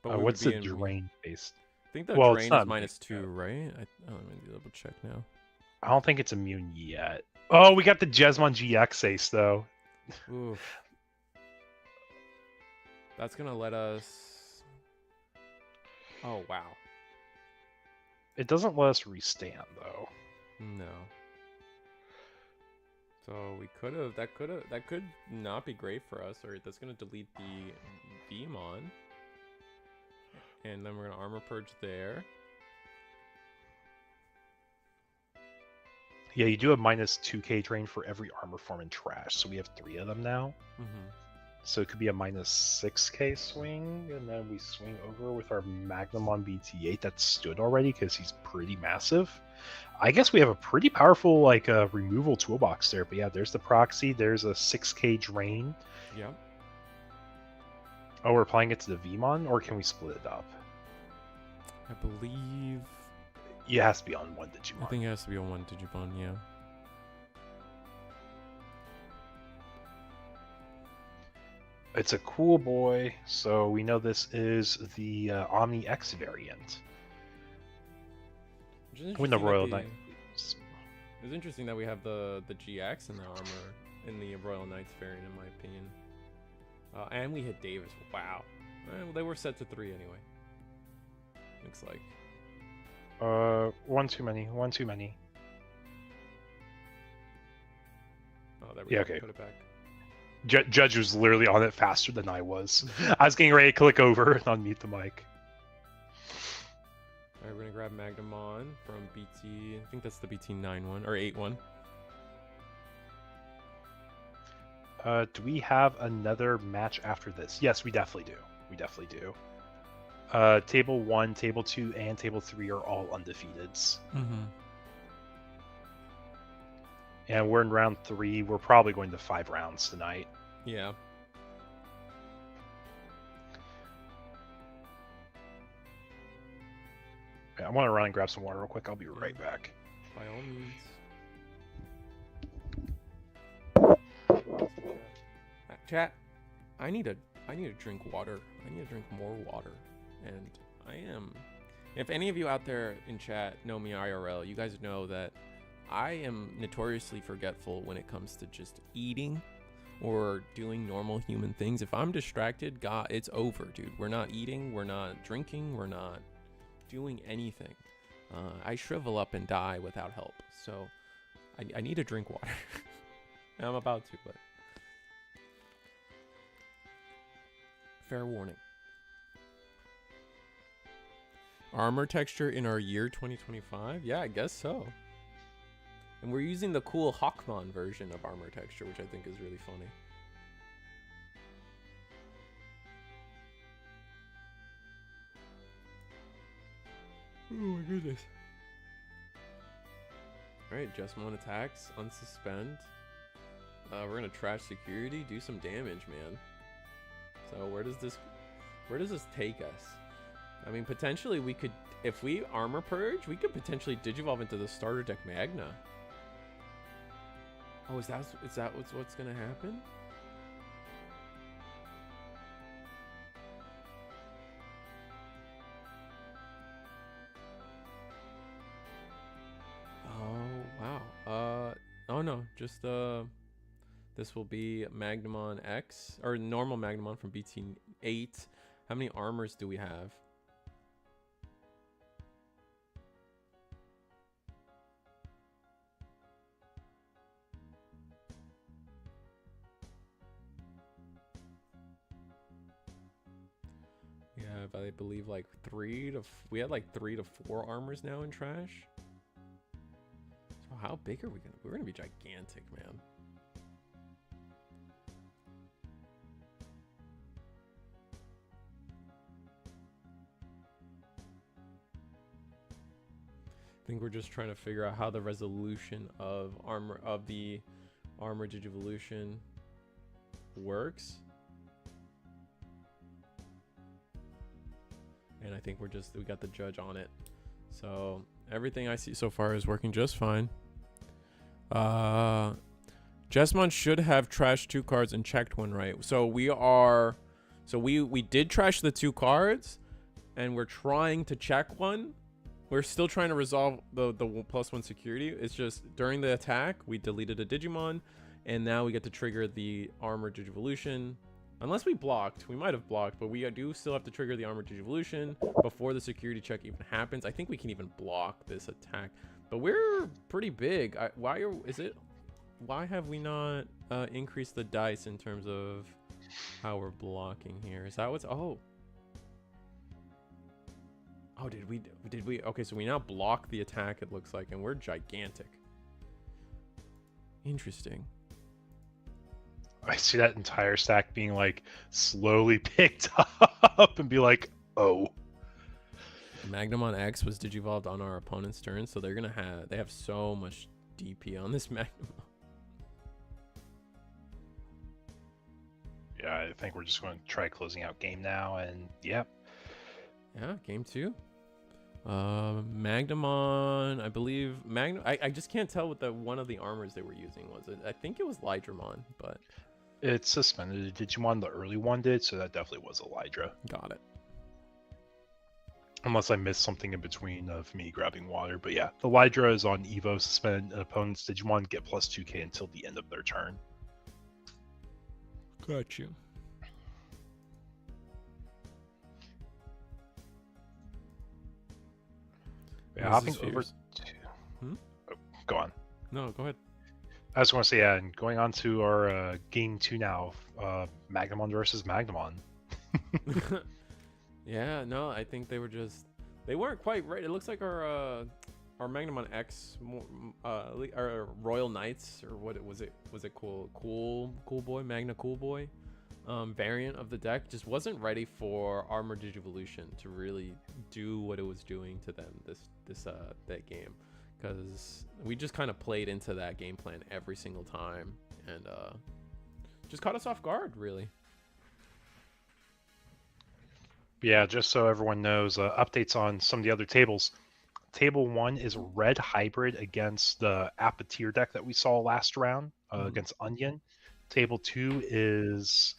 But what's the drain based? I think the drain is -2, right? Let me double check now. I don't think it's immune yet. Oh, we got the Jesmon GX Ace though. Oof. That's gonna let us. Oh wow. It doesn't let us restand though. No. So we could have. That could not be great for us. Or that's gonna delete the Digimon. And then we're gonna armor purge there. Yeah, you do have -2k drain for every armor form in trash, so we have 3 of them now. So it could be a -6k swing, and then we swing over with our Magnamon BT8 that stood already because he's pretty massive. I guess we have a pretty powerful removal toolbox there, but yeah, there's the proxy, there's a 6k drain. Yep. Oh, we're applying it to the Vmon, or can we split it up? I believe... It has to be on one Digimon. I think it has to be on one Digimon, yeah. It's a cool boy, so we know this is the Omni X variant. When the Royal Knight. It's interesting that we have the GX in the armor in the Royal Knights variant, in my opinion. And we hit Davis. Wow. Well, they were set to 3 anyway. Looks like. One too many. One too many. Oh, there we go. Okay. Put it back. Judge was literally on it faster than I was. I was getting ready to click over and unmute the mic. Alright, we're gonna grab Magnamon from BT. I think that's the BT91 or 81. Do we have another match after this? Yes, we definitely do. We definitely do. Table 1, Table 2, and Table 3 are all undefeateds. And we're in round 3. We're probably going to 5 rounds tonight. Yeah. Okay, I want to run and grab some water real quick. I'll be right back. By all means. Chat, I need to drink water. I need to drink more water. And I am. If any of you out there in chat know me IRL, you guys know that I am notoriously forgetful when it comes to just eating or doing normal human things. If I'm distracted, God, it's over, dude. We're not eating, we're not drinking, we're not doing anything. I shrivel up and die without help. So I need to drink water. And I'm about to, but fair warning. Armor texture in our year 2025? Yeah, I guess so. And we're using the cool Hawkmon version of armor texture, which I think is really funny. Oh my goodness. Alright, Jesmon attacks, unsuspend. We're gonna trash security, do some damage, man. So where does this take us? I mean, potentially we could, if we armor purge, we could potentially digivolve into the starter deck Magna. Oh, is that what's gonna happen? Oh wow. Oh no, just this will be Magnamon X or normal Magnamon from BT8. How many armors do we have? We have, I believe, like we had like 3 to 4 armors now in trash. So how big are we gonna? We're gonna be gigantic, man. I think we're just trying to figure out how the resolution of the armor digivolution works. And I think we got the judge on it. So everything I see so far is working just fine. Jesmon should have trashed 2 cards and checked 1, right? So we did trash the 2 cards and we're trying to check 1. We're still trying to resolve the +1 security. It's just during the attack, we deleted a Digimon, and now we get to trigger the armor digivolution. Unless we blocked, we might have blocked, but we do still have to trigger the armor digivolution before the security check even happens. I think we can even block this attack, but we're pretty big. Why have we not increased the dice in terms of how we're blocking here? Is that what's Oh, did we? Okay, so we now block the attack, it looks like, and we're gigantic. Interesting. I see that entire stack being like slowly picked up and be like, oh. Magnamon X was digivolved on our opponent's turn, so they have so much DP on this Magnamon. Yeah, I think we're just going to try closing out game now, and yep. Yeah, game 2. Magnamon, I believe I just can't tell what one of the armors they were using was. I think it was Lydramon, but it's suspended Digimon. The early one did, so that definitely was a Lydra. Got it. Unless I missed something in between of me grabbing water, but yeah, the Lydra is on Evo. Suspend opponent's Digimon get +2k until the end of their turn. Got you. Yeah, hopping over to... Oh, go on. No, go ahead. I was going to say, yeah, and going on to our game 2 now, Magnamon versus Magnamon. Yeah, no, I think they weren't quite right. It looks like our Magnamon X, our Royal Knights, or what was it Cool Boy, Magna Cool Boy, variant of the deck just wasn't ready for Armor Digivolution to really do what it was doing to them that game, because we just kind of played into that game plan every single time and just caught us off guard, really. Yeah, just so everyone knows, updates on some of the other tables. Table 1 is Red Hybrid against the Apatir deck that we saw last round against Onion. Table 2 is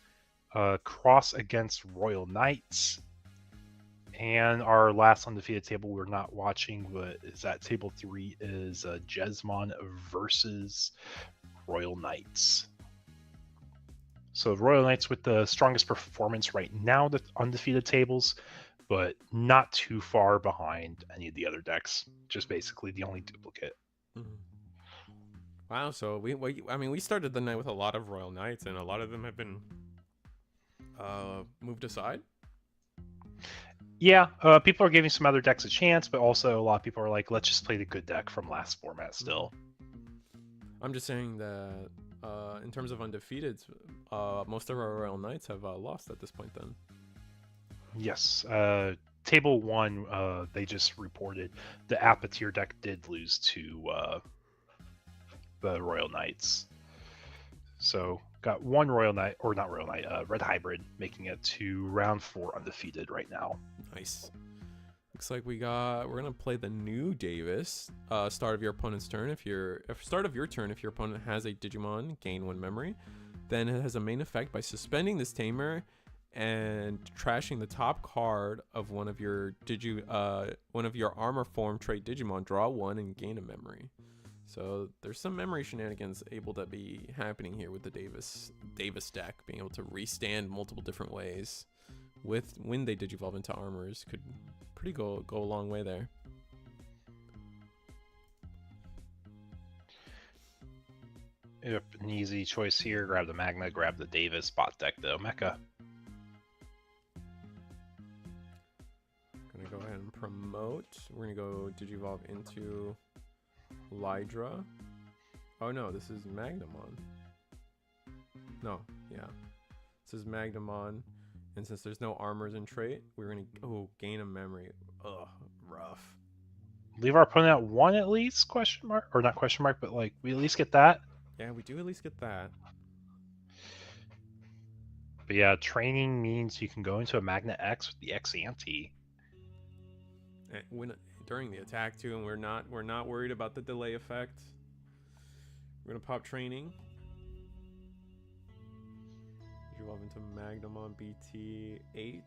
Cross against Royal Knights. And our last undefeated table we're not watching, but is at Table 3 is Jesmon versus Royal Knights. So Royal Knights with the strongest performance right now, the undefeated tables, but not too far behind any of the other decks. Just basically the only duplicate. Wow, so we started the night with a lot of Royal Knights, and a lot of them have been moved aside. Yeah, people are giving some other decks a chance, but also a lot of people are like, let's just play the good deck from last format still. I'm just saying that in terms of undefeateds, most of our Royal Knights have lost at this point then. Yes. Table 1, they just reported the Apatir deck did lose to the Royal Knights. So got one Royal Knight, or not Royal Knight, Red Hybrid, making it to round 4 undefeated right now. Nice. looks like we're gonna play the new Davis. Start of your opponent's turn. If your opponent has a Digimon, gain 1 memory. Then it has a main effect by suspending this Tamer and trashing the top card of one of your armor form trait Digimon. Draw 1 and gain a memory. So there's some memory shenanigans able to be happening here with the Davis deck, being able to restand multiple different ways when they Digivolve into armors could pretty go a long way there. Yep, an easy choice here. Grab the Magna, grab the Davis, bot deck the Mecha. Gonna go ahead and promote. We're gonna go Digivolve into Lydra. Oh no, this is Magnamon. No, yeah. This is Magnamon. And since there's no armors in trait, we're gonna gain a memory. Ugh, rough. Leave our opponent at 1 at least? Question mark? Or not question mark, but like we at least get that. Yeah, we do at least get that. But yeah, training means you can go into a Magna X with the X ante. And during the attack too, and we're not worried about the delay effect. We're gonna pop training. Evolve into Magnamon BT8,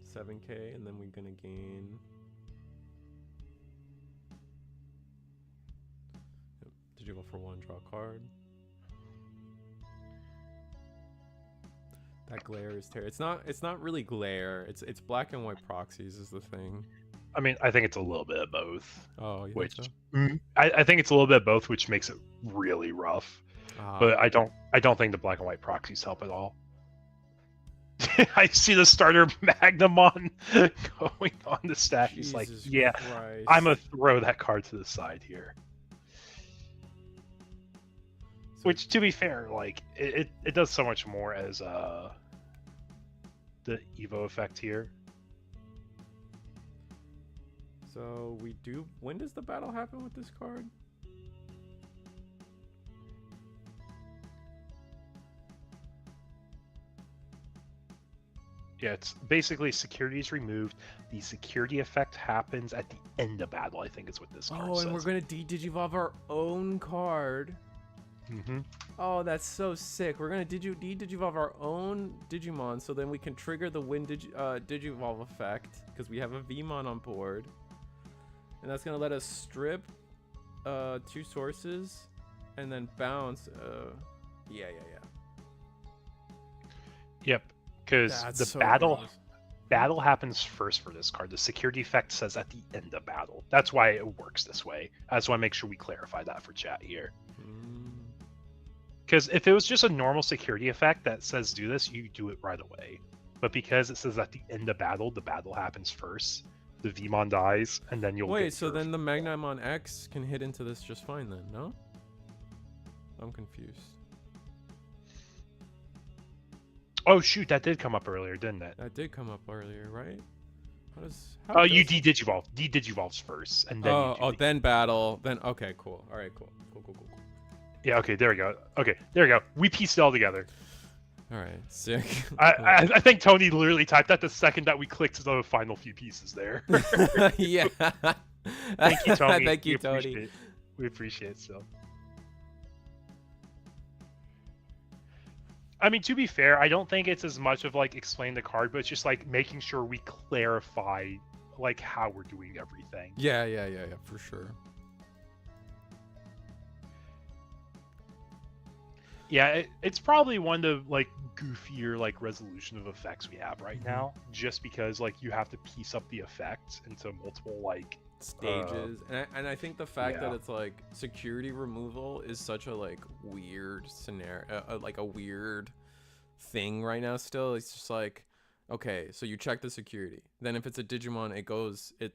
7k, and then we're gonna gain. Digivolve for 1, draw a card. That glare is terrible. It's not really glare. It's black and white PROXYS is the thing. I mean, I think it's a little bit of both. Oh, you which think so? I think it's a little bit of both, which makes it really rough. But I don't think the black and white PROXYS help at all. I see the starter Magnamon going on the stack. He's like, yeah, Christ. I'm gonna throw that card to the side here. So, which, to be fair, like it does so much more as the Evo effect here. So we do. When does the battle happen with this card? Yeah, it's basically security is removed. The security effect happens at the end of battle, I think is what this card says. Oh, and we're going to Digivolve our own card. Mm-hmm. Oh, that's so sick. We're going to Digivolve our own Digimon, so then we can trigger the Digivolve effect, because we have a Vmon on board. And that's going to let us strip 2 sources, and then bounce. Yeah. Yep. Because the so battle happens first for this card. The security effect says at the end of battle. That's why it works this way. I just want to make sure we clarify that for chat here. Because if it was just a normal security effect that says do this, you do it right away. But because it says at the end of battle, the battle happens first. The Vmon dies, and then you'll wait. So then the Magnamon X can hit into this just fine then, no? I'm confused. Oh shoot, that did come up earlier, didn't it? That did come up earlier, right? Oh, you de-digivolve. De-digivolves first, and then then battle. Then okay, cool. All right, cool. Yeah, okay, there we go. Okay, there we go. We pieced it all together. All right, sick. I think Tony literally typed that the second that we clicked the final few pieces there. Yeah. Thank you, Tony. Thank you, Tony. We appreciate it still. I mean, to be fair, I don't think it's as much of like explain the card, but it's just like making sure we clarify like how we're doing everything. Yeah, for sure. Yeah, it's probably one of the like goofier like resolution of effects we have right now, just because like you have to piece up the effects into multiple like stages, and I think the fact that it's like security removal is such a like weird scenario, like a weird thing right now. Still, it's just like, okay, so you check the security, then if it's a Digimon,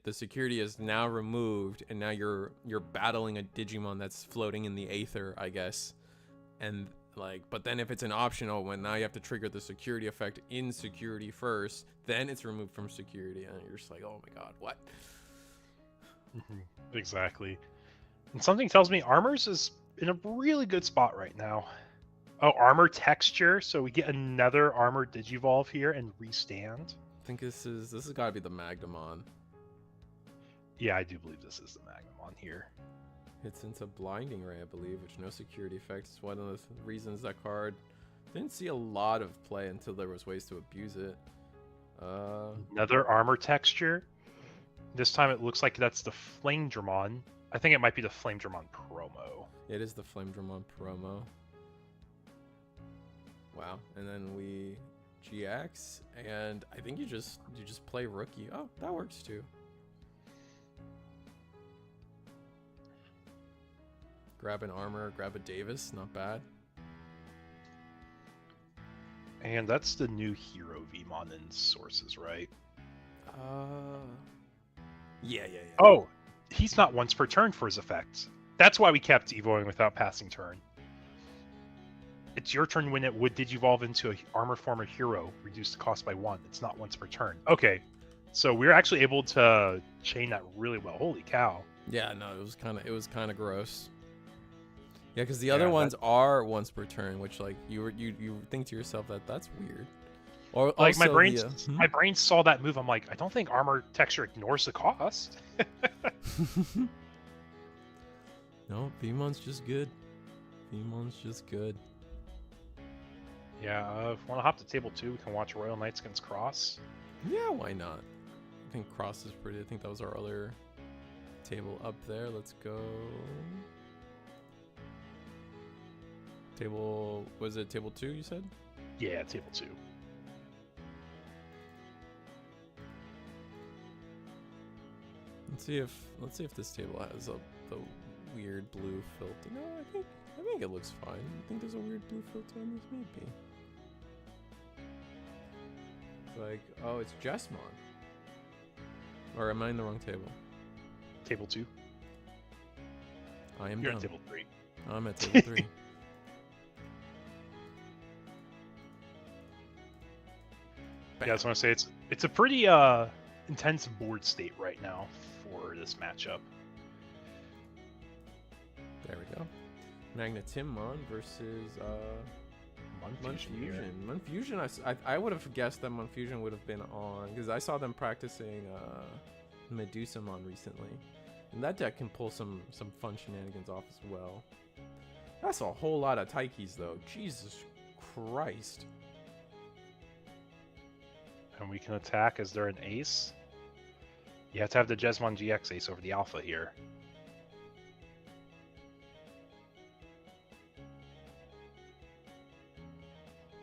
the security is now removed, and now you're battling a Digimon that's floating in the aether, I guess, and like, but then if it's an optional one, now you have to trigger the security effect in security first, then it's removed from security, and you're just like, oh my god, what? Exactly. And something tells me Armors is in a really good spot right now. Oh, armor texture, so we get another armor Digivolve here and restand. think this has got to be the Magnamon. Yeah, I do believe this is the Magnamon here. Hits into Blinding Ray, I believe, which no security effects. It's one of the reasons that card didn't see a lot of play until there was ways to abuse it. Another armor texture. This time it looks like that's the Flame Dramon. I think it might be the Flame Dramon promo. It is the Flame Dramon promo. Wow. And then we GX, and I think you just play rookie. Oh, that works too. Grab an armor, grab a Davis, not bad. And that's the new hero Vmon in sources, right? Yeah. Oh, he's not once per turn for his effects. That's why we kept evoing without passing turn. It's your turn when it would digivolve into an armor form or hero, reduce the cost by 1. It's not once per turn. Okay, so we're actually able to chain that really well. Holy cow! Yeah, no, it was kind of gross. Yeah, because the other ones are once per turn, which like you think to yourself that's weird. Or like my brain, the, my brain saw that move. I'm like, I don't think armor texture ignores the cost. No, Vmon's just good. Vmon's just good. Yeah, if we want to hop to table 2, we can watch Royal Knights against Cross. Yeah, why not? I think Cross is pretty. I think that was our other table up there. Let's go. Table, was it table 2 you said? Yeah, table 2. Let's see if this table has the weird blue filter. No, I think it looks fine. I think there's a weird blue filter on this, maybe. It's like, oh, it's Jessmon. Or am I in the wrong table? Table 2. I am. You're dumb. at table 3. I'm at table 3. Yeah, I just want to say it's a pretty intense board state right now for this matchup. There we go. Magna Timmon versus Munfusion. Munfusion, I would have guessed that Munfusion would have been on because I saw them practicing Medusamon recently, and that deck can pull some fun shenanigans off as well. That's a whole lot of Taikis though. Jesus Christ. And we can attack as they're an ace. You have to have the Jesmon GX ace over the alpha here.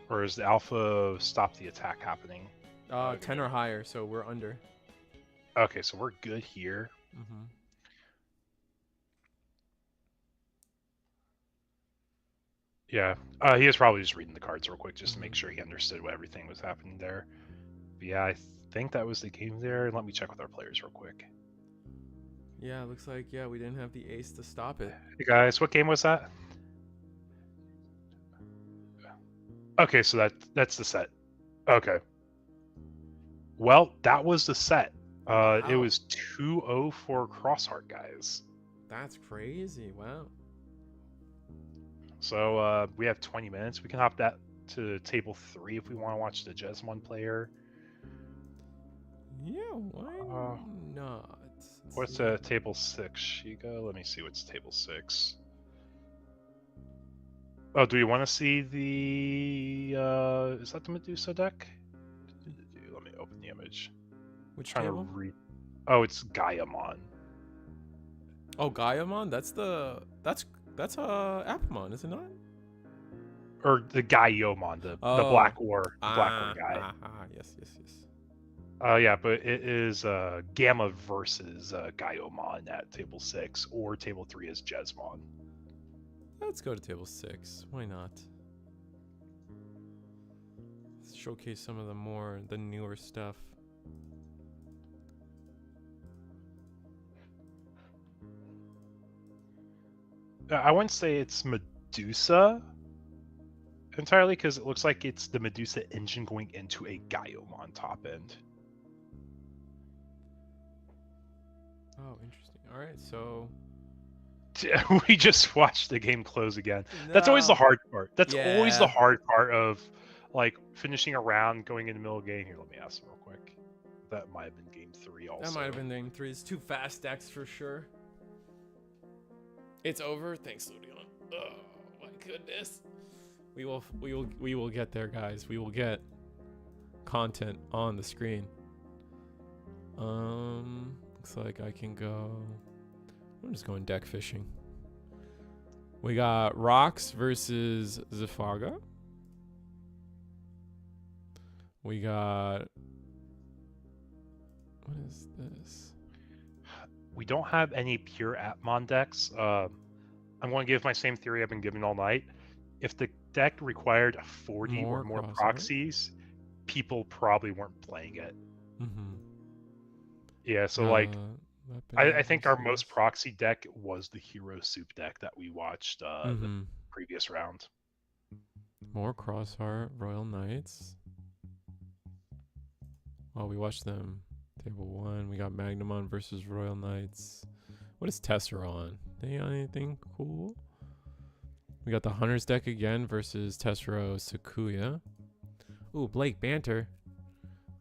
Or does the alpha stop the attack happening? 10 or higher, so we're under. Okay, so we're good here. Mm-hmm. Yeah, he was probably just reading the cards real quick just to make sure he understood what everything was happening there. But yeah, I think that was the game there. Let me check with our players real quick. Yeah, it looks like, we didn't have the ace to stop it. Hey guys, what game was that? Okay, so that's the set. Okay. Well, that was the set. Wow. It was 2-0 for Crossheart, guys. That's crazy. Wow. So we have 20 minutes. We can hop that to table 3 if we want to watch the Jesmon player. Yeah, why not? What's table 6, Shiga? Let me see what's table 6. Oh, do we want to see the... is that the Medusa deck? Let me open the image. Which trying table? to read. Oh, it's Gaiamon. Oh, Gaiamon? That's Appmon, is it not? Or the Gaiomon, the Black War, guy. Yes. Yeah, but it is Gamma versus Gaiomon at table 6, or table 3 is Jesmon. Let's go to table 6. Why not? Let's showcase some of the newer stuff. I wouldn't say it's Medusa entirely, because it looks like it's the Medusa engine going into a Gaiomon top end. Oh, interesting. All right, so we just watched the game close again. No. That's always the hard part. That's always the hard part of like finishing a round, going in the middle of the game. Here, let me ask real quick. That might have been game 3 also. That might have been game 3. It's 2 fast decks for sure. It's over. Thanks, Ludion. Oh my goodness. We will get there, guys. We will get content on the screen. Looks like I can go. I'm just going deck fishing. We got Rocks versus Zafaga. We got. What is this? We don't have any pure Atmon decks. I'm going to give my same theory I've been giving all night. If the deck required 40 or more proxies, people probably weren't playing it. Mm-hmm. Yeah, so like, I think our most proxy deck was the Hero Soup deck that we watched the previous round. More Crossheart, Royal Knights. Oh, we watched them. Table 1. We got Magnamon versus Royal Knights. What is Tessera on? They on anything cool? We got the Hunters deck again versus Tessera Sakuya. Ooh, Blake Banter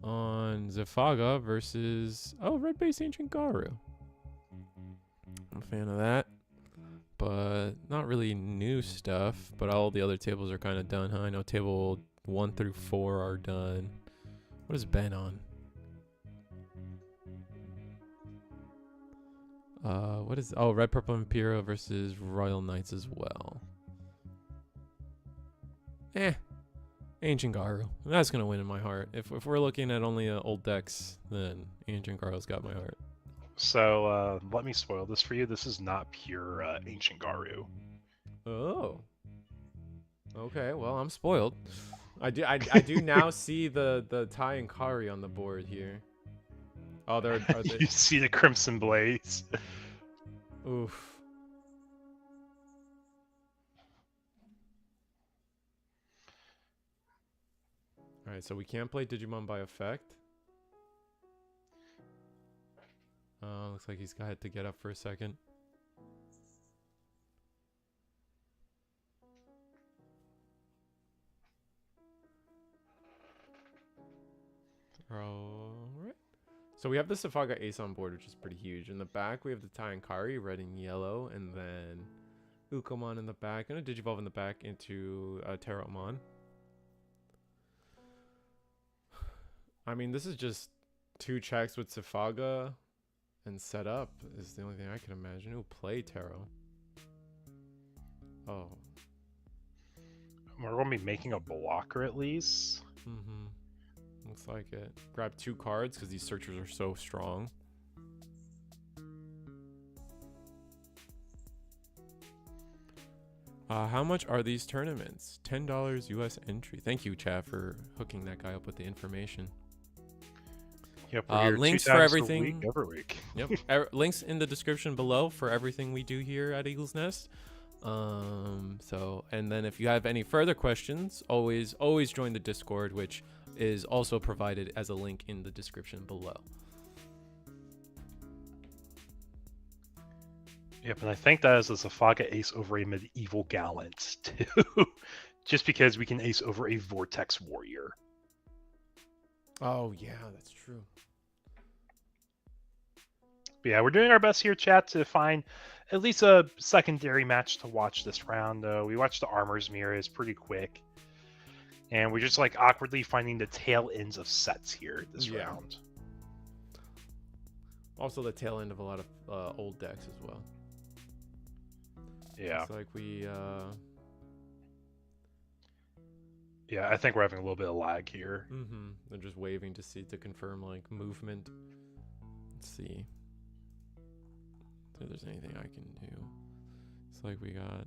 on Zafaga versus Red Base Ancient Garu. I'm a fan of that, but not really new stuff. But all the other tables are kind of done, huh? I know table 1 through 4 are done. What is Ben on? What is Red Purple Imperial versus Royal Knights as well. Ancient Garu. That's gonna win in my heart. If we're looking at only old decks, then Ancient Garu's got my heart. So let me spoil this for you. This is not pure Ancient Garu. Oh. Okay, well I'm spoiled. I do now see the Tai and Kari on the board here. Oh, are they... You see the Crimson Blaze. Oof. Alright, so we can't play Digimon by effect. Looks like he's had to get up for a second. Alright. So we have the Zafaga Ace on board, which is pretty huge. In the back, we have the Tai and Kari, red and yellow, and then Ukomon in the back, and a Digivolve in the back into Terramon. I mean, this is just 2 checks with Zafaga and set up is the only thing I can imagine. Ooh, play Taro. Oh. We're going to be making a blocker at least. Mm-hmm. Looks like it. Grab 2 cards because these searchers are so strong. How much are these tournaments? $10 US entry. Thank you, chat, for hooking that guy up with the information. Yep, links for everything every week. Yep, links in the description below for everything we do here at Eagle's Nest. So, and then if you have any further questions, always join the Discord, which is also provided as a link in the description below. Yep, and I think that is a Zafaga ace over a medieval gallant too, just because we can ace over a vortex warrior. Oh yeah, that's true. But yeah, we're doing our best here, chat, to find at least a secondary match to watch this round. We watched the Armor's Mirror, is pretty quick. And we're just like awkwardly finding the tail ends of sets here this round. Also the tail end of a lot of old decks as well. Yeah. It's like we... Yeah, I think we're having a little bit of lag here. Mm-hmm. They're just waving to confirm like movement. Let's see. If there's anything I can do. It's like we got...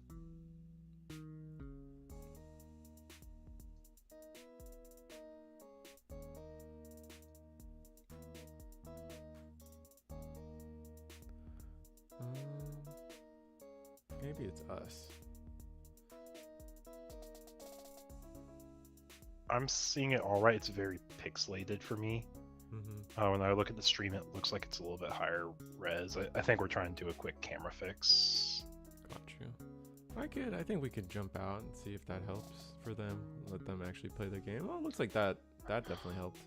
maybe it's us. I'm seeing it all right. It's very pixelated for me. Mm-hmm. When I look at the stream, it looks like it's a little bit higher res. I think we're trying to do a quick camera fix. Got you. I think we could jump out and see if that helps for them. Let them actually play the game. Well, it looks like that definitely helped.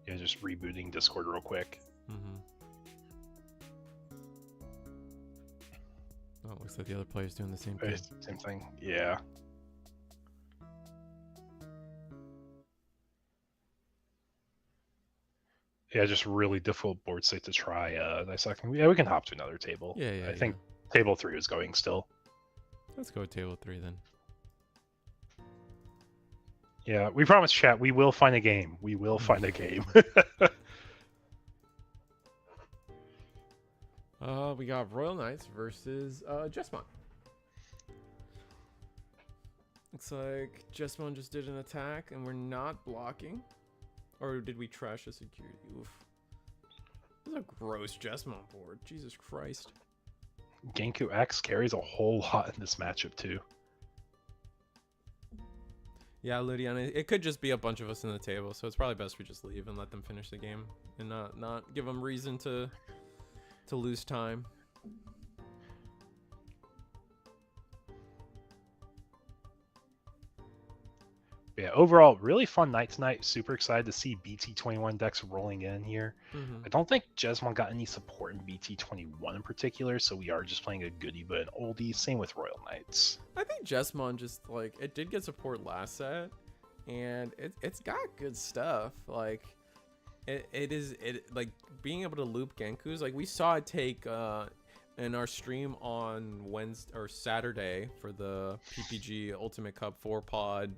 Yeah, just rebooting Discord real quick. Mm-hmm. Oh, it looks like the other player's doing the same thing. Same thing, yeah. Yeah, just really difficult board state to try. Yeah, we can hop to another table. Yeah, I think table 3 is going still. Let's go with table 3 then. Yeah, we promise, chat. We will find a game. We will find a game. We got Royal Knights versus Jesmon. Looks like Jesmon just did an attack and we're not blocking. Or did we trash the security? Oof. This is a gross Jesmon board. Jesus Christ. Genku X carries a whole lot in this matchup too. Yeah, Ludiana, it could just be a bunch of us in the table, so it's probably best we just leave and let them finish the game and not give them reason to lose time. Yeah, overall, really fun night tonight. Super excited to see BT21 decks rolling in here. I don't think Jesmon got any support in BT21 in particular, so we are just playing a goodie but an oldie. Same with Royal Knights. I think Jesmon just, like, it did get support last set, and it's got good stuff. Like, it like, being able to loop Genkus, like, we saw it take, in our stream on Wednesday or Saturday for the PPG Ultimate Cup 4-pod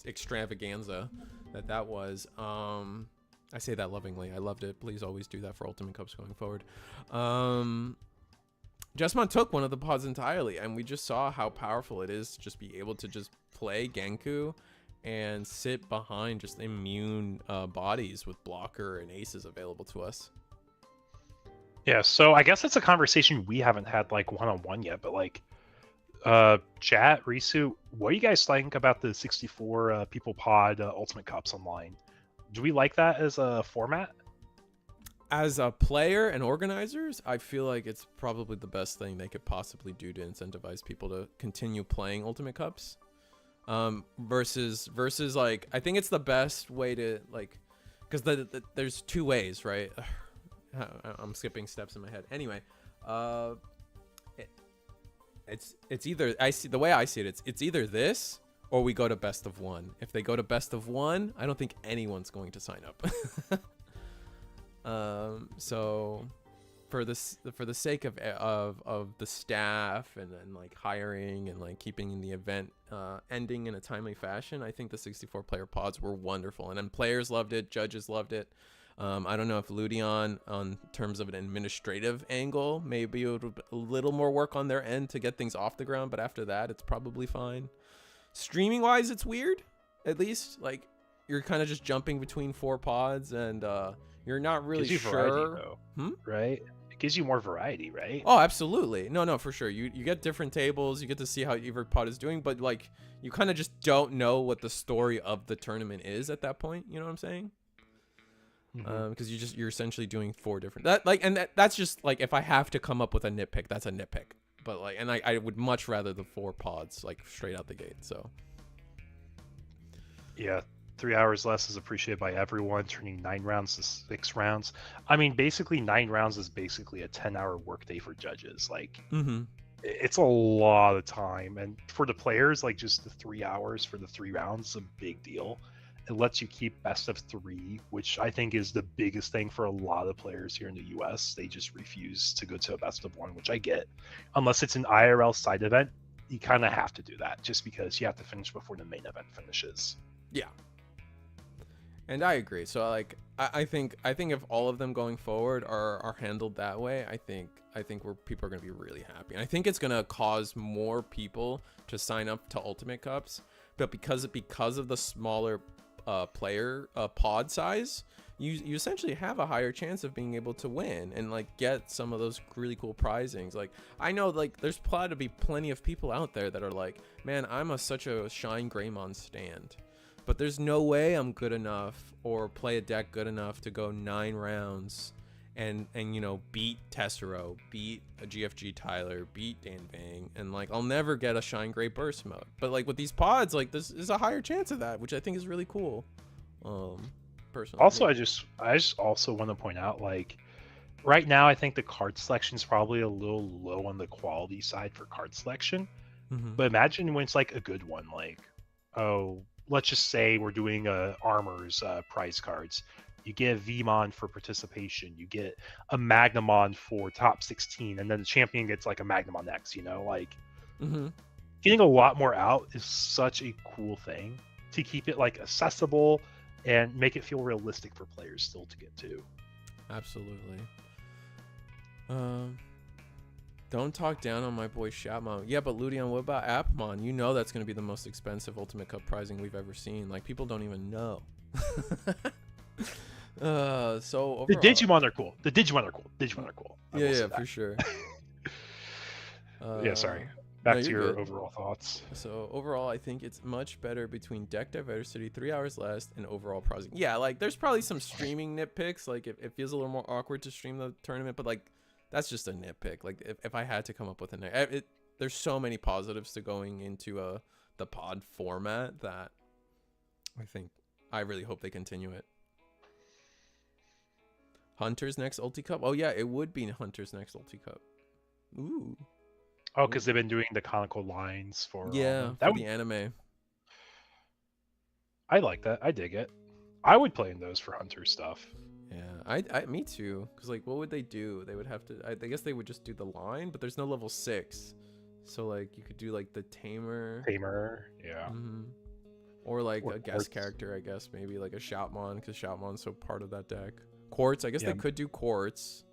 extravaganza that was. I say that lovingly. I loved it. Please always do that for Ultimate Cups going forward. Jesmon took one of the pods entirely, and we just saw how powerful it is to just be able to just play Genku and sit behind just immune bodies with blocker and aces available to us. Yeah, so I guess it's a conversation we haven't had like one-on-one yet, but like chat, Risu, what do you guys think about the 64 people pod Ultimate Cups online? Do we like that as a format? As a player and organizers, I feel like it's probably the best thing they could possibly do to incentivize people to continue playing Ultimate Cups. Versus like, I think it's the best way to, like, because there's two ways, right? I'm skipping steps in my head. Anyway, it's either, the way I see it, it's either this or we go to best of one. If they go to best of one, I don't think anyone's going to sign up. So for the sake of the staff and like hiring and like keeping the event ending in a timely fashion, I think the 64 player pods were wonderful, and then players loved it, judges loved it. I don't know if Ludion, on terms of an administrative angle, maybe it would a little more work on their end to get things off the ground, but after that, it's probably fine. Streaming wise, it's weird. At least, like, you're kind of just jumping between 4 pods, and you're not really sure. Variety, though, right? It gives you more variety, right? Oh, absolutely. No, for sure. You get different tables. You get to see how every pod is doing, but like, you kind of just don't know what the story of the tournament is at that point. You know what I'm saying? Because you're essentially doing 4 different that's just like, if I have to come up with a nitpick, that's a nitpick. But like, and I would much rather the 4 pods like straight out the gate. So yeah, 3 hours less is appreciated by everyone, turning 9 rounds to 6 rounds. I mean, basically 9 rounds is basically a 10-hour workday for judges. Like, it's a lot of time, and for the players, like, just the 3 hours for the 3 rounds is a big deal. It lets you keep best of 3, which I think is the biggest thing for a lot of players here in the US. They just refuse to go to a best of 1, which I get. Unless it's an IRL side event, you kind of have to do that just because you have to finish before the main event finishes. Yeah. And I agree. So like, I think if all of them going forward are handled that way, I think people are going to be really happy. And I think it's going to cause more people to sign up to Ultimate Cups, but because of the smaller player pod size, you essentially have a higher chance of being able to win and like get some of those really cool prizings. Like, I know like there's probably to be plenty of people out there that are like, man, I'm such a Shine Greymon stand, but there's no way I'm good enough or play a deck good enough to go 9 rounds and you know, beat Tessero, beat a GFG Tyler, beat Dan Bang, and like I'll never get a Shine Gray Burst mode. But like with these pods, like this is a higher chance of that, which I think is really cool. Personally. Also, I just also want to point out, like, right now I think the card selection is probably a little low on the quality side for card selection. But imagine when it's like a good one, like, oh, let's just say we're doing armors prize cards. You get a Vmon for participation. You get a Magnamon for top 16, and then the champion gets like a Magnamon X. You know, like getting a lot more out is such a cool thing to keep it like accessible and make it feel realistic for players still to get to. Absolutely. Don't talk down on my boy Shatmon. Yeah, but Ludion, what about Appmon? You know that's going to be the most expensive Ultimate Cup prizing we've ever seen. Like, people don't even know. So overall, the Digimon are cool. Digimon are cool. Yeah, for sure. Yeah, sorry. Back to your overall thoughts. So overall, I think it's much better between deck diversity, 3 hours less, and overall prizing. Yeah, like there's probably some streaming nitpicks. Like it feels a little more awkward to stream the tournament, but like that's just a nitpick. Like if I had to come up with there's so many positives to going into the pod format that I really hope they continue it. Hunter's next Ulti Cup. Oh yeah, it would be Hunter's next Ulti Cup. Ooh. Oh, because they've been doing the conical lines for the anime. I like that. I dig it. I would play in those for Hunter stuff. Yeah, me too. Because like, what would they do? They would have to. I guess they would just do the line, but there's no level 6, so like you could do like the Tamer. Yeah. Or like a guest character, I guess maybe like a Shoutmon, because Shoutmon's so part of that deck. Quartz, I guess they could do Quartz.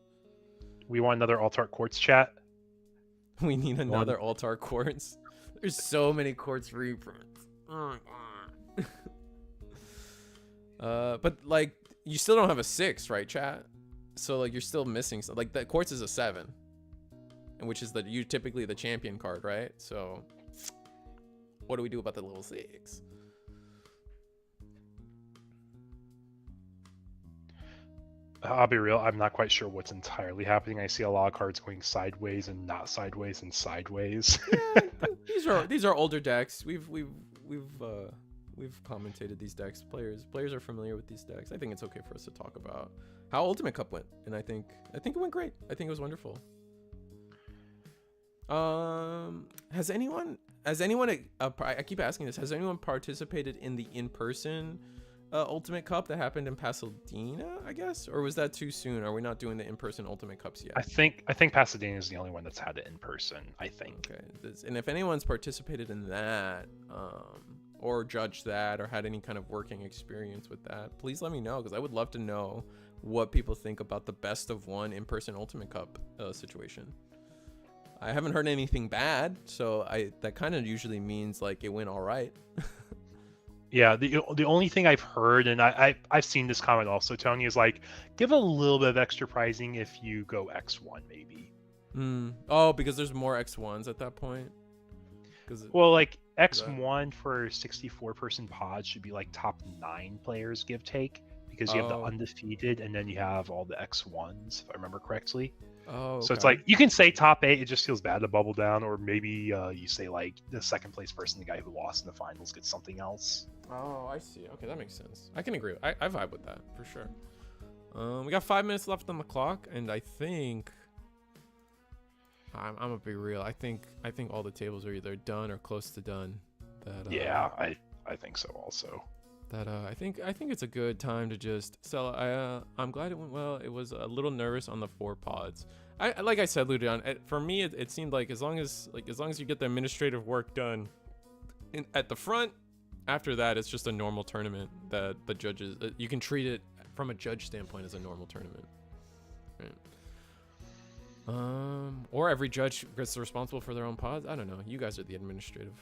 We want another Altar Quartz chat. We need another Altar Quartz. There's so many Quartz reprints. Oh my god. But like you still don't have a 6, right, chat? So like you're still missing something. Like the Quartz is a 7, and which is typically the champion card, right? So what do we do about the level 6? I'll be real. I'm not quite sure what's entirely happening. I see a lot of cards going sideways and not sideways and sideways. Yeah, these are older decks. We've commentated these decks. Players are familiar with these decks. I think it's okay for us to talk about how Ultimate Cup went, and I think it went great. I think it was wonderful. Has anyone? I keep asking this. Has anyone participated in the in-person Ultimate Cup that happened in Pasadena, I guess? Or was that too soon? Are we not doing the in-person Ultimate Cups yet? I think Pasadena is the only one that's had it in person, I think. Okay. And if anyone's participated in that, or judged that, or had any kind of working experience with that, please let me know, because I would love to know what people think about the best of one in-person Ultimate Cup situation. I haven't heard anything bad, so that kind of usually means like it went all right. Yeah, the only thing I've heard, and I've seen this comment also, Tony, is like, give a little bit of extra pricing if you go X1 maybe. Oh, because there's more X1s at that point? Well, like X1 for 64-person pods should be like top 9 players, give take, because you have the undefeated and then you have all the X1s, if I remember correctly. Oh, okay. So it's like, you can say top 8, it just feels bad to bubble down, or maybe you say like the second place person, the guy who lost in the finals, gets something else. Oh, I see. Okay, that makes sense. I can agree. I vibe with that for sure. We got 5 minutes left on the clock, and I think I'm gonna be real. I think all the tables are either done or close to done. Yeah, I think so also. I think it's a good time to just sell. I'm glad it went well. It was a little nervous on the 4 pods. Like I said, Ludion, for me it seemed like as long as you get the administrative work done at the front, after that it's just a normal tournament that the judges, you can treat it from a judge standpoint as a normal tournament, right? Or every judge gets responsible for their own pods. I don't know. You guys are the administrative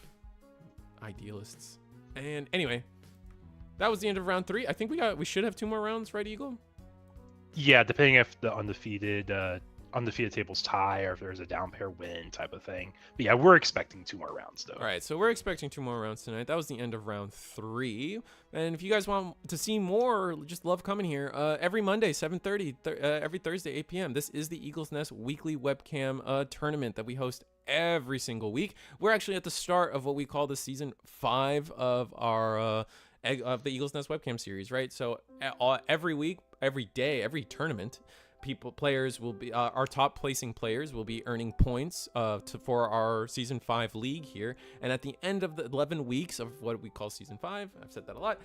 idealists. And anyway, that was the end of round 3. I think we should have 2 more rounds, right, Eagle? Yeah, depending if the undefeated undefeated tables tie or if there's a down pair win type of thing. But yeah, we're expecting 2 more rounds though. All right, so we're expecting 2 more rounds tonight. That was the end of round 3. And if you guys want to see more, or just love coming here, every Monday 7:30, every Thursday 8 p.m. This is the Eagles Nest weekly webcam tournament that we host every single week. We're actually at the start of what we call the season 5 of our of the Eagles Nest webcam series, right? So every week, every day, every tournament, players will be our top placing players will be earning points for our season 5 league here. And at the end of the 11 weeks of what we call season 5, I've said that a lot,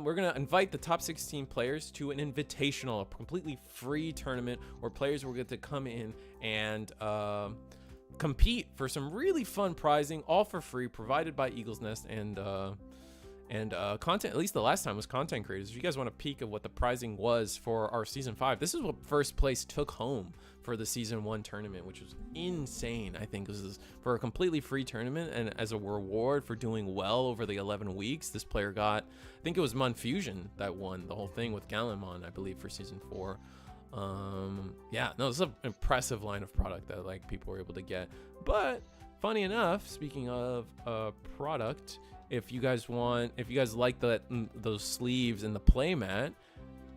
we're gonna invite the top 16 players to an invitational, a completely free tournament where players will get to come in and compete for some really fun prizing, all for free, provided by Eagles Nest and content. At least the last time was content creators. If you guys want a peek of what the prizing was for our season 5, this is what first place took home for the season 1 tournament, which was insane. I think this is for a completely free tournament, and as a reward for doing well over the 11 weeks, this player got, I think it was Monfusion that won the whole thing with Gundam, I believe, for season 4. Yeah, no, this is an impressive line of product that like people were able to get. But funny enough, speaking of product, if you guys like those sleeves and the playmat,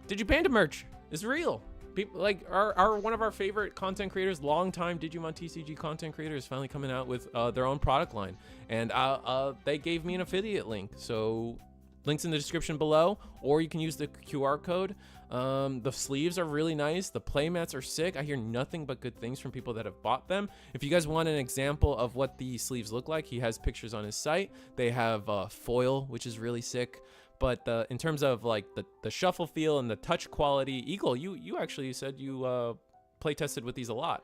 Digipanda merch is real. People like our one of our favorite content creators, longtime Digimon TCG content creators, finally coming out with their own product line, and they gave me an affiliate link. So links in the description below, or you can use the QR code. The sleeves are really nice. The playmats are sick. I hear nothing but good things from people that have bought them. If you guys want an example of what the sleeves look like, he has pictures on his site. They have foil, which is really sick. But in terms of like the shuffle feel and the touch quality, Eagle, you actually said you play tested with these a lot.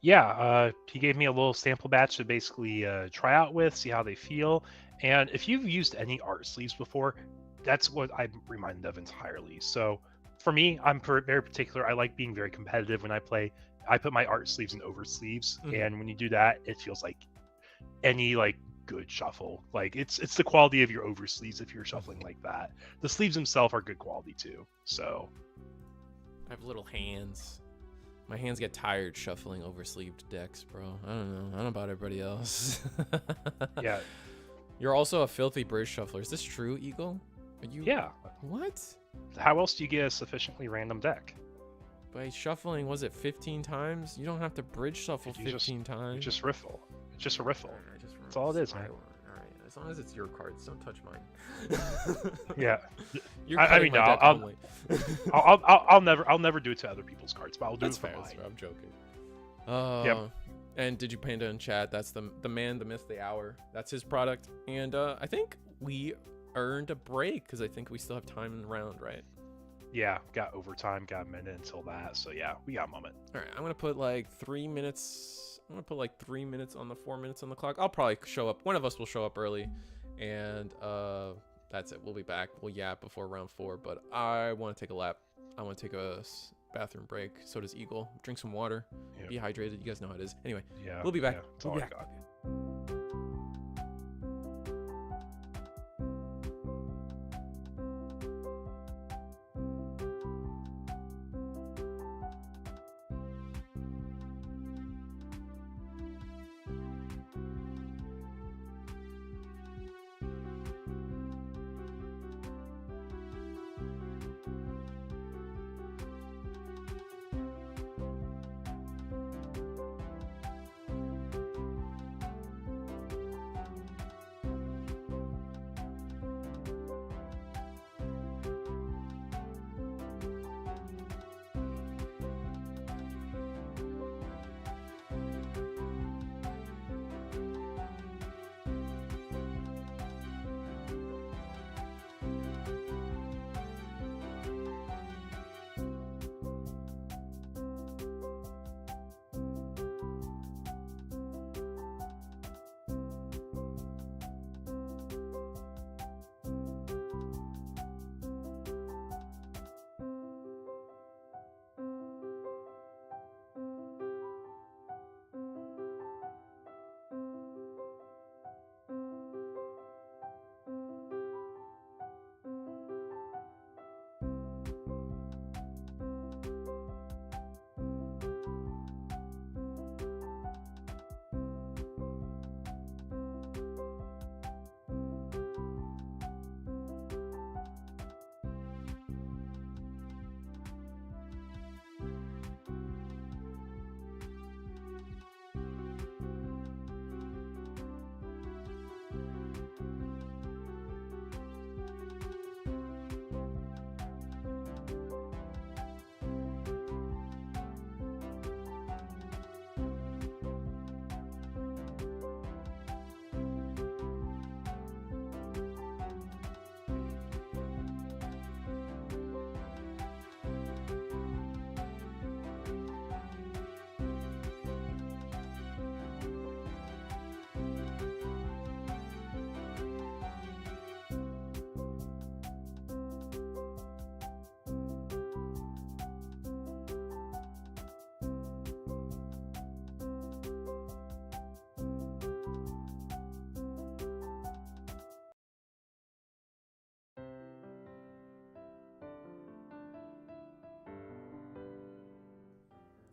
Yeah, he gave me a little sample batch to basically try out with, see how they feel. And if you've used any art sleeves before, that's what I'm reminded of entirely. So for me, I'm very particular. I like being very competitive when I play. I put my art sleeves in over sleeves, and when you do that, it feels like any like good shuffle. Like it's the quality of your over sleeves if you're shuffling like that. The sleeves themselves are good quality too. So I have little hands. My hands get tired shuffling over sleeved decks, bro. I don't know about everybody else. Yeah. You're also a filthy bridge shuffler. Is this true, Eagle? Are you? Yeah. What? How else do you get a sufficiently random deck? By shuffling, was it 15 times? You don't have to bridge shuffle 15 times. It's just riffle. It's just a riffle. Right, That's all it is, man. All right, as long as it's your cards, don't touch mine. Yeah. I mean, no, I'll never do it to other people's cards, but I'll do it for mine. I'm joking. Yep. And Digipanda in chat, that's the man, the myth, the hour. That's his product. And I think we earned a break because I think we still have time in the round, right? Yeah, got overtime, got a minute until that. So yeah, we got a moment. All right, I'm gonna put like 3 minutes. I'm gonna put like 3 minutes on the 4 minutes on the clock. I'll probably show up. One of us will show up early, and that's it. We'll be back. We'll yap before round 4, but I want to take a lap. I want to take a bathroom break. So does Eagle. Drink some water. Yep. Be hydrated. You guys know how it is. Anyway, yeah, we'll be back. Yeah, that's all I got.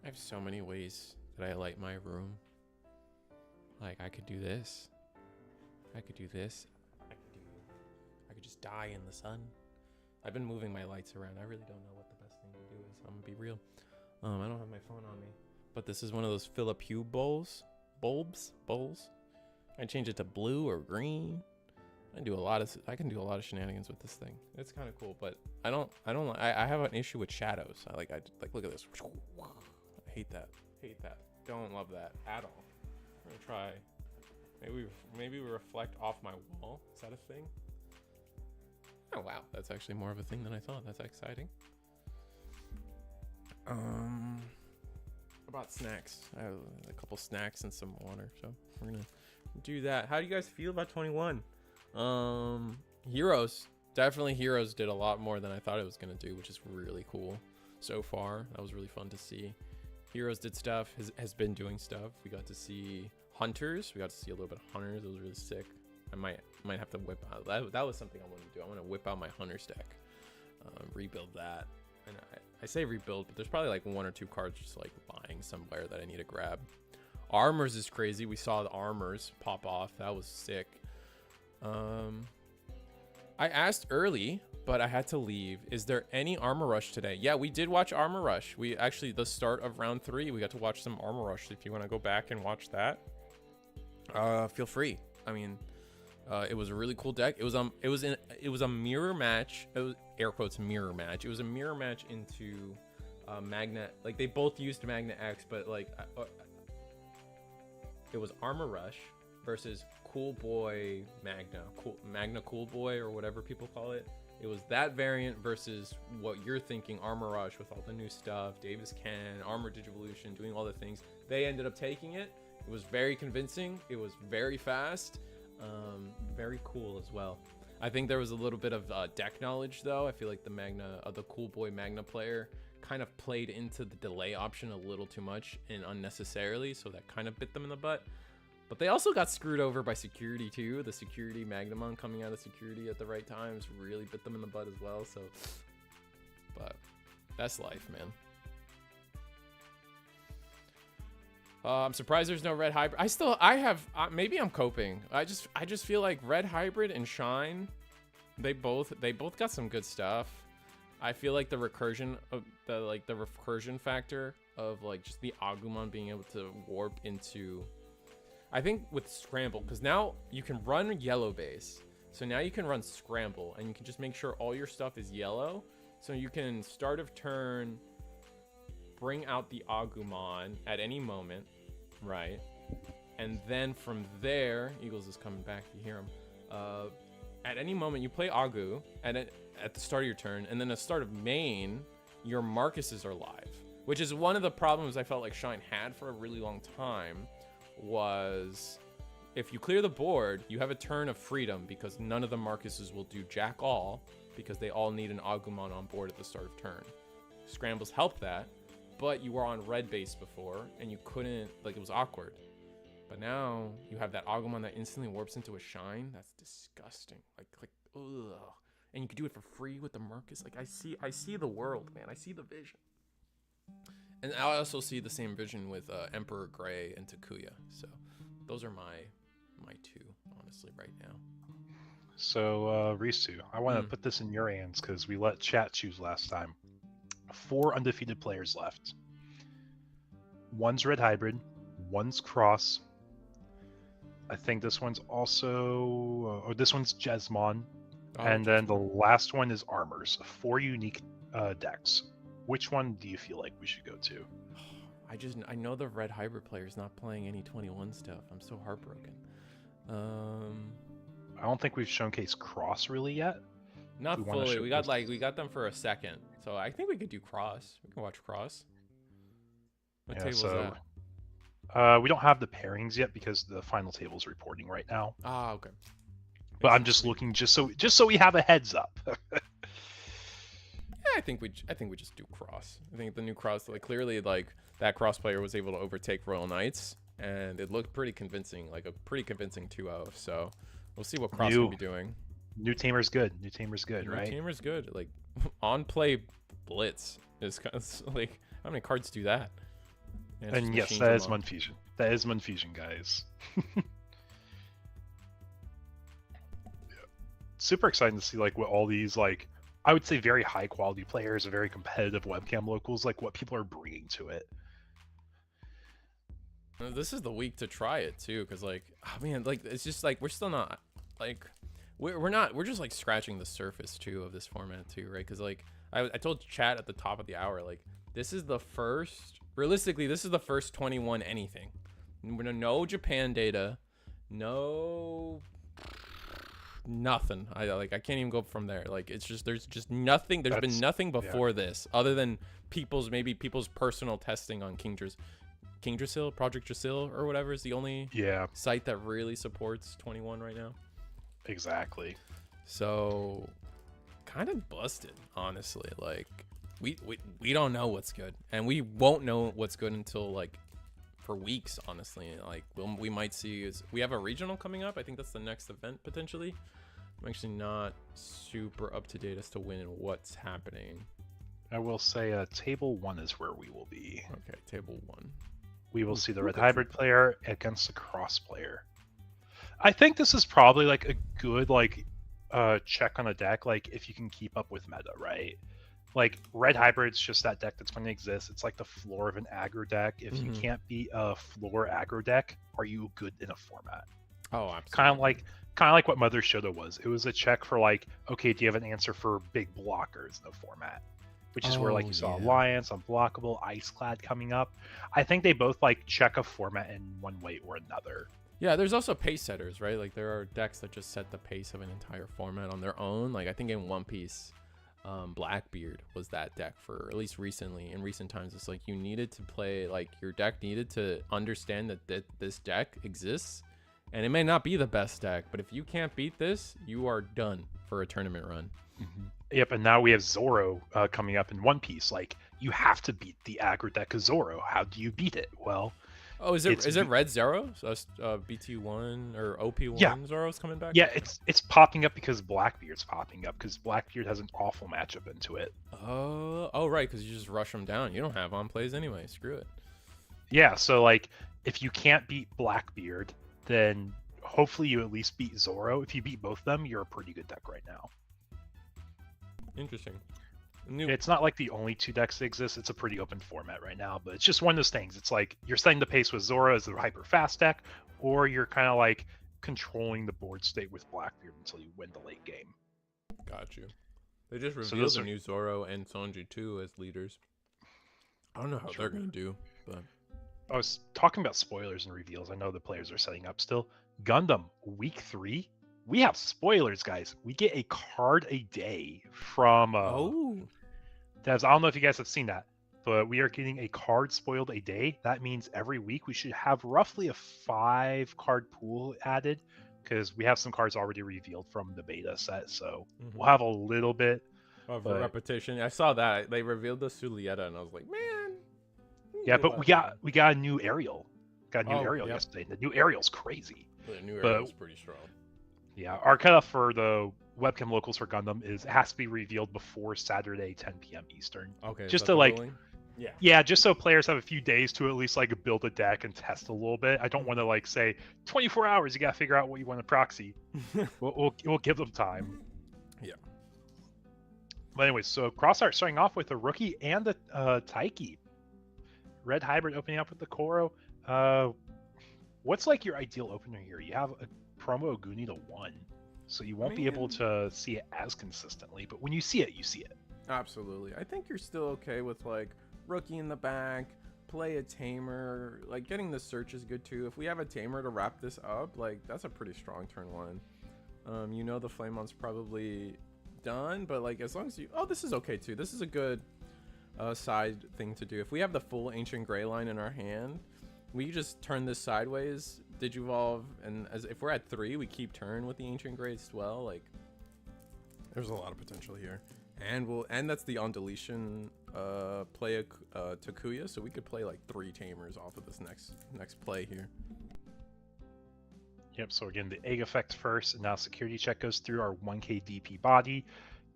have so many ways that I light my room. Like, I could do this. I could do this. I could just die in the sun. I've been moving my lights around. I really don't know what the best thing to do is. I'm gonna be real. I don't have my phone on me, but this is one of those Philip Hue bulbs. I change it to blue or green. I can do a lot of shenanigans with this thing. It's kind of cool, but I have an issue with shadows. I like look at this. I hate that. Don't love that at all. I'm gonna try. Maybe we reflect off my wall. Is that a thing? Oh wow, that's actually more of a thing than I thought. That's exciting. About snacks. I have a couple snacks and some water, so we're gonna do that. How do you guys feel about 21? Heroes. Definitely Heroes did a lot more than I thought it was gonna do, which is really cool so far. That was really fun to see. Heroes did stuff, has been doing stuff. We got to see Hunters. We got to see a little bit of Hunters. It was really sick. I might have to whip out. That was something I wanted to do. I want to whip out my Hunters deck, rebuild that. And I say rebuild, but there's probably like 1 or 2 cards just like lying somewhere that I need to grab. Armors is crazy. We saw the armors pop off. That was sick. I asked early, but I had to leave. Is there any Armor Rush today? Yeah, we did watch Armor Rush. We actually, the start of round 3, we got to watch some Armor Rush. If you want to go back and watch that, feel free. I mean, it was a really cool deck. It was a mirror match. It was air quotes mirror match. It was a mirror match into Magna. Like they both used Magna X, but like it was Armor Rush versus Cool Boy Magna Cool Boy or whatever people call it. It was that variant versus what you're thinking, Armor Rush with all the new stuff, Davis Can, Armor Digivolution, doing all the things. They ended up taking it. It was very convincing. It was very fast. Very cool as well. I think there was a little bit of deck knowledge though. I feel like the Cool Boy Magna player kind of played into the delay option a little too much and unnecessarily, so that kind of bit them in the butt. But they also got screwed over by security too. The security Magnamon coming out of security at the right times really bit them in the butt as well. So, but that's life, man. I'm surprised there's no red hybrid. Maybe I'm coping. I just feel like red hybrid and shine, they both got some good stuff. I feel like the recursion of the recursion factor of like just the Agumon being able to warp into, I think with Scramble, because now you can run yellow base. So now you can run Scramble and you can just make sure all your stuff is yellow. So you can start of turn, bring out the Agumon at any moment, right? And then from there, Eagles is coming back if you hear him. At any moment, you play Agu at the start of your turn, and then at the start of main, your Marcuses are live, which is one of the problems I felt like Shine had for a really long time. Was if you clear the board, you have a turn of freedom because none of the Marcuses will do jack all because they all need an Agumon on board at the start of turn. Scrambles help that, but you were on red base before and you couldn't, like, it was awkward. But now you have that Agumon that instantly warps into a Shine. That's disgusting. Like ugh. And you can do it for free with the Marcus. Like I see the world, man. I see the vision. And I also see the same vision with Emperor Grey and Takuya. So those are my two, honestly, right now. So, Risu, I want to put this in your hands because we let chat choose last time. 4 undefeated players left. One's Red Hybrid, one's Cross. I think this one's also, or this one's Jesmon. Oh, and then the last one is Armors. 4 unique decks. Which one do you feel like we should go to? I know the Red Hybrid player is not playing any 21 stuff. I'm so heartbroken. I don't think we've showcased Cross really yet. Not fully. We got them for a second. So I think we could do Cross. We can watch Cross. What table is that? We don't have the pairings yet because the final table is reporting right now. Ah, okay. But I'm just looking just so we have a heads up. I think we just do Cross. I think the new Cross, like clearly, like that Cross player was able to overtake Royal Knights, and it looked pretty convincing, like a pretty convincing 2-0. So we'll see what Cross will be doing. New Tamer's good. New Tamer's good, right? New Tamer's good. Like on play Blitz is kind of like, how many cards do that? And yes, that is Munfusion. That is Munfusion, guys. Super exciting to see like what all these like I would say very high quality players, very competitive webcam locals, like what people are bringing to it. This is the week to try it too, because like, oh man, like it's just like we're still not like we're just like scratching the surface too of this format too, right? Because like I told chat at the top of the hour, like this is the first, realistically, this is the first 21 anything. No Japan data, no nothing. I can't even go from there. Like it's just there's just nothing. There's been nothing before this other than people's personal testing on King Drasil, Project Drasil or whatever is the only site that really supports 21 right now. Exactly. So kind of busted, honestly. Like we don't know what's good, and we won't know what's good until like for weeks, honestly. Like we might see we have a regional coming up. I think that's the next event potentially. I'm actually not super up to date as to when and what's happening. I will say table 1 is where we will be. Okay, table 1. We will see the red hybrid player against the cross player. I think this is probably like a good like check on a deck, like if you can keep up with meta, right? Like red hybrid's just that deck that's going to exist. It's like the floor of an aggro deck. If you can't beat a floor aggro deck, are you good in a format? Oh, absolutely. Kind of like what Mother Shoda was. It was a check for like, okay, do you have an answer for big blockers in the format? Which is where like you saw Alliance, Unblockable, Iceclad coming up. I think they both like check a format in one way or another. Yeah, there's also pace setters, right? Like there are decks that just set the pace of an entire format on their own. Like I think in One Piece, Blackbeard was that deck for at least recently. In recent times, it's like you needed to play, like your deck needed to understand that this deck exists, and it may not be the best deck, but if you can't beat this, you are done for a tournament run. Yep, and now we have Zoro coming up in One Piece. Like you have to beat the aggro deck of Zoro. How do you beat it? Well, is it Red Zero? So BT1 or OP1 yeah. Zoro's coming back? Yeah, it's popping up because Blackbeard's popping up because Blackbeard has an awful matchup into it. Oh right, because you just rush them down. You don't have on plays anyway. Screw it. Yeah, so like if you can't beat Blackbeard, then hopefully you at least beat Zoro. If you beat both of them, you're a pretty good deck right now. Interesting. It's not like the only 2 decks that exist. It's a pretty open format right now, but it's just one of those things. It's like you're setting the pace with Zoro as the hyper fast deck, or you're kind of like controlling the board state with Blackbeard until you win the late game. Got you. They just revealed the new Zoro and Sanji too as leaders. I don't know how they're gonna do, but I was talking about spoilers and reveals. I know the players are setting up still. Gundam week 3. We have spoilers, guys. We get a card a day from devs. I don't know if you guys have seen that, but we are getting a card spoiled a day. That means every week we should have roughly a 5 card pool added because we have some cards already revealed from the beta set. So we'll have a little bit of repetition. I saw that they revealed the Sulieta, and I was like, man. Yeah, but we got a new Ariel. Got a new Ariel yesterday. The new Ariel's crazy. The new Ariel's pretty strong. Yeah, our cutoff for the webcam locals for Gundam is it has to be revealed before Saturday 10 p.m. Eastern. Okay. Just to like, ruling? yeah, just so players have a few days to at least like build a deck and test a little bit. I don't want to like say 24 hours. You got to figure out what you want to proxy. we'll give them time. Yeah. But anyways, so Crossart starting off with a rookie and a Taiki. Red hybrid opening up with the Koro. What's like your ideal opener here? You have a promo Oguni to 1, so you won't be able to see it as consistently, but when you see it, you see it. Absolutely. I think you're still okay with like rookie in the back, play a Tamer, like getting the search is good too. If we have a Tamer to wrap this up, like that's a pretty strong turn 1. You know the Flameon's probably done, but like as long as you this is okay too. This is a good side thing to do. If we have the full Ancient Grey line in our hand, we just turn this sideways, Digivolve, and if we're at 3, we keep turn with the Ancient Grey as well. Like, there's a lot of potential here, and that's the on deletion play a Takuya, so we could play like 3 Tamers off of this next play here. Yep. So again, the egg effect first, and now security check goes through our 1k DP body,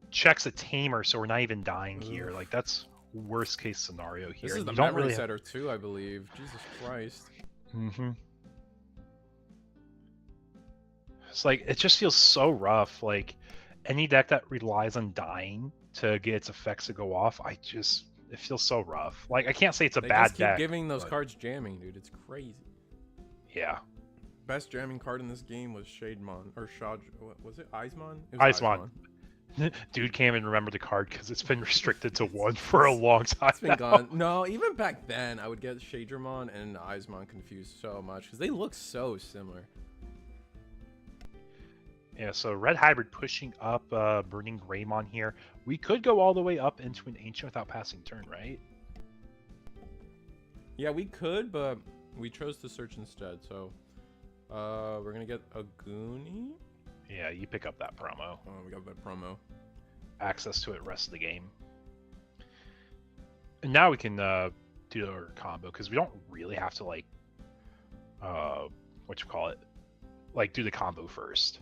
checks a Tamer, so we're not even dying here. Like that's worst case scenario here. This is the You don't memory really setter too, I believe. Jesus Christ. It's like, it just feels so rough. Like, any deck that relies on dying to get its effects to go off, it feels so rough. Like, I can't say it's a They bad just keep deck. giving those but cards jamming, dude. It's crazy. Yeah. Best jamming card in this game was Shademon or Shad. What was it? Eismon? It Ice was Mon. Dude can't even remember the card because it's been restricted to one for a long time. It's been gone. No, even back then, I would get Shademon and Eismon confused so much because they look so similar. Yeah, so Red Hybrid pushing up Burning Greymon here. We could go all the way up into an Ancient without passing turn, right? Yeah, we could, but we chose to search instead. So we're going to get a Goonie. Yeah, you pick up that promo. Oh, we got that promo. Access to it rest of the game. And now we can do our combo, because we don't really have to, like, like, do the combo first.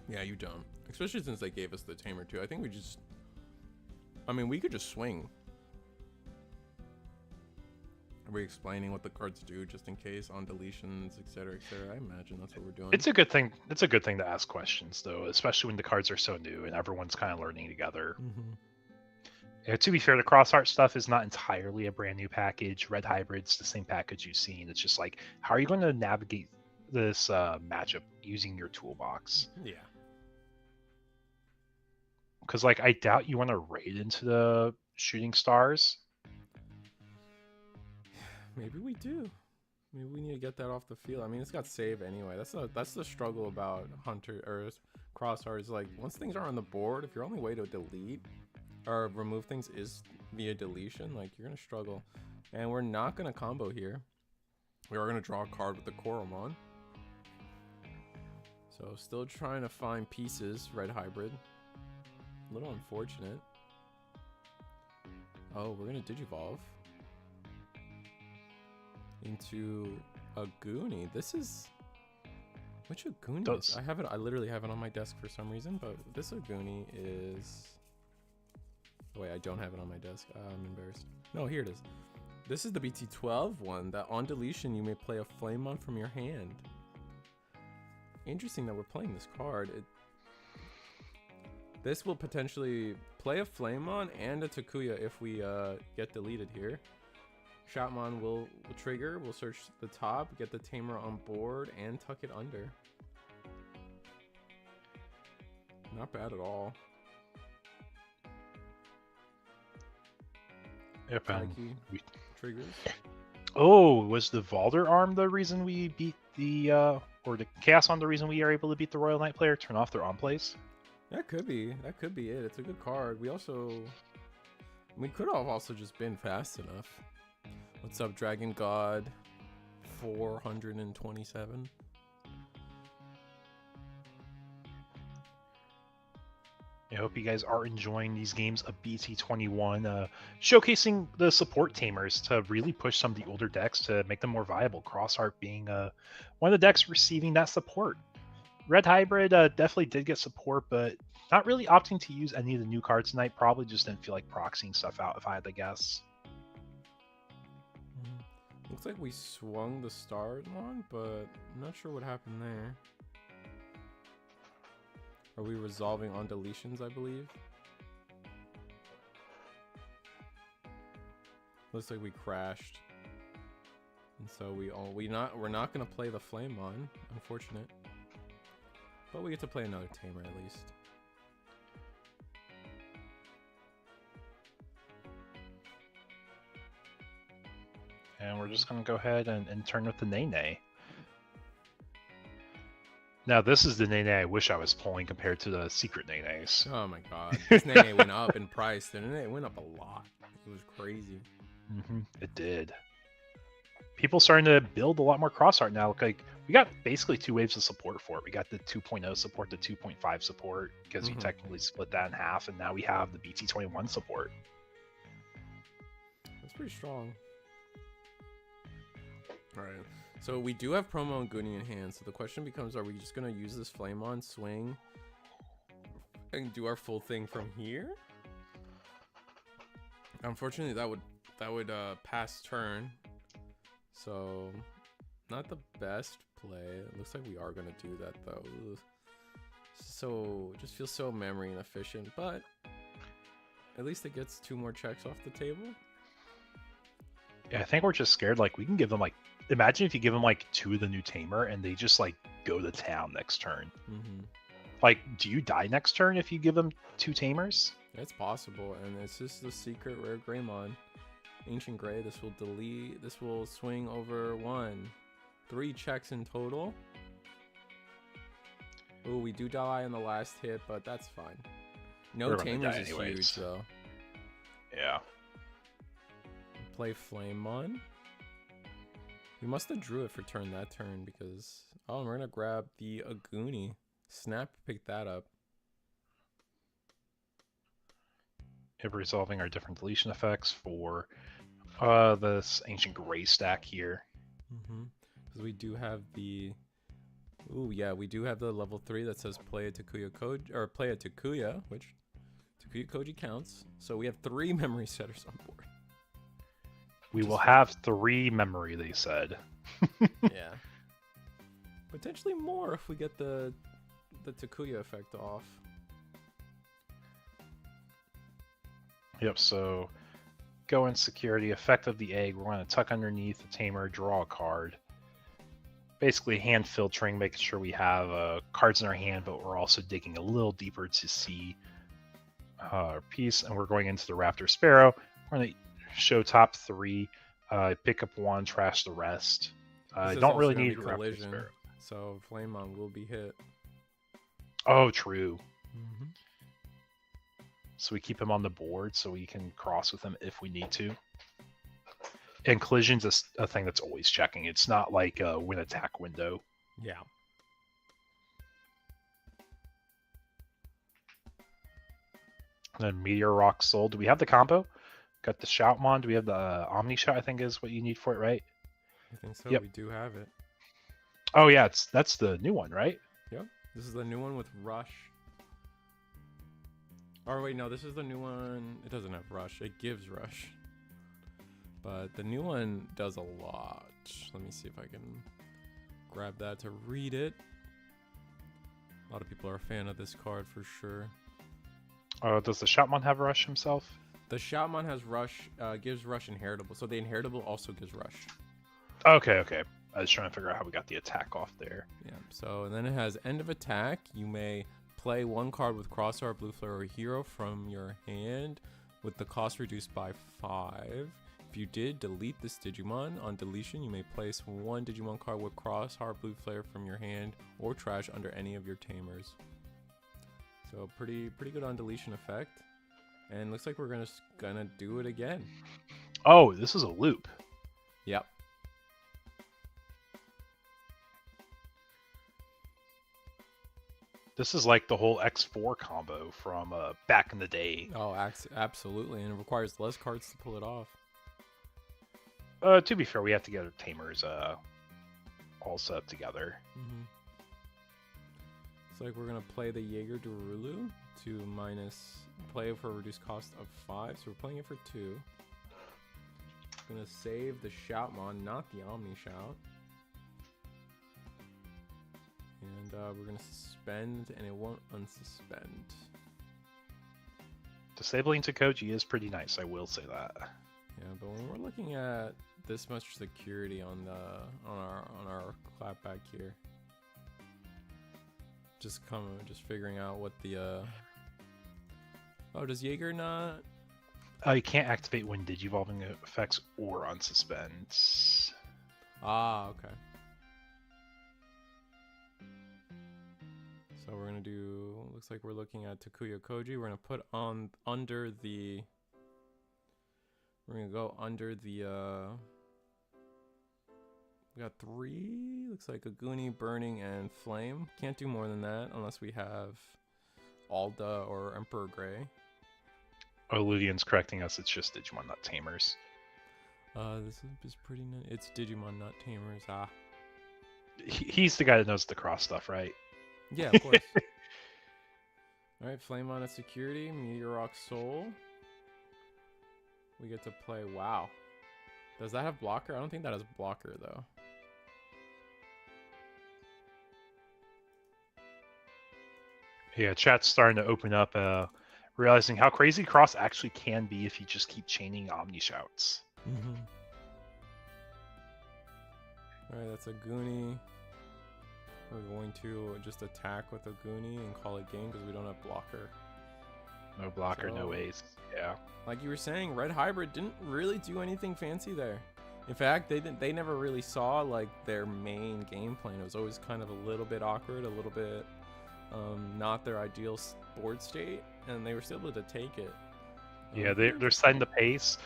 Yeah, you don't. Especially since they gave us the Tamer too. I think we just... I mean, we could just swing. Are we explaining what the cards do just in case on deletions, etc., etc.? I imagine that's what we're doing. It's a good thing. It's a good thing to ask questions, though, especially when the cards are so new and everyone's kind of learning together. Yeah, to be fair, the cross art stuff is not entirely a brand new package. Red Hybrid's the same package you've seen. It's just like, how are you going to navigate this matchup using your toolbox? Yeah. Because, like, I doubt you want to raid into the shooting stars. Maybe we do. Maybe we need to get that off the field. I mean, it's got save anyway. That's the struggle about Hunter or Crosshair is, like, once things are on the board, if your only way to delete or remove things is via deletion, like, you're gonna struggle. And we're not gonna combo here. We are gonna draw a card with the Koromon. So still trying to find pieces. Red Hybrid. A little unfortunate. Oh, we're gonna Digivolve into a Goonie. This is... Which Goonie is? I have it. I literally have it on my desk for some reason, but this Goonie is... Oh, wait, I don't have it on my desk. I'm embarrassed. No, here it is. This is the BT21 one that on deletion you may play a Flamemon from your hand. Interesting that we're playing this card. This will potentially play a Flamemon and a Takuya if we get deleted here. Shotmon will trigger, we'll search the top, get the Tamer on board, and tuck it under. Not bad at all. Yep, triggers. Oh, was the Valder arm the reason we beat the, or the Chaos on the reason we are able to beat the Royal Knight player, turn off their on plays? That could be it. It's a good card. We could have also just been fast enough. What's up, Dragon God? 427. I hope you guys are enjoying these games of BT21, showcasing the support Tamers to really push some of the older decks to make them more viable. Crossheart being one of the decks receiving that support. Red Hybrid definitely did get support, but not really opting to use any of the new cards tonight. Probably just didn't feel like proxying stuff out, if I had to guess. Looks like we swung the Star one, but I'm not sure what happened there. Are we resolving on deletions, I believe? Looks like we crashed. And so we're not gonna play the Flamemon, unfortunate. But we get to play another Tamer at least. And we're just gonna go ahead and turn with the Nene. Now this is the Nene I wish I was pulling compared to the secret Nenes. Oh my god. This Nene went up in price. The Nene went up a lot. It was crazy. It did. People starting to build a lot more cross art now. Like, we got basically two waves of support for it. We got the 2.0 support, the 2.5 support, because you technically split that in half, and now we have the BT21 support. That's pretty strong. Alright. So we do have promo and Goonie in hand, so the question becomes, are we just going to use this Flamemon, swing, and do our full thing from here? Unfortunately, that would pass turn. So, not the best play. It looks like we are gonna do that though. Ugh. So, just feels so memory inefficient, but at least it gets 2 more checks off the table. Yeah, I think we're just scared. Like, we can give them like, imagine if you give them like 2 of the new Tamer and they just like go to town next turn. Like, do you die next turn if you give them 2 Tamers? It's possible, and it's just the secret rare Greymon. Ancient Gray, this will delete, this will swing over 3 checks in total. Ooh, we do die on the last hit, but that's fine. No Tamers is huge, though. Yeah. Play Flamemon. We must have drew it for that turn, because... Oh, and we're going to grab the Aguni. Snap picked that up. Resolving our different deletion effects for this Ancient Gray stack here. Because we do have the... Ooh, yeah, we do have the level 3 that says play a Takuya Koji, or play a Takuya, which Takuya Koji counts. So we have 3 memory setters on board. We will have 3 memory, they said. Yeah. Potentially more if we get the Takuya effect off. Yep, so go in security, effect of the egg. We're going to tuck underneath the Tamer, draw a card. Basically hand filtering, making sure we have cards in our hand, but we're also digging a little deeper to see our piece. And we're going into the Raptor Sparrow. We're going to show top 3, pick up 1, trash the rest. Don't really need collision, so Flamemon will be hit. Oh, true. So we keep him on the board so we can cross with him if we need to. And collision's a thing that's always checking. It's not like a win attack window. Yeah. And then Meteor Rock Soul. Do we have the combo? Got the Shoutmon. Do we have the Omni Shot, I think is what you need for it, right? I think so. Yep. We do have it. Oh, yeah. That's the new one, right? Yep. This is the new one with Rush. Or wait, no, this is the new one. It doesn't have Rush. It gives Rush. But the new one does a lot. Let me see if I can grab that to read it. A lot of people are a fan of this card for sure. Does the Shoutmon have Rush himself? The Shoutmon has Rush, gives Rush inheritable. So the inheritable also gives Rush. Okay. I was trying to figure out how we got the attack off there. Yeah, so and then it has end of attack. You may play 1 card with Crosshair, Blue Flare, or Hero from your hand with the cost reduced by 5. If you did delete this Digimon, on deletion you may place 1 Digimon card with Crosshair, Blue Flare from your hand or trash under any of your Tamers. So pretty good on deletion effect. And looks like we're gonna do it again. Oh, this is a loop. Yep. This is like the whole X4 combo from back in the day. Oh, absolutely, and it requires less cards to pull it off. To be fair, we have to get our Tamers all set up together. It's like we're gonna play the Jaeger Durulu to play for a reduced cost of 5, so we're playing it for 2. Gonna save the Shoutmon, not the Omni Shout. And we're gonna suspend, and it won't unsuspend. Disabling Takoji is pretty nice, I will say that. Yeah, but when we're looking at this much security on our clapback here, just figuring out what the oh, does Jaeger not? You can't activate when Digivolving effects or unsuspend. Ah, okay. So we're gonna do. Looks like we're looking at Takuya Koji. We're gonna put on under the. We're gonna go under the. We got 3. Looks like Aguni, Burning, and Flame. Can't do more than that unless we have Alda or Emperor Gray. Oh, Ludian's correcting us. It's just Digimon, not Tamers. This is pretty nice. It's Digimon, not Tamers. Ah. He's the guy that knows the cross stuff, right? Yeah, of course. Alright, Flame on a security, Meteor Rock Soul. We get to play. Wow. Does that have blocker? I don't think that has blocker though. Yeah, chat's starting to open up, realizing how crazy Cross actually can be if you just keep chaining Omni Shouts. Alright, that's a Goonie. We're going to just attack with a Goonie and call it game because we don't have blocker. No blocker, no ace. Yeah. Like you were saying, Red Hybrid didn't really do anything fancy there. In fact, they never really saw like their main game plan. It was always kind of a little bit awkward, a little bit not their ideal board state, and they were still able to take it. Yeah, they're setting the pace.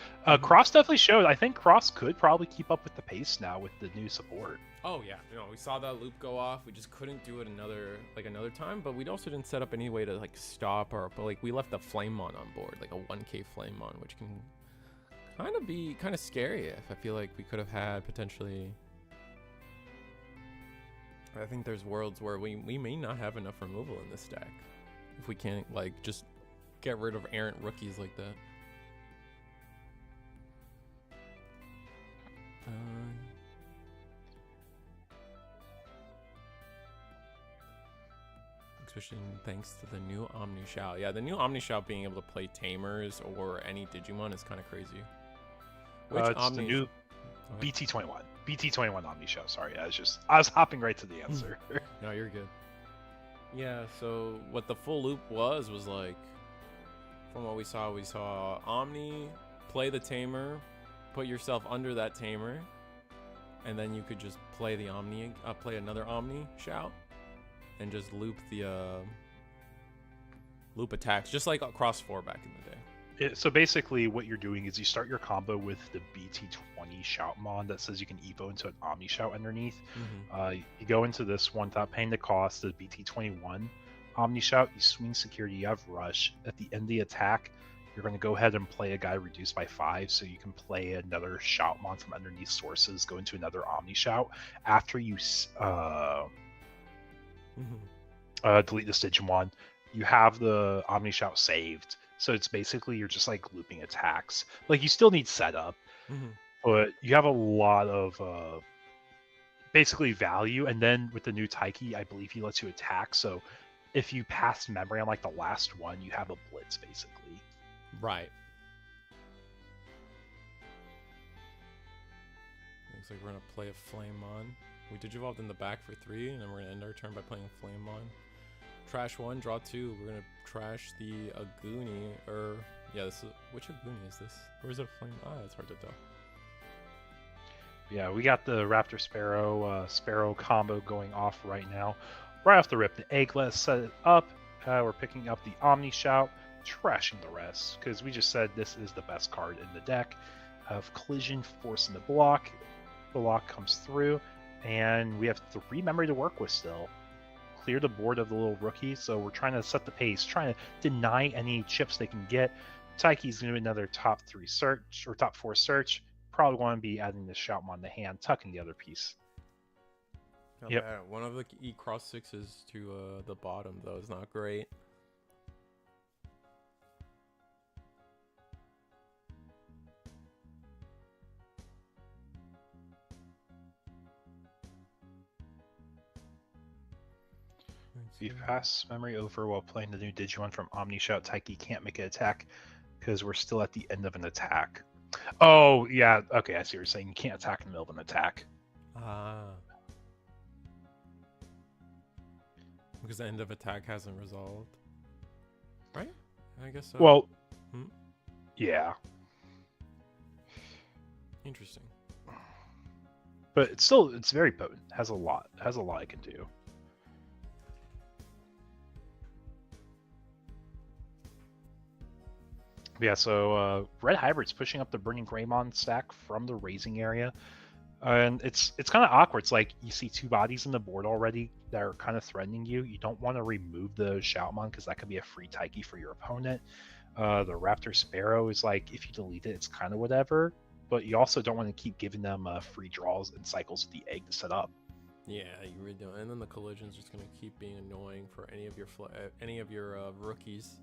Cross definitely showed. I think Cross could probably keep up with the pace now with the new support. Oh yeah, we saw that loop go off. We just couldn't do it another time, but we also didn't set up any way to like stop or, but like we left the Flamemon on board, like a 1k Flamemon, which can be kind of scary. If I feel like we could have had potentially. I think there's worlds where we may not have enough removal in this deck if we can't like just get rid of errant rookies like that. Especially thanks to the new Omni Shout. Yeah, the new Omni Shout being able to play Tamers or any Digimon is kind of crazy. Which it's the new BT21. BT21 Omni Shout. Sorry, I was hopping right to the answer. No, you're good. Yeah, so what the full loop was like, from what we saw Omni, play the Tamer, put yourself under that Tamer, and then you could just play the Omni, play another Omni Shout, and just loop the loop attacks, just like Cross 4 back in the day. So basically, what you're doing is you start your combo with the BT20 Shoutmon that says you can evo into an Omni Shout underneath. You go into this one without paying the cost, the BT21 Omni Shout, you swing security, you have rush. At the end of the attack, you're going to go ahead and play a guy reduced by 5, so you can play another Shoutmon from underneath sources, go into another Omni Shout. After you delete this Digimon, you have the Omni Shout saved. So it's basically you're just like looping attacks. Like you still need setup, but you have a lot of basically value. And then with the new Taiki, I believe he lets you attack. So if you pass memory on like the last one, you have a blitz basically. Right. Looks like we're gonna play a Flamemon. We Digivolved in the back for 3, and then we're gonna end our turn by playing a Flamemon. Trash 1, draw 2. We're gonna trash the Aguni, or yeah, this is which Aguni is this? Or is it a Flame? It's hard to tell. Yeah, we got the Raptor Sparrow combo going off right now. Right off the rip, the egg, let's set it up. We're picking up the Omni Shout, trashing the rest because we just said this is the best card in the deck. Of Collision, forcing the block. The block comes through, and we have 3 memory to work with still. Clear the board of the little rookie, so we're trying to set the pace, trying to deny any chips they can get. Taiki's going to do another top 3 search, or top 4 search. Probably want to be adding the Shoutmon to hand, tucking the other piece. Yep. Bad. One of the cross 6s to the bottom, though, is not great. If you pass memory over while playing the new Digimon from Omni Shout, Taiki can't make an attack because we're still at the end of an attack. Oh, yeah. Okay, I see what you're saying. You can't attack in the middle of an attack. Because the end of attack hasn't resolved. Right? I guess so. Well, yeah. Interesting. But it's very potent. Has a lot it can do. Yeah, so Red Hybrid's pushing up the Burning Greymon stack from the raising area. And it's kind of awkward. It's like you see 2 bodies in the board already that are kind of threatening you. You don't want to remove the Shoutmon because that could be a free Taiki for your opponent. The Raptor Sparrow is like, if you delete it, it's kind of whatever. But you also don't want to keep giving them free draws and cycles with the egg to set up. Yeah, you really don't. And then the collision's just going to keep being annoying for any of your rookies.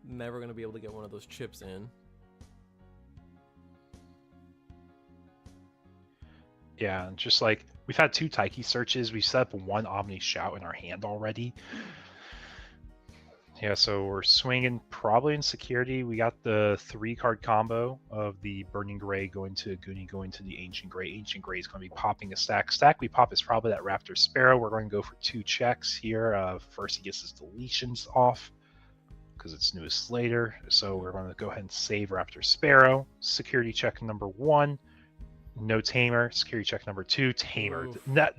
Never going to be able to get one of those chips in. Yeah, and just like we've had 2 Taiki searches, we set up 1 Omni Shout in our hand already. Yeah, so we're swinging probably in security. We got the 3-card combo of the Burning Gray going to Goonie, going to the Ancient Gray. Ancient Gray is going to be popping a stack. Stack we pop is probably that Raptor Sparrow. We're going to go for 2 checks here. First, he gets his deletions off because it's newest later. So we're going to go ahead and save Raptor Sparrow. Security check number 1. No Tamer. Security check number 2. Tamer.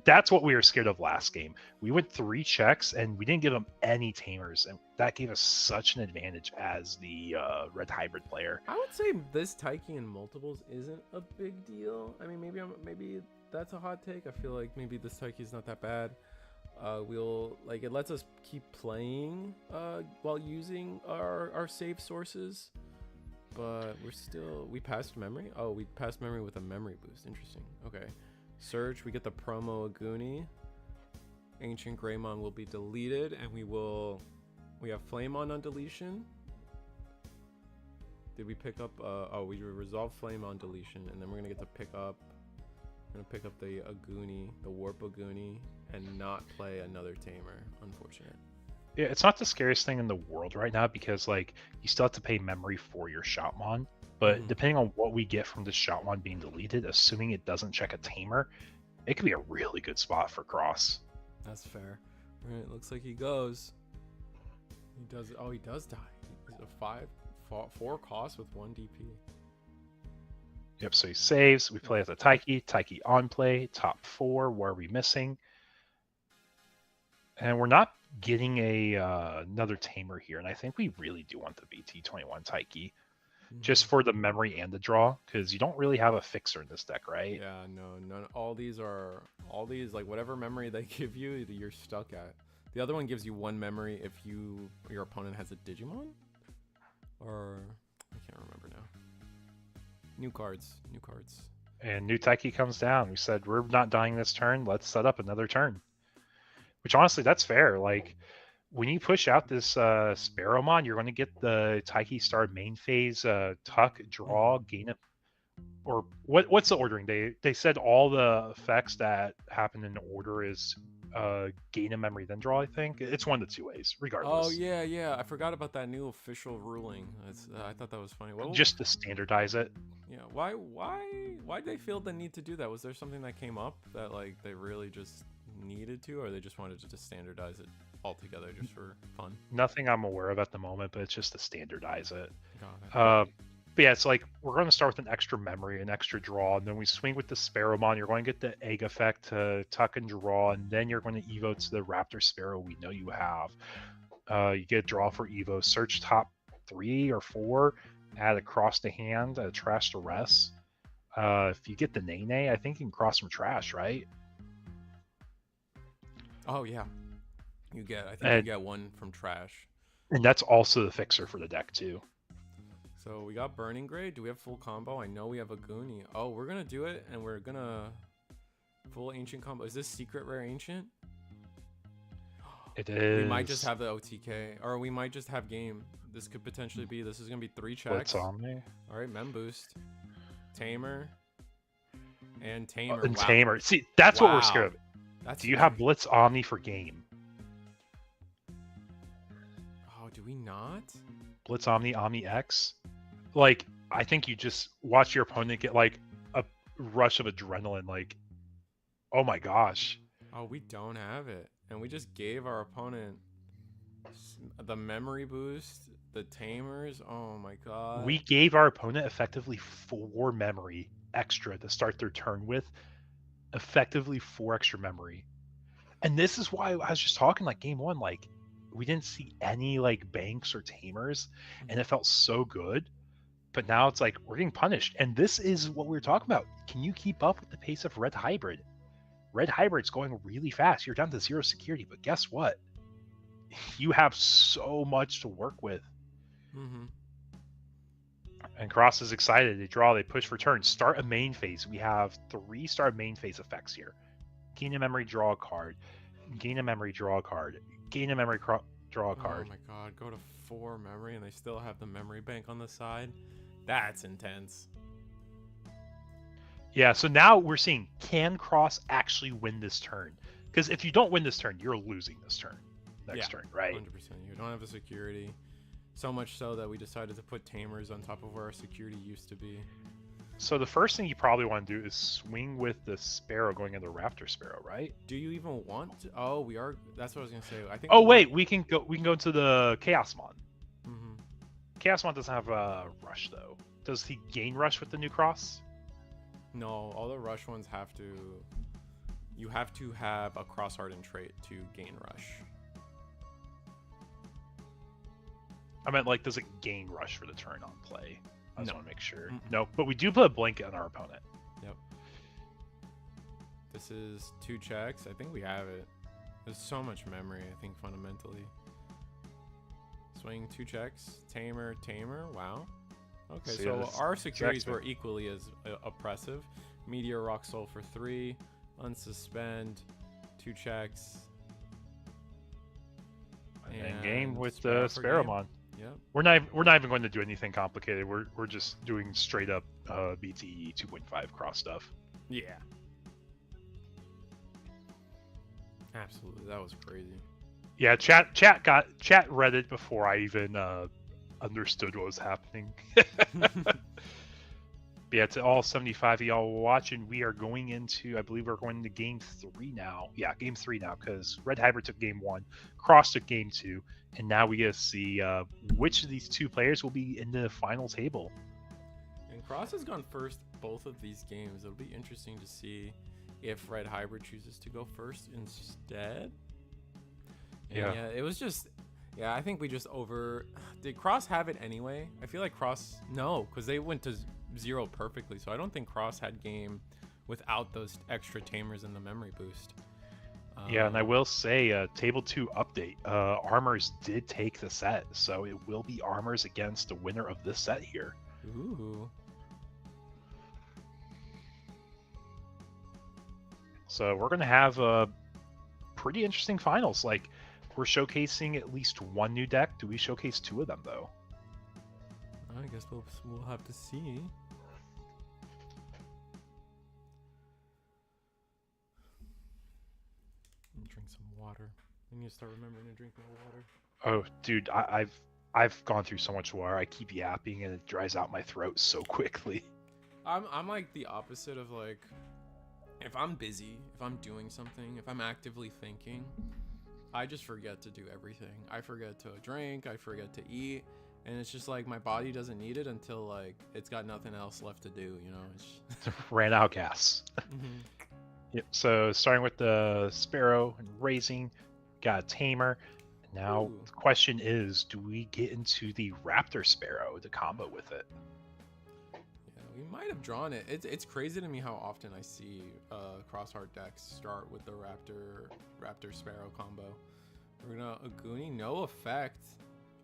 That's what we were scared of last game. We went 3 checks and we didn't give them any Tamers, and that gave us such an advantage as the red hybrid player. I would say this Taiki in multiples isn't a big deal. I mean, maybe that's a hot take. I feel like maybe this Taiki is not that bad. It lets us keep playing while using our save sources. But we passed memory? Oh, we passed memory with a memory boost. Interesting. Okay. Search, we get the promo Aguni. Ancient Greymon will be deleted, and we have Flamon on deletion. Did we pick up, we resolved Flame on deletion, and then we're gonna get to pick up the Aguni, the Warp Aguni, and not play another Tamer. Unfortunate. Yeah, it's not the scariest thing in the world right now because like you still have to pay memory for your Shoutmon, but depending on what we get from the Shoutmon being deleted, assuming it doesn't check a Tamer, it could be a really good spot for Cross. That's fair. All right, looks like he goes. He does. Oh, he does die. He's a 4 cost with 1 DP. Yep. So he saves. We play as a Taiki. Taiki on play. Top 4. Where are we missing? And we're not getting another Tamer here, and I think we really do want the BT21 Taiki, just for the memory and the draw, because you don't really have a fixer in this deck, right? Yeah, no. All these like whatever memory they give you, you're stuck at. The other one gives you 1 memory if your opponent has a Digimon, or I can't remember now. New cards. And new Taiki comes down. We said we're not dying this turn. Let's set up another turn. Which honestly, that's fair. Like when you push out this Sparrowmon, you're going to get the Taiki Star main phase, tuck, draw, gain it. Or what's the ordering? They said all the effects that happen in order is gain a memory then draw. I think it's one of the 2 ways, regardless. Oh yeah. I forgot about that new official ruling. I thought that was funny. Just to standardize it. Yeah. Why did they feel the need to do that? Was there something that came up that like they really just needed to, or they just wanted to just standardize it altogether just for fun? Nothing I'm aware of at the moment, but it's just to standardize it. Got it. But yeah, it's like we're going to start with an extra memory, an extra draw, and then we swing with the Sparrowmon. You're going to get the egg effect to tuck and draw, and then you're going to evo to the Raptor Sparrow we know you have. You get a draw for evo, search top 3 or 4, add across the hand, trash to rest. If you get the Nene, I think you can cross some trash, right? Oh yeah, you get 1 from trash, and that's also the fixer for the deck too. So we got Burning Gray. Do we have full combo? I know we have a Goonie. Oh, we're gonna do it, and we're gonna full ancient combo. Is this secret rare ancient? It is. We might just have the OTK, or we might just have game. This could potentially be. This is gonna be 3 checks. What's on me? All right, Mem boost, Tamer, and Tamer. And wow. Tamer. See, that's what we're scared of. Do you have Blitz Omni for game? Oh, do we not? Blitz Omni, Omni X? Like, I think you just watch your opponent get like a rush of adrenaline, like, oh my gosh. Oh, we don't have it. And we just gave our opponent the memory boost, the Tamers. Oh my god. We gave our opponent effectively 4 memory extra to start their turn with. Effectively 4 extra memory. And this is why I was just talking like game 1, like we didn't see any like banks or Tamers, and it felt so good. But now it's like we're getting punished. And this is what we were talking about. Can you keep up with the pace of Red Hybrid? Red Hybrid's going really fast. You're down to 0 security, but guess what? You have so much to work with. Mm-hmm. And Cross is excited. They draw, they push for turn. Start a main phase. We have 3 start main phase effects here. Gain a memory, draw a card. Gain a memory, draw a card. Gain a memory, draw a card. Oh my god, go to 4 memory and they still have the memory bank on the side? That's intense. Yeah, so now we're seeing, can Cross actually win this turn? Because if you don't win this turn, you're losing this turn. Next turn, right? 100%. You don't have a security. So much so that we decided to put Tamers on top of where our security used to be. So the first thing you probably want to do is swing with the Sparrow going into Raptor Sparrow, right? Do you even want to? Oh, we are. That's what I was gonna say. I think. Oh wait, we can go into the Chaosmon. Mm-hmm. Chaosmon doesn't have a rush though. Does he gain rush with the new cross? No, all the rush ones have to. You have to have a cross hardened trait to gain rush. I meant, like, does it gain rush for the turn on play? I just want to make sure. Mm-mm. No, but we do put a blanket on our opponent. Yep. This is 2 checks. I think we have it. There's so much memory, I think, fundamentally. Swing 2 checks. Tamer. Wow. Okay, so our securities were equally as oppressive. Meteor Rock Soul for 3. Unsuspend. 2 checks. And game with the Sparrowmon. Yep. We're not even going to do anything complicated. We're just doing straight up BT 2.5 cross stuff. Yeah. Absolutely, that was crazy. Yeah, chat read it before I even understood what was happening. But yeah, to all 75 of y'all watching, we are going into, I believe we're going into game 3 now. Yeah, game 3 now, because Red Hybrid took game 1, Cross took game 2, and now we get to see which of these 2 players will be in the final table. And Cross has gone first both of these games. It'll be interesting to see if Red Hybrid chooses to go first instead. And yeah, it was just, yeah, I think we just did Cross have it anyway? I feel like Cross, no, because they went to 0 perfectly, so I don't think Cross had game without those extra Tamers and the memory boost. Yeah, and I will say, Table 2 update, Armors did take the set, so it will be Armors against the winner of this set here. Ooh. So we're going to have pretty interesting finals. Like, we're showcasing at least 1 new deck. Do we showcase 2 of them, though? I guess we'll have to see. Drink some water. I need to start remembering to drink more water. Oh, dude, I've gone through so much water. I keep yapping and it dries out my throat so quickly. I'm like the opposite of, like, if I'm busy, if I'm doing something, if I'm actively thinking, I just forget to do everything. I forget to drink, I forget to eat, and it's just like my body doesn't need it until, like, it's got nothing else left to do, you know? It's ran out of gas. Yep, so starting with the Sparrow and raising, got a Tamer. Now the question is, do we get into the Raptor Sparrow to combo with it? Yeah, we might have drawn it. It's crazy to me how often I see cross-heart decks start with the Raptor Sparrow combo. We're gonna Aguni, no effect.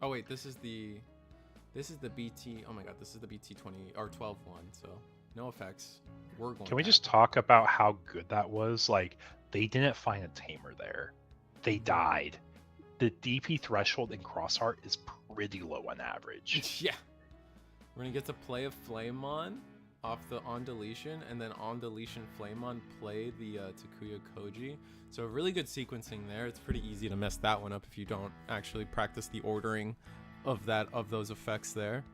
Oh wait, this is the BT. Oh my god, this is the BT20 or 12 one. So no effects. We're going. Can we just talk about how good that was? Like, they didn't find a Tamer there. They died. The DP threshold in Crossheart is pretty low on average. Yeah. We're gonna get to play a Flamemon off the on deletion, and then on deletion Flamemon play the Takuya Koji. So really good sequencing there. It's pretty easy to mess that one up if you don't actually practice the ordering of those effects there.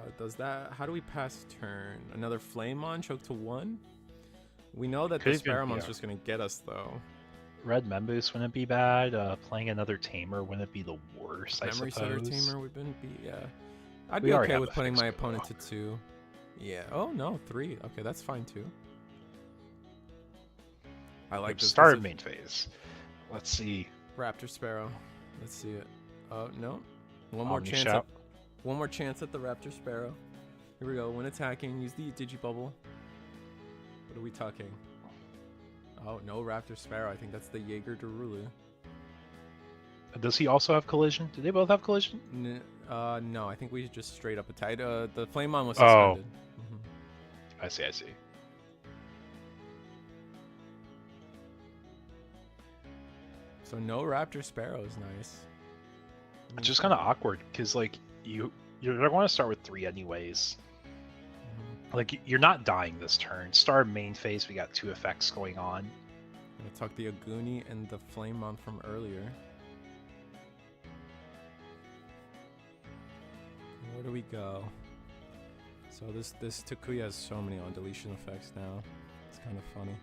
But does that? How do we pass turn? Another Flamemon choke to 1. We know that the Sparrowmon's just gonna get us though. Red Memboost wouldn't be bad. Playing another Tamer wouldn't be the worst, I Memory suppose. Setter Tamer wouldn't be, yeah. I'd be okay with putting my opponent to 2. Yeah. Oh no, 3. Okay, that's fine too. I like this. Start main phase. Let's see. Raptor Sparrow. Let's see it. Oh no. One more chance. One more chance at the Raptor Sparrow. Here we go. When attacking, use the Digibubble. What are we talking? Oh, no Raptor Sparrow. I think that's the Jaeger Darulu. Does he also have collision? Do they both have collision? No, I think we just straight up attacked. The Flamemon was suspended. Oh. I see. So no Raptor Sparrow is nice. It's just kind of awkward because, like, They're going to start with 3 anyways. Like, you're not dying this turn. Start main phase, we got 2 effects going on. I'm gonna tuck the Aguni and the Flamemon from earlier. Where do we go? So this Takuya has so many on deletion effects now. It's kind of funny.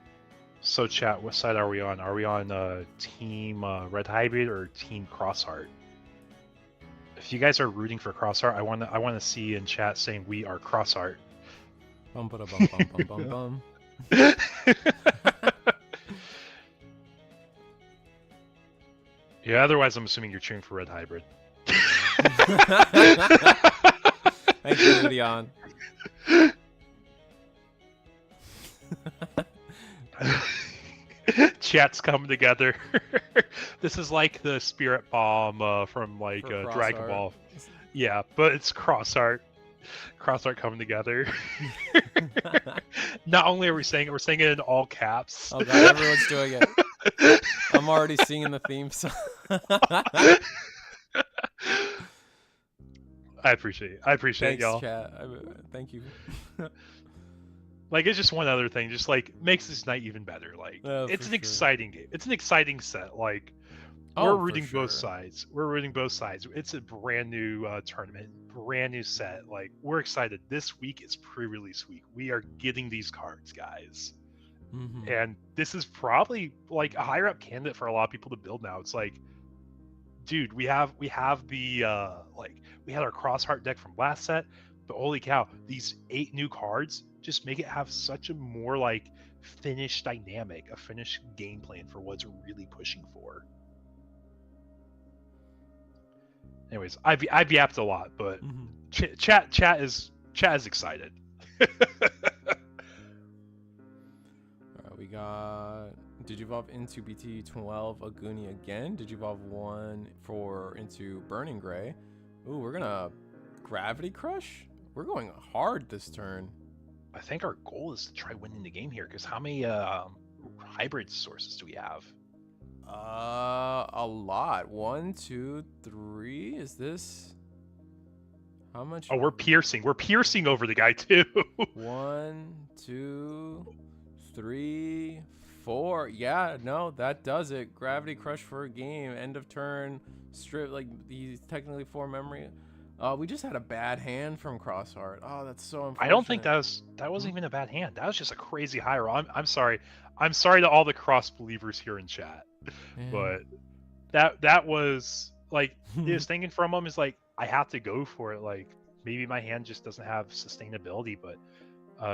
So chat, what side are we on? Are we on Team Red Hybrid or Team Crossheart? If you guys are rooting for Crossheart, I wanna see in chat saying we are Crossheart. Bum bum bum bum bum bum bum. Yeah, otherwise I'm assuming you're cheering for Red Hybrid. Thank you, Leon. Chat's coming together. This is like the Spirit Bomb from like Dragon Ball. Yeah, but it's Crossheart. Crossheart coming together. Not only are we saying it, we're saying it in all caps. Oh god, everyone's doing it. I'm already singing the theme song. I appreciate it. I appreciate y'all. Chat. Thank you. Like, it's just one other thing, just like makes this night even better. Like, it's an exciting game. It's an exciting set. Like, we're rooting both sides. We're rooting both sides. It's a brand new tournament, brand new set. Like, we're excited. This week is pre-release week. We are getting these cards, guys. Mm-hmm. And this is probably like a higher up candidate for a lot of people to build now. It's like, dude, we have the like, we had our Crossheart deck from last set, but holy cow, these 8 new cards just make it have such a more like finished dynamic, a finished game plan for what it's really pushing for. Anyways, I've yapped a lot, but chat is excited. We got Digivolve into BT21 Aguni again. Digivolve 1 into Burning Gray. Ooh, we're gonna Gravity Crush? We're going hard this turn. I think our goal is to try winning the game here, because how many hybrid sources do we have? A lot. 1, 2, 3. Is this how much? Oh, we're piercing. We're piercing over the guy too. 1, 2, 3, 4. Yeah, no, that does it. Gravity Crush for a game. End of turn. Strip, like, he's technically 4 memory. We just had a bad hand from Crossheart. Oh, that's so unfortunate. I don't think that wasn't even a bad hand. That was just a crazy high roll. I'm sorry. I'm sorry to all the cross believers here in chat. Man. But that was like, his thinking from him is like, I have to go for it. Like, maybe my hand just doesn't have sustainability, but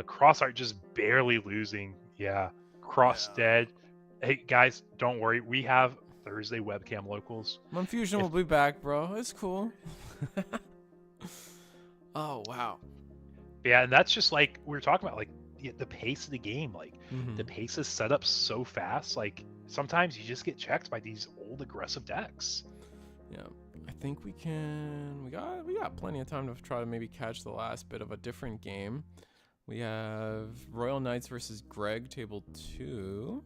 Crossheart just barely losing. Yeah, dead. Hey guys, don't worry. We have Thursday webcam locals. Monfusion will be back, bro. It's cool. Oh wow. Yeah, and that's just like we were talking about, like the pace of the game. Like the pace is set up so fast. Like sometimes you just get checked by these old aggressive decks. Yeah, I think we can. We got plenty of time to try to maybe catch the last bit of a different game. We have Royal Knights versus Greg, table 2.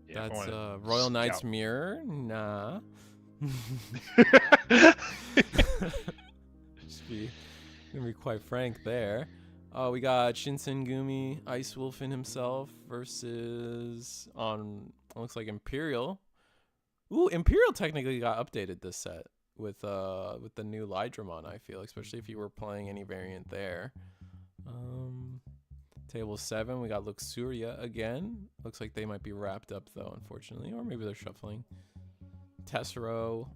Yeah, that's Royal Knights mirror. Nah. Just gonna be quite frank there. We got Shinsengumi, Ice Wolfin himself versus looks like Imperial. Ooh, Imperial technically got updated this set with the new Lydramon, I feel, especially if you were playing any variant there. Table 7, we got Luxuria again. Looks like they might be wrapped up though, unfortunately, or maybe they're shuffling. Tessero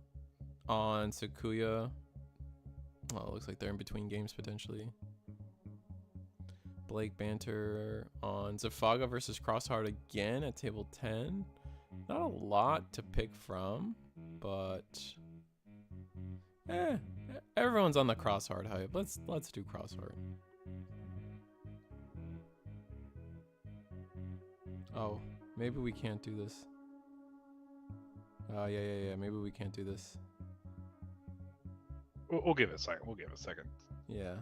on Sakuya. Well, it looks like they're in between games potentially. Blake Banter on Zafaga versus Crossheart again at table 10. Not a lot to pick from, but everyone's on the Crossheart hype. Let's do Crossheart. Oh, maybe we can't do this. Yeah. Maybe we can't do this. We'll give it a second. Yeah.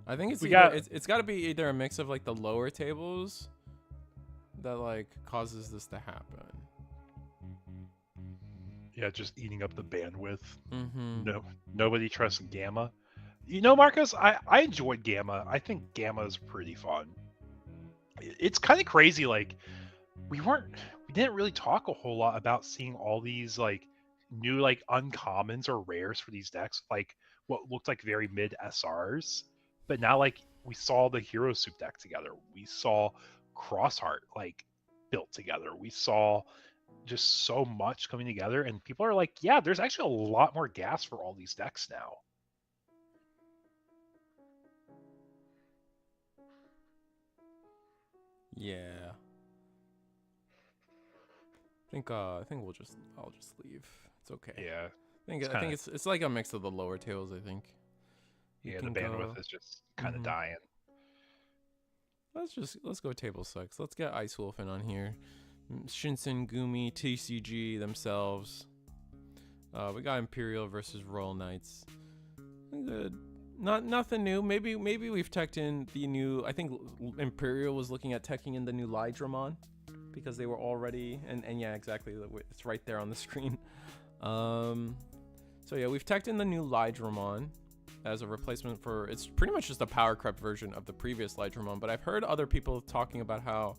I think it's got to be either a mix of like the lower tables that like causes this to happen. Yeah, just eating up the bandwidth. Mm-hmm. No, nobody trusts Gamma. You know, Marcus, I enjoyed Gamma. I think Gamma is pretty fun. It's kind of crazy. Like we didn't really talk a whole lot about seeing all these like new like uncommons or rares for these decks, like what looked like very mid SRs. But now like we saw the Hero Soup deck together. We saw Crossheart like built together. We saw just so much coming together, and people are like, yeah, there's actually a lot more gas for all these decks now. Yeah. I think I'll just leave. It's okay. Yeah. I think it's like a mix of the lower tails, I think. Yeah, the bandwidth is just kind of dying. Let's go table 6. Let's get Ice Wolfen on here. Shinsen, Gumi, TCG themselves. We got Imperial versus Royal Knights. Good. Nothing new. Maybe we've teched in the new. I think Imperial was looking at teching in the new Lydramon because they were already and yeah, exactly. It's right there on the screen. So yeah, we've teched in the new Lydramon as a replacement for. It's pretty much just a power crept version of the previous Lydramon. But I've heard other people talking about how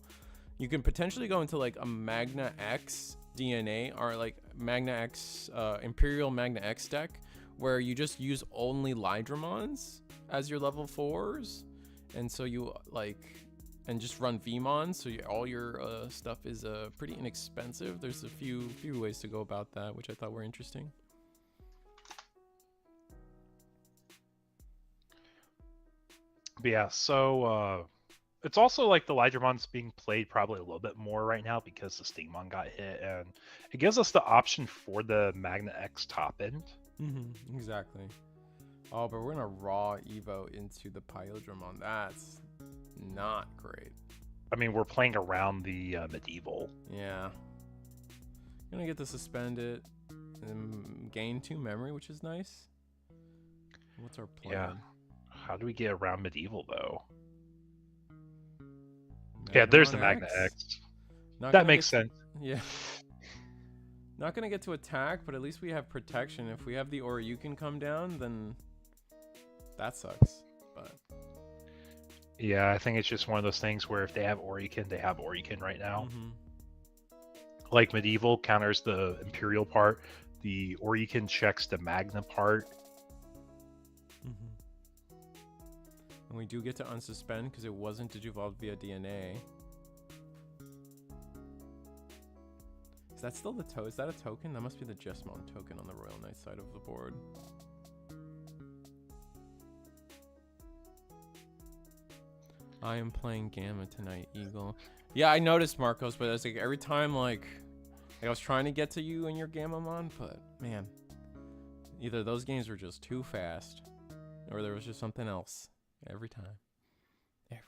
you can potentially go into like a Magna X DNA or like Magna X Imperial Magna X deck where you just use only Lydramons as your level 4s, and so you and just run VMons, so all your stuff is pretty inexpensive. There's a few ways to go about that, which I thought were interesting. But yeah, so it's also like the Lydramon's being played probably a little bit more right now because the Stingmon got hit, and it gives us the option for the Magna X top end. Exactly. Oh, but we're gonna raw Evo into the Pyodramon. That's not great. I mean, we're playing around the medieval. Yeah. Gonna get to suspend it and gain 2 memory, which is nice. What's our plan? Yeah. How do we get around medieval though? Yeah, there's the Magna X. That makes sense. Yeah. Not gonna get to attack, but at least we have protection. If we have the Oryukin come down, then that sucks. But yeah, I think it's just one of those things where if they have Oryukin, they have Oryukin right now. Like medieval counters the Imperial part, the Oryukin checks the Magna part. And we do get to unsuspend because it wasn't digivolved via DNA. Is that still the Is that a token? That must be the Jesmon token on the Royal Knight side of the board. I am playing Gamma tonight, Eagle. Yeah, I noticed, Marcos, but it's like every time like I was trying to get to you and your Gammamon, but man, either those games were just too fast or there was just something else. Every time. I'm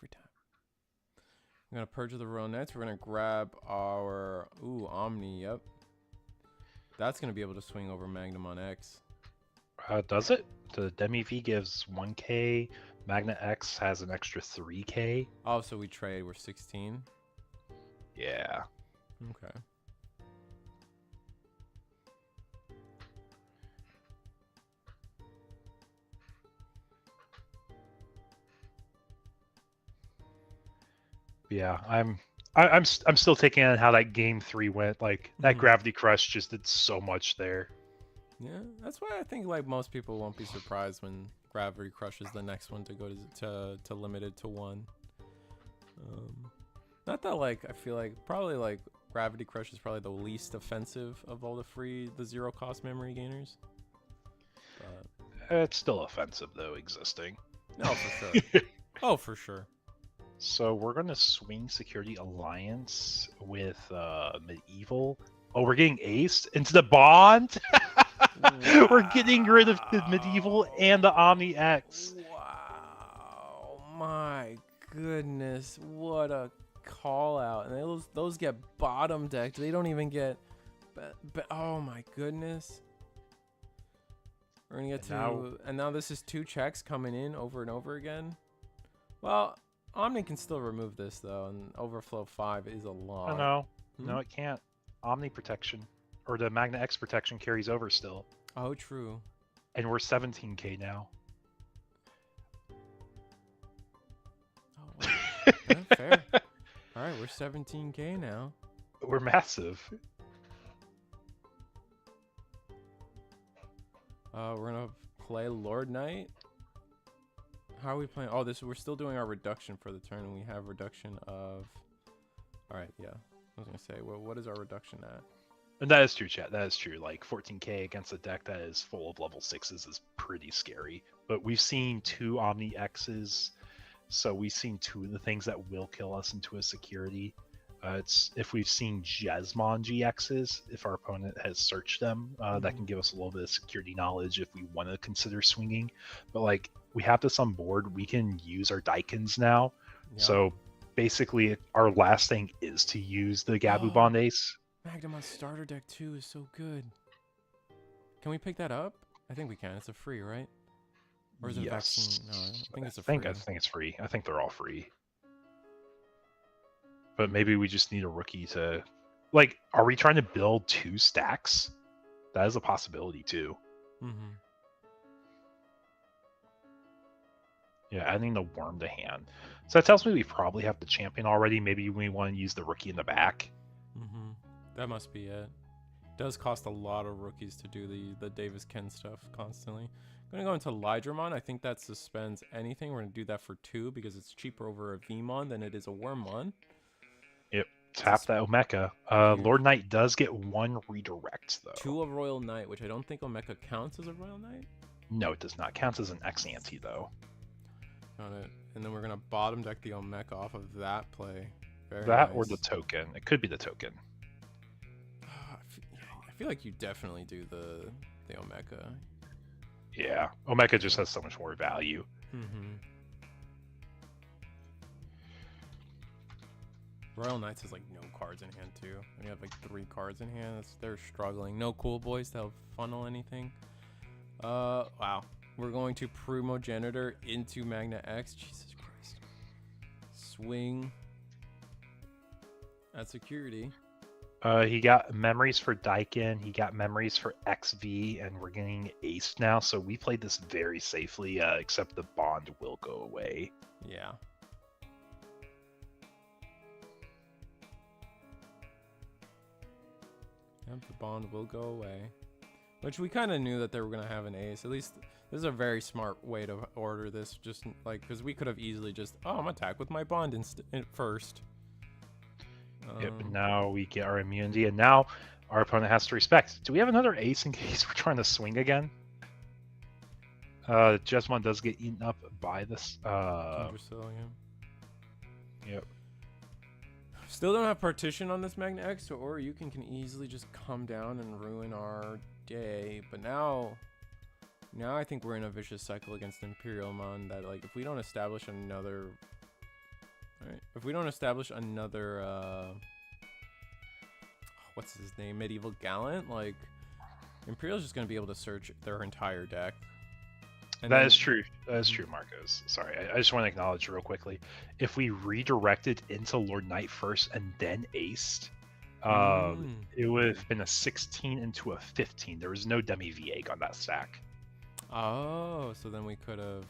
gonna purge the Royal Knights. We're gonna grab our Omni. Yep, that's gonna be able to swing over Magnamon X. Does it? The Demi V gives 1k. Magna X has an extra 3k. Oh, so we trade. We're 16. Yeah. Okay. Yeah, I'm still taking on how that game 3 went. Like that Gravity Crush just did so much there. Yeah, that's why I think like most people won't be surprised when Gravity Crush is the next one to go to limited to 1. Not that like I feel like probably like Gravity Crush is probably the least offensive of all the 0 cost memory gainers. But it's still offensive though, existing. No, for sure. Oh, for sure. So we're going to swing Security Alliance with Medieval. Oh, we're getting aced into the Bond? Wow. We're getting rid of the Medieval and the Omni X. Wow. My goodness. What a call out. And those get bottom decked. They don't even get... oh my goodness. We're going to get to... And now this is 2 checks coming in over and over again. Well... Omni can still remove this though, and Overflow 5 is a lot. No, no, it can't. Omni protection or the Magna X protection carries over still. Oh, true. And we're 17k now. Oh, wow. Yeah, fair. All right, we're 17k now. We're massive. We're gonna play Lord Knight. How are we playing? Oh, we're still doing our reduction for the turn, and we have reduction of. All right, yeah. I was gonna say, what is our reduction at? And that is true, chat. That is true. Like 14k against a deck that is full of level 6s is pretty scary. But we've seen 2 Omni X's, so we've seen 2 of the things that will kill us into a security. It's if we've seen Jesmon GXs, if our opponent has searched them, that can give us a little bit of security knowledge if we want to consider swinging. But like we have this on board, we can use our Daikins now. Yeah. So basically, our last thing is to use the Gabu Bond Ace. Magna starter deck 2 is so good. Can we pick that up? I think we can. It's a free, right? Or is it vaccine? No, I think it's a free. I think it's free. I think they're all free. But maybe we just need a rookie to... Like, are we trying to build 2 stacks? That is a possibility, too. Mm-hmm. Yeah, adding the worm to hand. So that tells me we probably have the champion already. Maybe we want to use the rookie in the back. Mm-hmm. That must be it. It does cost a lot of rookies to do the Davis Ken stuff constantly. I'm going to go into Lydramon. I think that suspends anything. We're going to do that for 2 because it's cheaper over a Vmon than it is a Wormmon. Yep. Tap that Omeka. Lord Knight does get 1 redirect, though. 2 of Royal Knight, which I don't think Omeka counts as a Royal Knight. No, it does not. Counts as an X-Ante, though. Got it. And then we're going to bottom deck the Omeka off of that play. Very that nice. Or the token. It could be the token. I feel like you definitely do the Omeka. Yeah. Omeka just has so much more value. Mm-hmm. Royal Knights has like no cards in hand too. We have like 3 cards in hand. They're struggling. No cool boys to help funnel anything. Wow. We're going to Primogenitor into Magna X. Jesus Christ. Swing at security. He got memories for Daikin. He got memories for XV, and we're getting Ace now. So we played this very safely, except the bond will go away. Yeah. Yep, the bond will go away. Which we kind of knew that they were going to have an ace. At least this is a very smart way to order this. Just like, because we could have easily just, I'm going to attack with my bond first. Yep, and now we get our immunity, and now our opponent has to respect. Do we have another ace in case we're trying to swing again? Jesmon does get eaten up by this. Yep. Still don't have partition on this Magna X, or you can easily just come down and ruin our day. But now I think we're in a vicious cycle against Imperialmon that, like, if we don't establish another... Alright, if we don't establish another, what's his name, Medieval Gallant, like, Imperial's just going to be able to search their entire deck. And that is true. That is true, Marcos. Sorry, I just want to acknowledge real quickly. If we redirected into Lord Knight first and then aced, it would have been a 16 into a 15. There was no Demi V8 on that stack. Oh, so then we could have...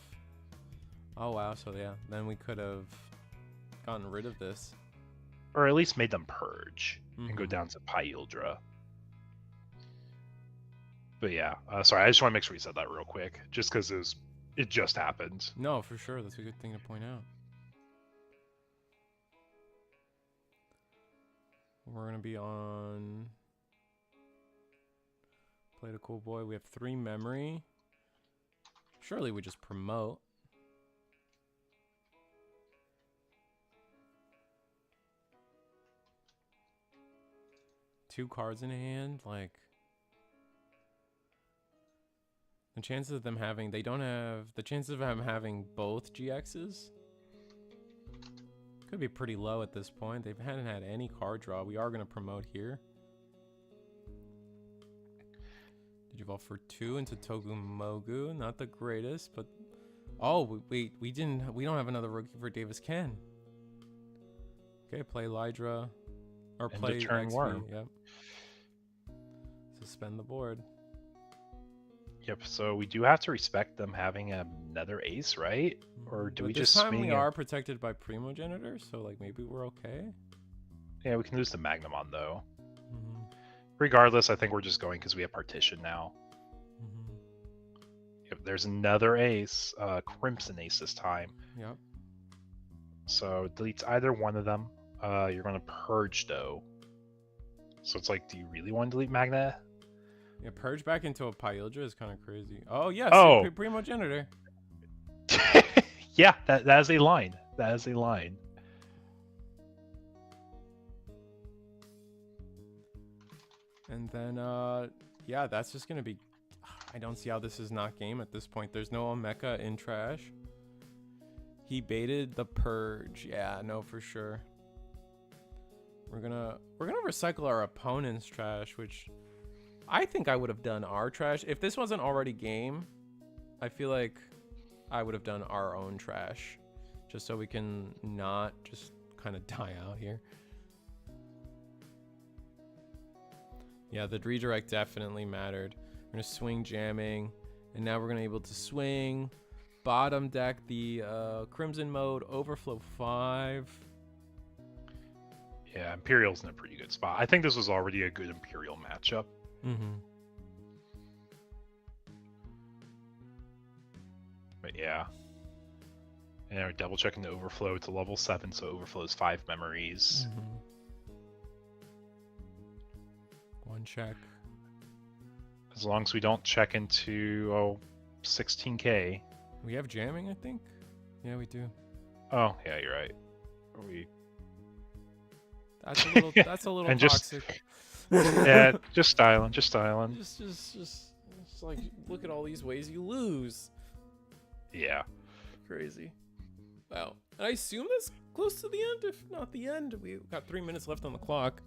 Oh, wow. So, yeah, then we could have gotten rid of this. Or at least made them purge and go down to Pyildra. But yeah, sorry, I just want to make sure we said that real quick, just because it just happened. No, for sure, that's a good thing to point out. We're gonna be on Play the Cool Boy. We have 3 memory. Surely we just promote. Two cards in hand, like. The chances of them having, they don't have, the chances of them having both GXs could be pretty low at this point. They hadn't had any card draw. We are going to promote here. Digivolve for 2 into Togu Mogu. Not the greatest, but... Oh, wait, we don't have another rookie for Davis Ken. Okay, play Lydra. Or play turn XP, Worm. Yep. unsuspend the board. Yep. So we do have to respect them having another ace, right? Or do But we this just time swing we it? are protected by Primogenitors, so like maybe we're okay. Yeah, we can lose the Magnamon though. Mm-hmm. Regardless, I think we're just going because we have partition now. Mm-hmm. Yep, there's another ace, Crimson Ace this time. Yep. So it deletes either one of them. You're going to purge though. So it's like, do you really want to delete Magna? Yeah, purge back into a Pyldra is kind of crazy. Oh yes, Oh. Primogenitor. Yeah, that is a line. That is a line. And then, yeah, that's just gonna be. I don't see how this is not game at this point. There's no Omeka in trash. He baited the purge. Yeah, no, for sure. We're gonna recycle our opponent's trash, which I think I would have done our trash if this wasn't already game. I feel like I would have done our own trash, just so we can not just kind of die out here. Yeah, the redirect definitely mattered. We're gonna swing jamming, and now we're gonna be able to swing bottom deck the Crimson mode overflow 5. Yeah, Imperial's in a pretty good spot. I think this was already a good Imperial matchup. Mm-hmm. But yeah. And we're double checking the overflow to level 7, so overflows 5 memories. Mm-hmm. One check. As long as we don't check into 16k. We have jamming, I think. Yeah, we do. Oh, yeah, you're right. That's a little and toxic. Yeah, just styling. Just like, look at all these ways you lose. Yeah. Crazy. Wow. And I assume that's close to the end, if not the end. We've got 3 minutes left on the clock.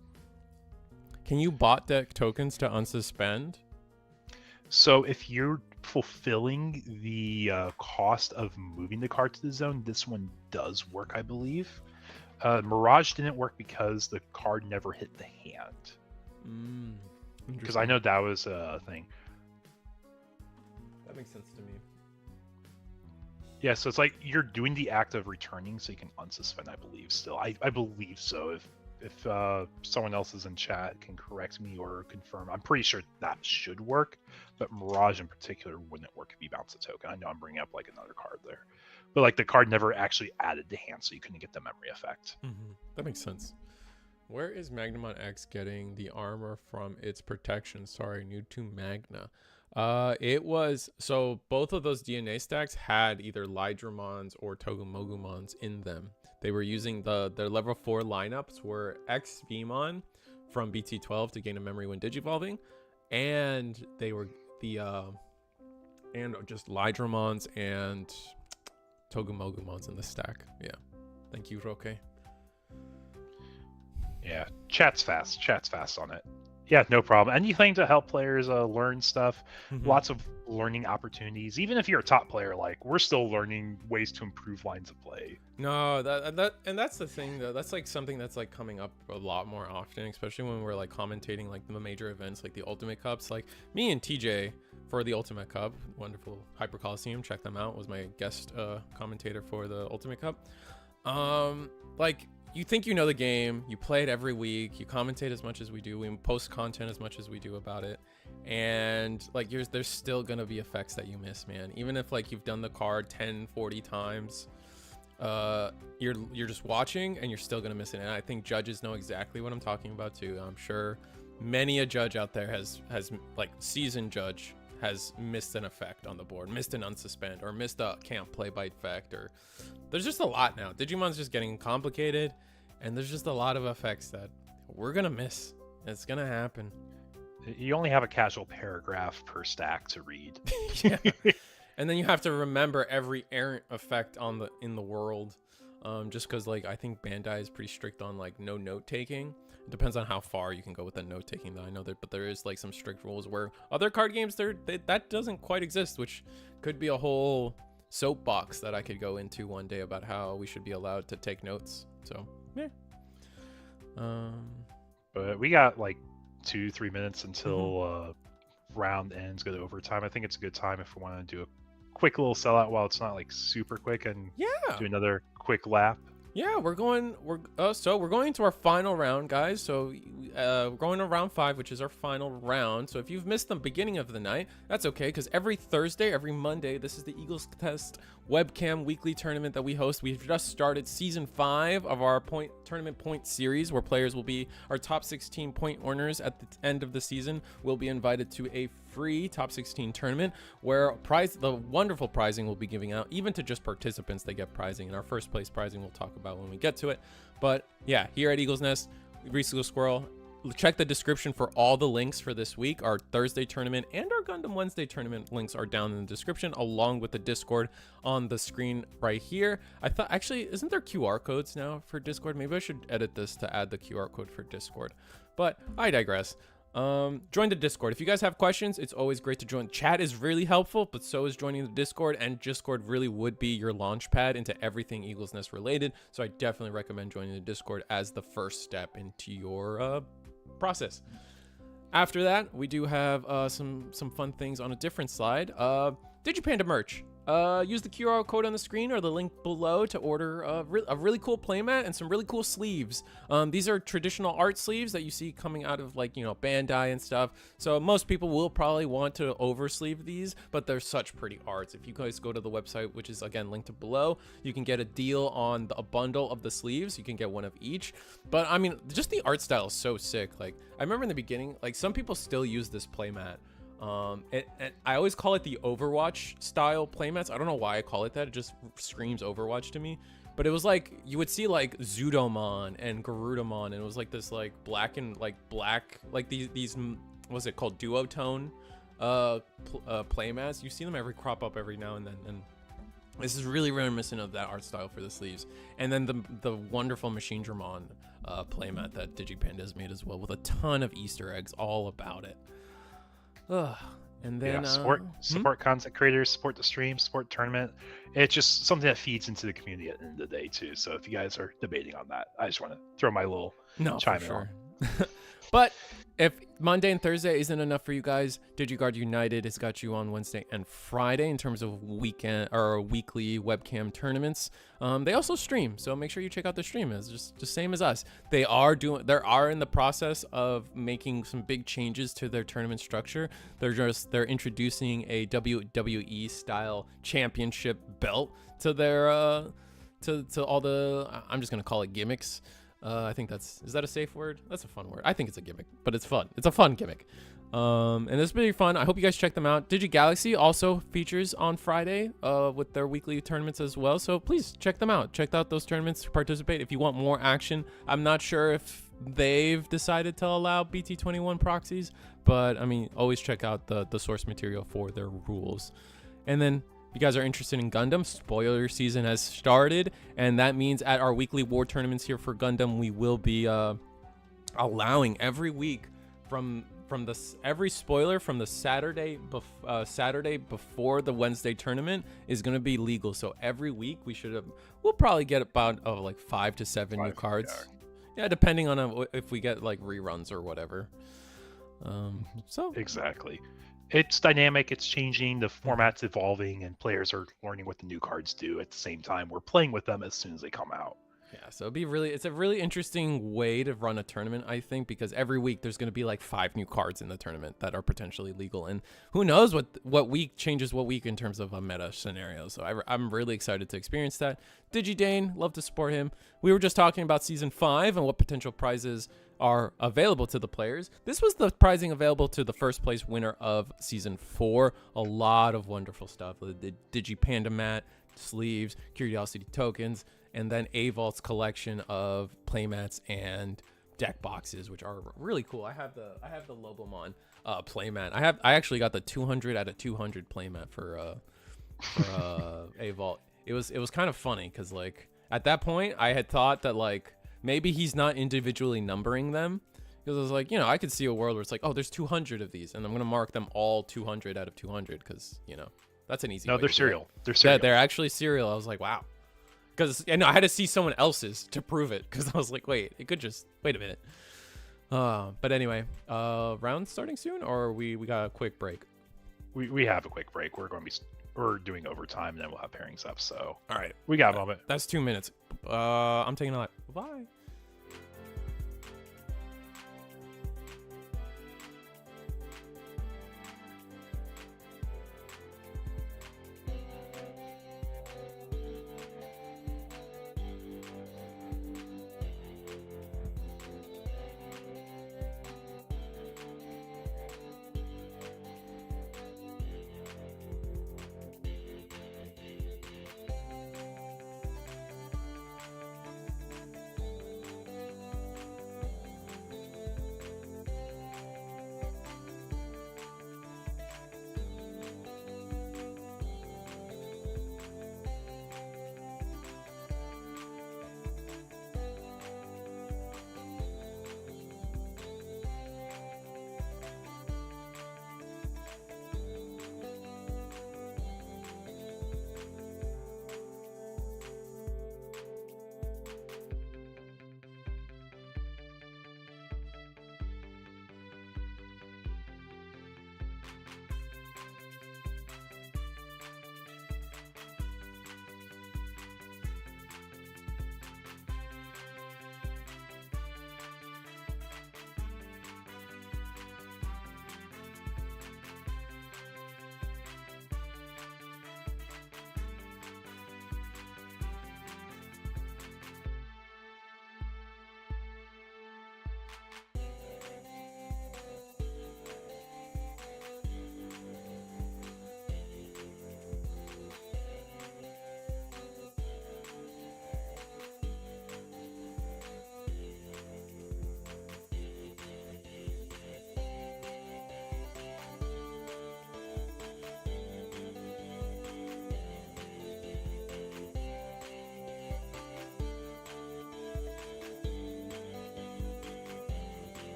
Can you bot deck tokens to unsuspend? So if you're fulfilling the cost of moving the card to the zone, this one does work, I believe. Mirage didn't work because the card never hit the hand. Because I know that was a thing. That makes sense to me. Yeah, so it's like you're doing the act of returning, so you can unsuspend, I believe, still. I believe so. If someone else is in chat can correct me or confirm, I'm pretty sure that should work, but Mirage in particular wouldn't work if you bounce a token. I know I'm bringing up like another card there, but like the card never actually added to hand, so you couldn't get the memory effect. That makes sense. Where is Magnamon X getting the armor from its protection? Sorry, new to Magna. It was, so both of those DNA stacks had either Lydramons or Togumogumons in them. They were using their level 4 lineups were X Vmon from BT12 to gain a memory when digivolving, and they were the and just Lydramons and Togumogumons in the stack. Yeah, thank you, Roque. Yeah, chat's fast on it. Yeah, no problem. Anything to help players learn stuff. Lots of learning opportunities. Even if you're a top player, like we're still learning ways to improve lines of play. No, that's the thing though. That's like something that's like coming up a lot more often, especially when we're like commentating like the major events like the Ultimate Cups. Like me and TJ for the Ultimate Cup, wonderful Hyper Coliseum, check them out, was my guest commentator for the Ultimate Cup. Like, you think you know the game, you play it every week, you commentate as much as we do, we post content as much as we do about it, and like there's still gonna be effects that you miss, man. Even if like you've done the card 10-40 times, you're just watching and you're still gonna miss it. And I think judges know exactly what I'm talking about too. I'm sure many a judge out there has like seasoned judge has missed an effect on the board, missed an unsuspend, or missed a can't play by effect, or there's just a lot now. Digimon's just getting complicated, and there's just a lot of effects that we're gonna miss. It's gonna happen. You only have a casual paragraph per stack to read. Yeah. And then you have to remember every errant effect in the world. Just because like I think Bandai is pretty strict on like no note taking. It depends on how far you can go with the note taking, though. I know that, but there is like some strict rules where other card games that doesn't quite exist, which could be a whole soapbox that I could go into one day about how we should be allowed to take notes. So yeah. But we got like 2-3 minutes until round ends, go to overtime. I think it's a good time if we want to do a quick little sellout while it's not like super quick, and do another quick lap. Yeah, we're going into our final round, guys. So we're going to round 5, which is our final round. So if you've missed the beginning of the night, that's okay, because every Thursday, every Monday, this is the Eagles Test webcam weekly tournament that we host. We've just started season 5 of our tournament point series, where players will be our top 16 point earners at the end of the season will be invited to a free top 16 tournament where the wonderful prizing will be giving out even to just participants. They get prizing, and our first place prizing we'll talk about when we get to it. But yeah, here at Eagles Nest, Reese Squirrel, check the description for all the links for this week. Our Thursday tournament and our Gundam Wednesday tournament links are down in the description, along with the Discord on the screen right here. I thought, actually, isn't there QR codes now for Discord? Maybe I should edit this to add the QR code for Discord, but I digress. Join the Discord if you guys have questions. It's always great to join. Chat is really helpful, but so is joining the Discord, and Discord really would be your launch pad into everything Eagles Nest related. So I definitely recommend joining the Discord as the first step into your process. After that, we do have some fun things on a different slide. Digipanda merch. Use the QR code on the screen or the link below to order a really cool playmat and some really cool sleeves. These are traditional art sleeves that you see coming out of, like, Bandai and stuff. So most people will probably want to oversleeve these, but they're such pretty arts. If you guys go to the website, which is again linked below, you can get a deal on a bundle of the sleeves. You can get one of each. But I mean, just the art style is so sick. Like, I remember in the beginning, like, some people still use this playmat. And I always call it the Overwatch style playmats. I don't know why I call it that. It just screams Overwatch to me. But it was like, you would see like Zudomon and Garudamon, and it was like this like black, like these what's it called, duotone playmats. You see them crop up every now and then, and this is really reminiscent of that art style for the sleeves. And then the wonderful Machine Dramon playmat that Digipanda has made as well, with a ton of Easter eggs all about it. And then support content creators, support the stream, support tournament. It's just something that feeds into the community at the end of the day too. So if you guys are debating on that, I just want to throw my little chime in on. But if Monday and Thursday isn't enough for you guys, DigiGuard United has got you on Wednesday and Friday in terms of weekend or weekly webcam tournaments. They also stream, so make sure you check out the stream. It's just the same as us. They are in the process of making some big changes to their tournament structure. They're introducing a WWE style championship belt to their to all the, I'm just gonna call it gimmicks. I think is that a safe word? That's a fun word. I think it's a gimmick, but it's fun. It's a fun gimmick. And it's pretty fun. I hope you guys check them out. DigiGalaxy also features on Friday with their weekly tournaments as well. So please check them out. Check out those tournaments to participate if you want more action. I'm not sure if they've decided to allow BT21 PROXYS, but I mean, always check out the source material for their rules. And then, if you guys are interested in Gundam, spoiler season has started, and that means at our weekly war tournaments here for Gundam, we will be allowing every week every spoiler from the Saturday before the Wednesday tournament is going to be legal. So every week we'll probably get about like 5 to 7 new cards. Yeah, depending on if we get like reruns or whatever. Exactly. It's dynamic, it's changing, the format's evolving, and players are learning what the new cards do at the same time. We're playing with them as soon as they come out. Yeah, so it's a really interesting way to run a tournament, I think, because every week there's going to be like 5 new cards in the tournament that are potentially legal, and who knows what week changes what week in terms of a meta scenario. So I'm really excited to experience that. DigiDane, love to support him. We were just talking about season 5 and what potential prizes are available to the players. This was the prizing available to the first place winner of season 4. A lot of wonderful stuff. The Digipanda mat, sleeves, curiosity tokens, and then Avolt's collection of playmats and deck boxes, which are really cool. I have the Lobomon playmat. I actually got the 200 out of 200 playmat for Avolt. It was kind of funny because, like, at that point I had thought that, like, maybe he's not individually numbering them, because I was like, I could see a world where it's like, oh, there's 200 of these, and I'm gonna mark them all 200 out of 200 because that's an easy. No, way they're to serial. Do it. They're serial. They're actually serial. I was like, wow, because I had to see someone else's to prove it, because I was like, wait a minute. But anyway, round starting soon, or we got a quick break? We have a quick break. We're doing overtime, and then we'll have pairings up. So All right, we got a moment. That's 2 minutes. I'm taking a lot. Bye.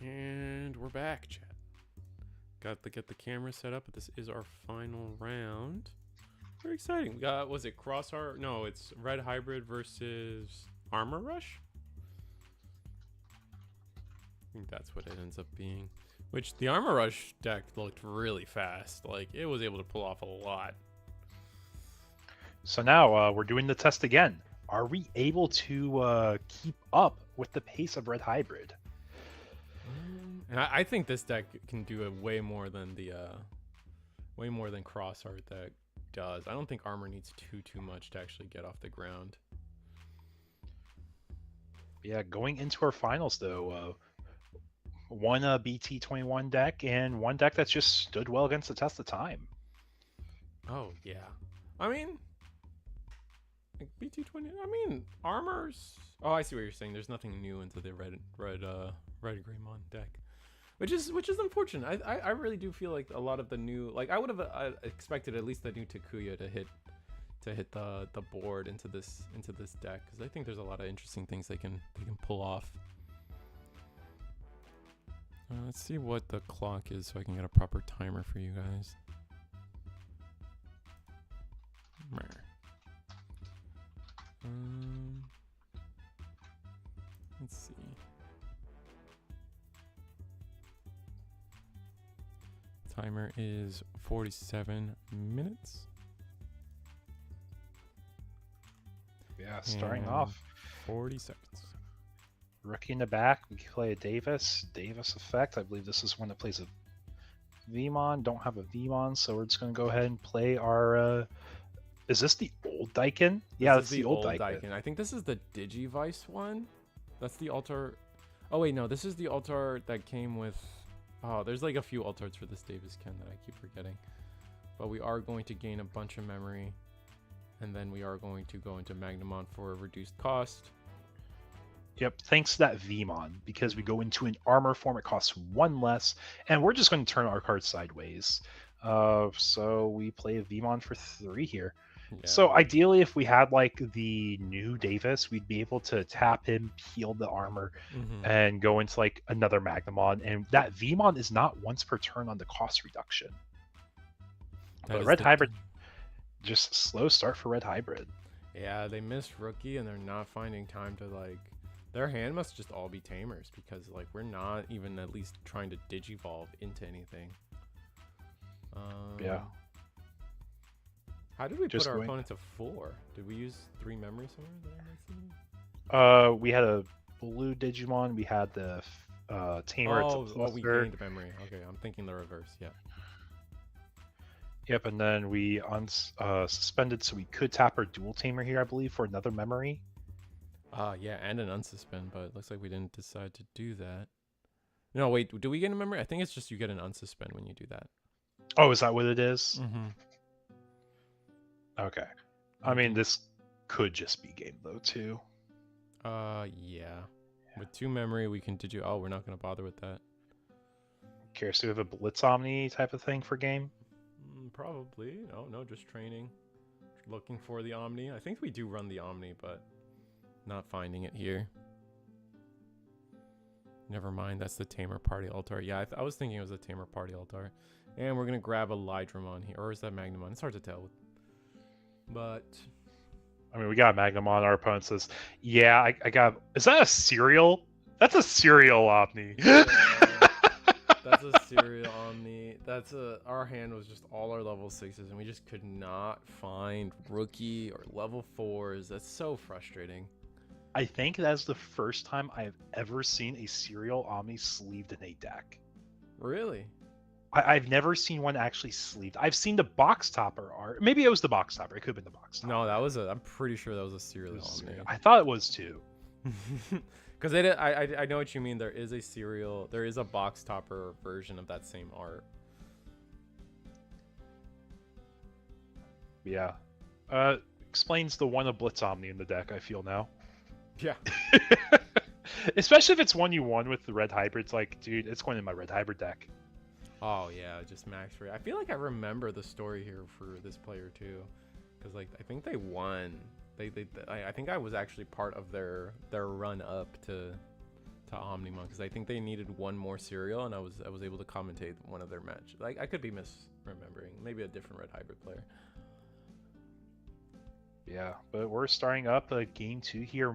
And we're back, chat. Got to get the camera set up, but this is our final round. Very exciting. We got, was it Crossheart? No, it's Red Hybrid versus Armor Rush. I think that's what it ends up being. Which the Armor Rush deck looked really fast. Like, it was able to pull off a lot. So now we're doing the test again. Are we able to keep up with the pace of Red Hybrid? And I think this deck can do it way more than the Crossheart deck does. I don't think Armor needs too much to actually get off the ground. Yeah, going into our finals though, one BT21 deck and one deck that's just stood well against the test of time. Oh yeah, I mean, like BT20. I mean, Armor's. Oh, I see what you're saying. There's nothing new into the red Greymon deck. Which is unfortunate. I really do feel like a lot of the new, like I would have expected at least the new Takuya to hit the board into this deck, because I think there's a lot of interesting things they can pull off. Let's see what the clock is so I can get a proper timer for you guys. Let's see. Timer is 47 minutes. Yeah, starting off 40 seconds. Rookie in the back. We play a Davis effect. I believe this is one that plays a Vmon. Don't have a Vmon, so we're just going to go ahead and play our. Is this the old Daikin? Yeah, that's the old Daikin. I think this is the Digivice one. That's the altar. Oh wait, no, this is the altar that came with. Oh, there's like a few altars for this Davis Ken that I keep forgetting. But we are going to gain a bunch of memory, and then we are going to go into Magnamon for a reduced cost. Yep, thanks to that Vmon, because we go into an armor form, it costs 1 less, and we're just going to turn our cards sideways. So we play a Vmon for 3 here. Yeah. So ideally, if we had like the new Davis, we'd be able to tap him, peel the armor, and go into like another Magnamon. And that Vmon is not once per turn on the cost reduction. But Red Hybrid, just slow start for Red Hybrid. Yeah, they missed Rookie, and they're not finding time to like. Their hand must just all be Tamers, because like we're not even at least trying to Digivolve into anything. Yeah. How did we put our opponent to 4? Did we use 3 memory somewhere? We had a blue Digimon. We had the Tamer. Oh, we gained memory. Okay, I'm thinking the reverse. Yeah. Yep, and then we suspended, so we could tap our dual Tamer here, I believe, for another memory. Yeah, and an unsuspend, but it looks like we didn't decide to do that. No, wait, do we get a memory? I think it's just you get an unsuspend when you do that. Oh, is that what it is? Mm-hmm. Okay. I mean, this could just be game, though, too. Yeah. With 2 memory, we can Oh, we're not going to bother with that. Curious, do we have a Blitz Omni type of thing for game? Probably. No, just training. Looking for the Omni. I think we do run the Omni, but not finding it here. Never mind, that's the Tamer Party Altar. Yeah, I was thinking it was a Tamer Party Altar. And we're going to grab a Lydramon here. Or is that Magnamon? It's hard to tell. But I mean, we got Magnamon. Our opponent says, yeah, I got... Is that a cereal? That's a cereal Omni. That's a cereal Omni. Our hand was just all our level 6s, and we just could not find Rookie or level 4s. That's so frustrating. I think that's the first time I've ever seen a cereal Omni sleeved in a deck. Really? I've never seen one actually sleeved. I've seen the box topper art. Maybe it was the box topper. It could have been the box topper. No, that was I'm pretty sure that was a cereal Omni. I thought it was too. Because I know what you mean. There is a box topper version of that same art. Yeah. Explains the one of Blitz Omni in the deck, I feel now. Yeah. Especially if it's one you won with the Red Hybrids. Like, dude, it's going in my Red Hybrid deck. Oh, yeah, just max rate. I feel like I remember the story here for this player, too. Because, like, I think they won. I think I was actually part of their run up to Omnimon, because I think they needed one more cereal, and I was able to commentate one of their matches. Like, I could be misremembering. Maybe a different Red Hybrid player. Yeah, but we're starting up game 2 here.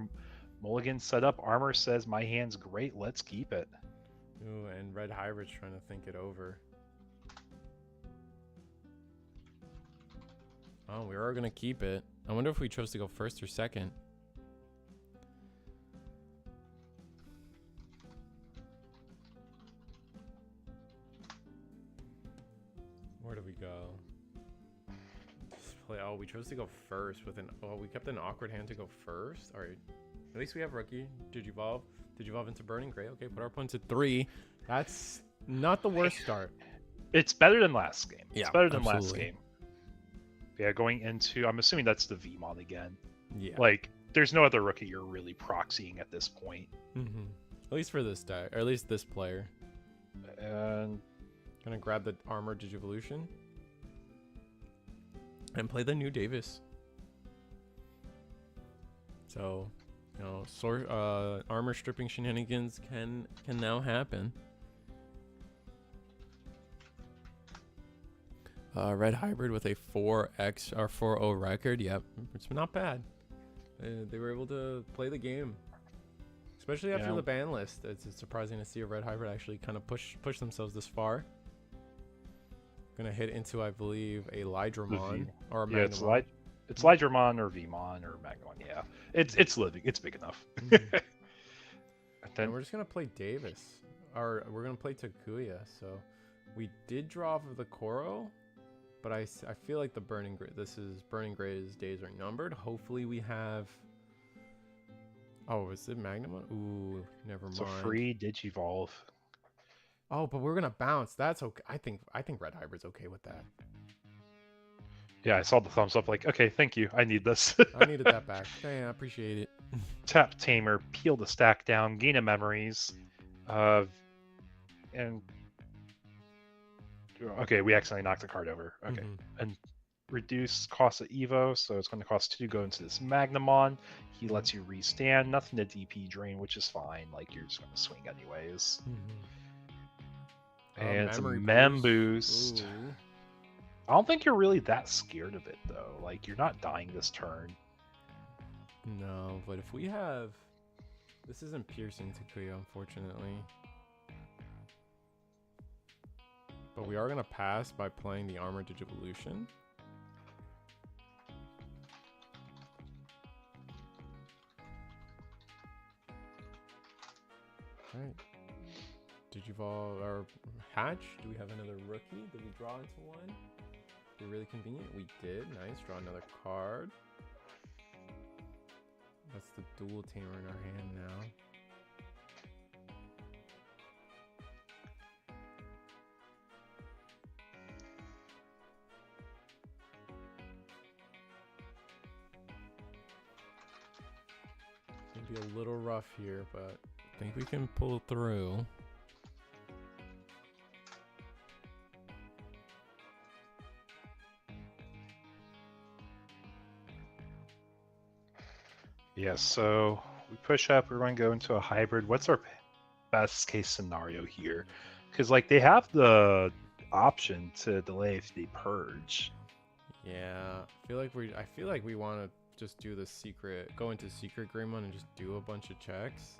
Mulligan set up. Armor says, my hand's great. Let's keep it. Ooh, and Red Hybrid's trying to think it over. Oh, we are going to keep it. I wonder if we chose to go first or second. Where do we go? Just play. Oh, we chose to go first with we kept an awkward hand to go first. All right. At least we have Rookie. Digivolve into Burning. Great. Okay, put our opponent to 3. That's not the worst start. It's better than last game. Yeah, it's better than last game. Yeah, going into... I'm assuming that's the Vmon again. Yeah. Like, there's no other Rookie you're really proxying at this point. Mm-hmm. At least for this deck. Or at least this player. And... Gonna grab the Armor Digivolution. And play the new Davis. So... You know, armor stripping shenanigans can now happen. Red hybrid with a 4x or 4-0 record. Yep, it's not bad. They were able to play the game, especially after the ban list. It's surprising to see a red hybrid actually kind of push themselves this far. Gonna hit into, I believe, a Lydramon or a Magnamon. It's Lydramon or Vmon or Magnon. Yeah, it's living. It's big enough. And we're just gonna play Davis, or we're gonna play Takuya. So we did draw off of the Koro, but I feel like the Burning Gray. Burning Gray's days are numbered. Hopefully we have. Oh, is it Magnamon? Ooh, never mind. It's a free Digivolve. Oh, but we're gonna bounce. That's okay. I think Red Hybrid's okay with that. Yeah, I saw the thumbs up. Like, okay, thank you. I need this. I needed that back. Yeah, I appreciate it. Tap Tamer, peel the stack down, gain a memories, and okay, we accidentally knocked the card over. Okay, and reduce cost of Evo, so it's going to cost 2 to go into this Magnamon. He lets you restand, nothing to DP drain, which is fine. Like you're just going to swing anyways. And it's a Mem boost. I don't think you're really that scared of it though. Like you're not dying this turn. No, but if we have, this isn't piercing Takuya, unfortunately. But we are gonna pass by playing the Armored Digivolution. Alright. Digivolve or hatch? Do we have another rookie? Did we draw into one? Be really convenient. We did. Nice. Draw another card. That's the dual Tamer in our hand now. It's gonna be a little rough here, but I think we can pull through. Yeah, so we push up, we're going to go into a hybrid. What's our best case scenario here? Because like they have the option to delay if they purge. Yeah, I feel like we want to just do the secret, go into secret Greymon and just do a bunch of checks.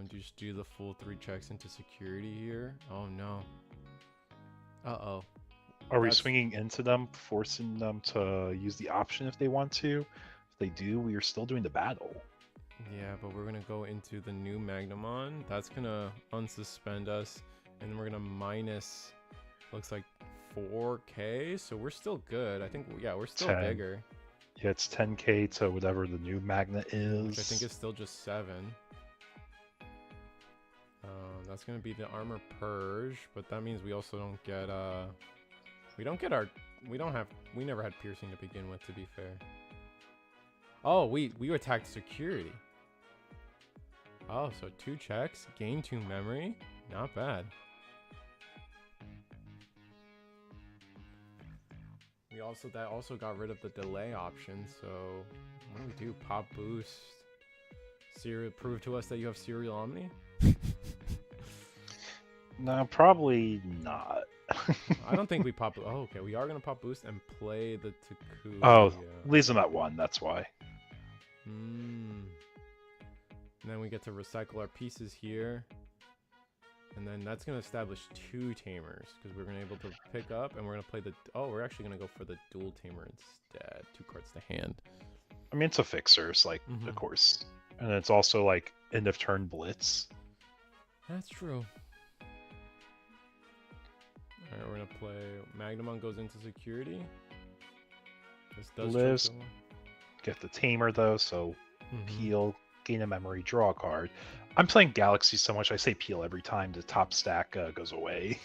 Just do the full 3 checks into security here. Oh no. Uh-oh. Are we swinging into them, forcing them to use the option if they want to? If they do, we are still doing the battle. Yeah, but we're going to go into the new Magnamon. That's going to unsuspend us. And then we're going to minus, looks like 4K. So we're still good. I think, yeah, we're still 10. bigger. Yeah, it's 10K to whatever the new Magna is. Which I think is still just 7. That's going to be the armor purge. But that means we also don't get, we never had piercing to begin with, to be fair. Oh, we attacked security. Oh, so 2 checks, gain 2 memory. Not bad. That also got rid of the delay option. So what do? Pop boost. Prove to us that you have Serial Omni? No, probably not. I don't think we pop. Oh, okay. We are gonna pop boost and play the Takuya. Oh, leaves them at 1. That's why. And then we get to recycle our pieces here. And then that's going to establish 2 Tamers. Because we're going to be able to pick up and we're going to play the... Oh, we're actually going to go for the dual Tamer instead. 2 cards to hand. I mean, it's a fixer, so like, of course. And it's also like end of turn blitz. That's true. Alright, we're going to play... Magnamon goes into security. This does lives. Get the Tamer though, so peel, gain a memory, draw a card. I'm playing Galaxy so much I say peel every time the top stack goes away.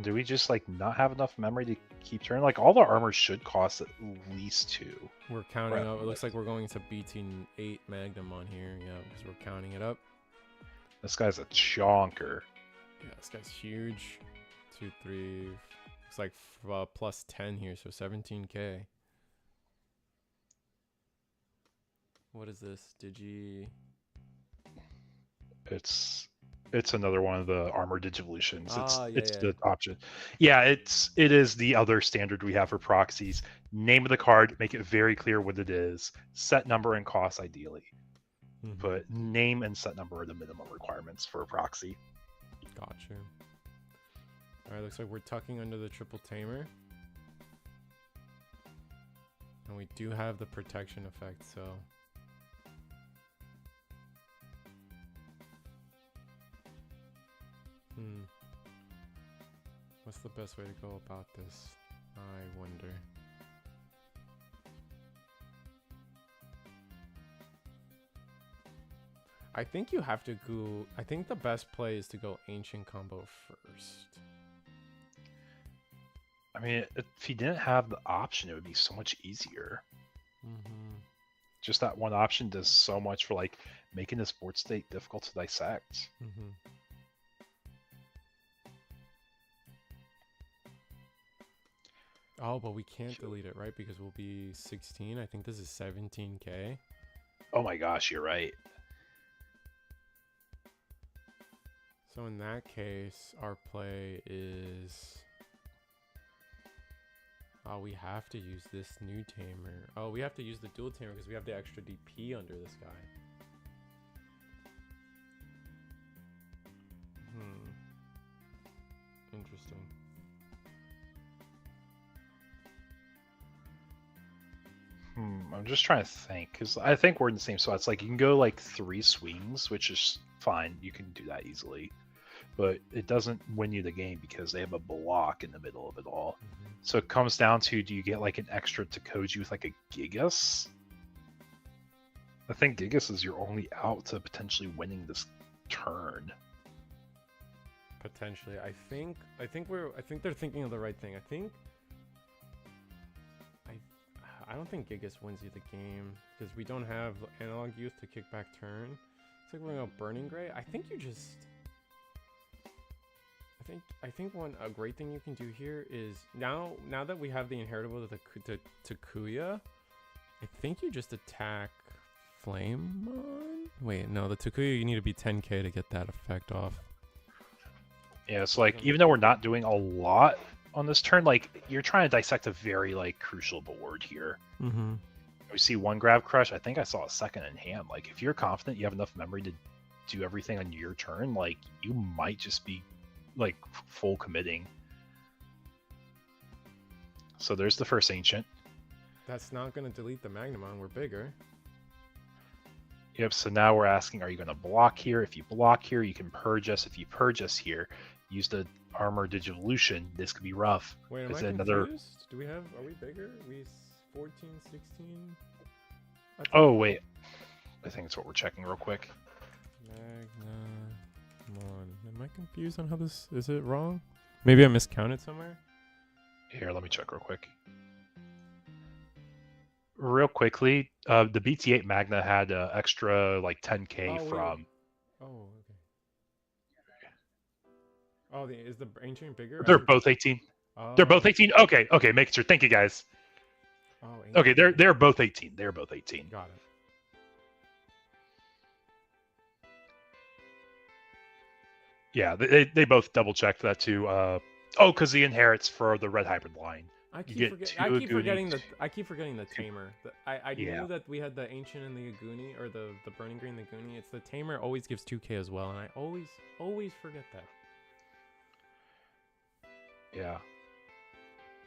Do we just like not have enough memory to keep turning? Like all the armor should cost at least 2. We're counting up. It looks like we're going to BT21 Magnamon here. Yeah, because we're counting it up. This guy's a chonker. Yeah, this guy's huge. 2, 3. Looks like plus 10 here, so 17K. What is this? It's It's another one of the armor digivolutions. Ah, yeah, It's yeah. the option. Yeah, it is the other standard we have for proxies. Name of the card, make it very clear what it is. Set number and cost ideally. But name and set number are the minimum requirements for a proxy. Gotcha. Alright, looks like we're tucking under the triple Tamer. And we do have the protection effect, so... What's the best way to go about this? I wonder. I think you have to go... I think the best play is to go Ancient combo first. I mean, if he didn't have the option, it would be so much easier. Just that one option does so much for like making the sports state difficult to dissect. Oh, but we can't delete it, right? Because we'll be 16. I think this is 17k. Oh my gosh, you're right. So in that case, our play is... Oh, we have to use this new Tamer. Oh, we have to use the dual Tamer because we have the extra DP under this guy. Interesting. I'm just trying to think, because I think we're in the same spot. It's like you can go like 3 swings, which is fine. You can do that easily. But it doesn't win you the game because they have a block in the middle of it all. So it comes down to, do you get like an extra Takoji with like a Gigas? I think Gigas is your only out to potentially winning this turn. Potentially. I think they're thinking of the right thing. I don't think Gigas wins you the game because we don't have analog youth to kick back turn. It's like we're going to Burning Gray. I think you just... I think a great thing you can do here is now that we have the inheritable to Takuya, I think you just attack Flamemon? Wait, no, the Takuya you need to be 10k to get that effect off. Yeah, it's like even though we're not doing a lot on this turn, like you're trying to dissect a very like crucial board here. We see one Grab Crush. I think I saw a second in hand. Like if you're confident you have enough memory to do everything on your turn, like you might just be like full committing. So there's the first Ancient. That's not going to delete the Magnamon. We're bigger. Yep, so now we're asking, are you going to block here? If you block here, you can purge us. If you purge us here, use the armor digivolution. This could be rough. Wait, am I confused? Do we have... Are we bigger? We 14, 16? Oh, wait. I think that's what we're checking real quick. Am I confused on how this... Is it wrong? Maybe I miscounted somewhere? Here, let me check real quick. Real quickly, the BT8 Magna had extra like 10k from... Oh, okay. Oh, is the Ancient bigger? They're both 18. Oh. They're both 18? Okay, making sure. Thank you, guys. Oh, okay, they're both 18. They're both 18. Got it. Yeah, they both double checked that too. Because he inherits for the red hybrid line. I keep forgetting the Tamer. I knew that we had the Ancient and the Aguni, or the Burning Green, the Aguni. It's the Tamer always gives 2k as well, and I always forget that. Yeah.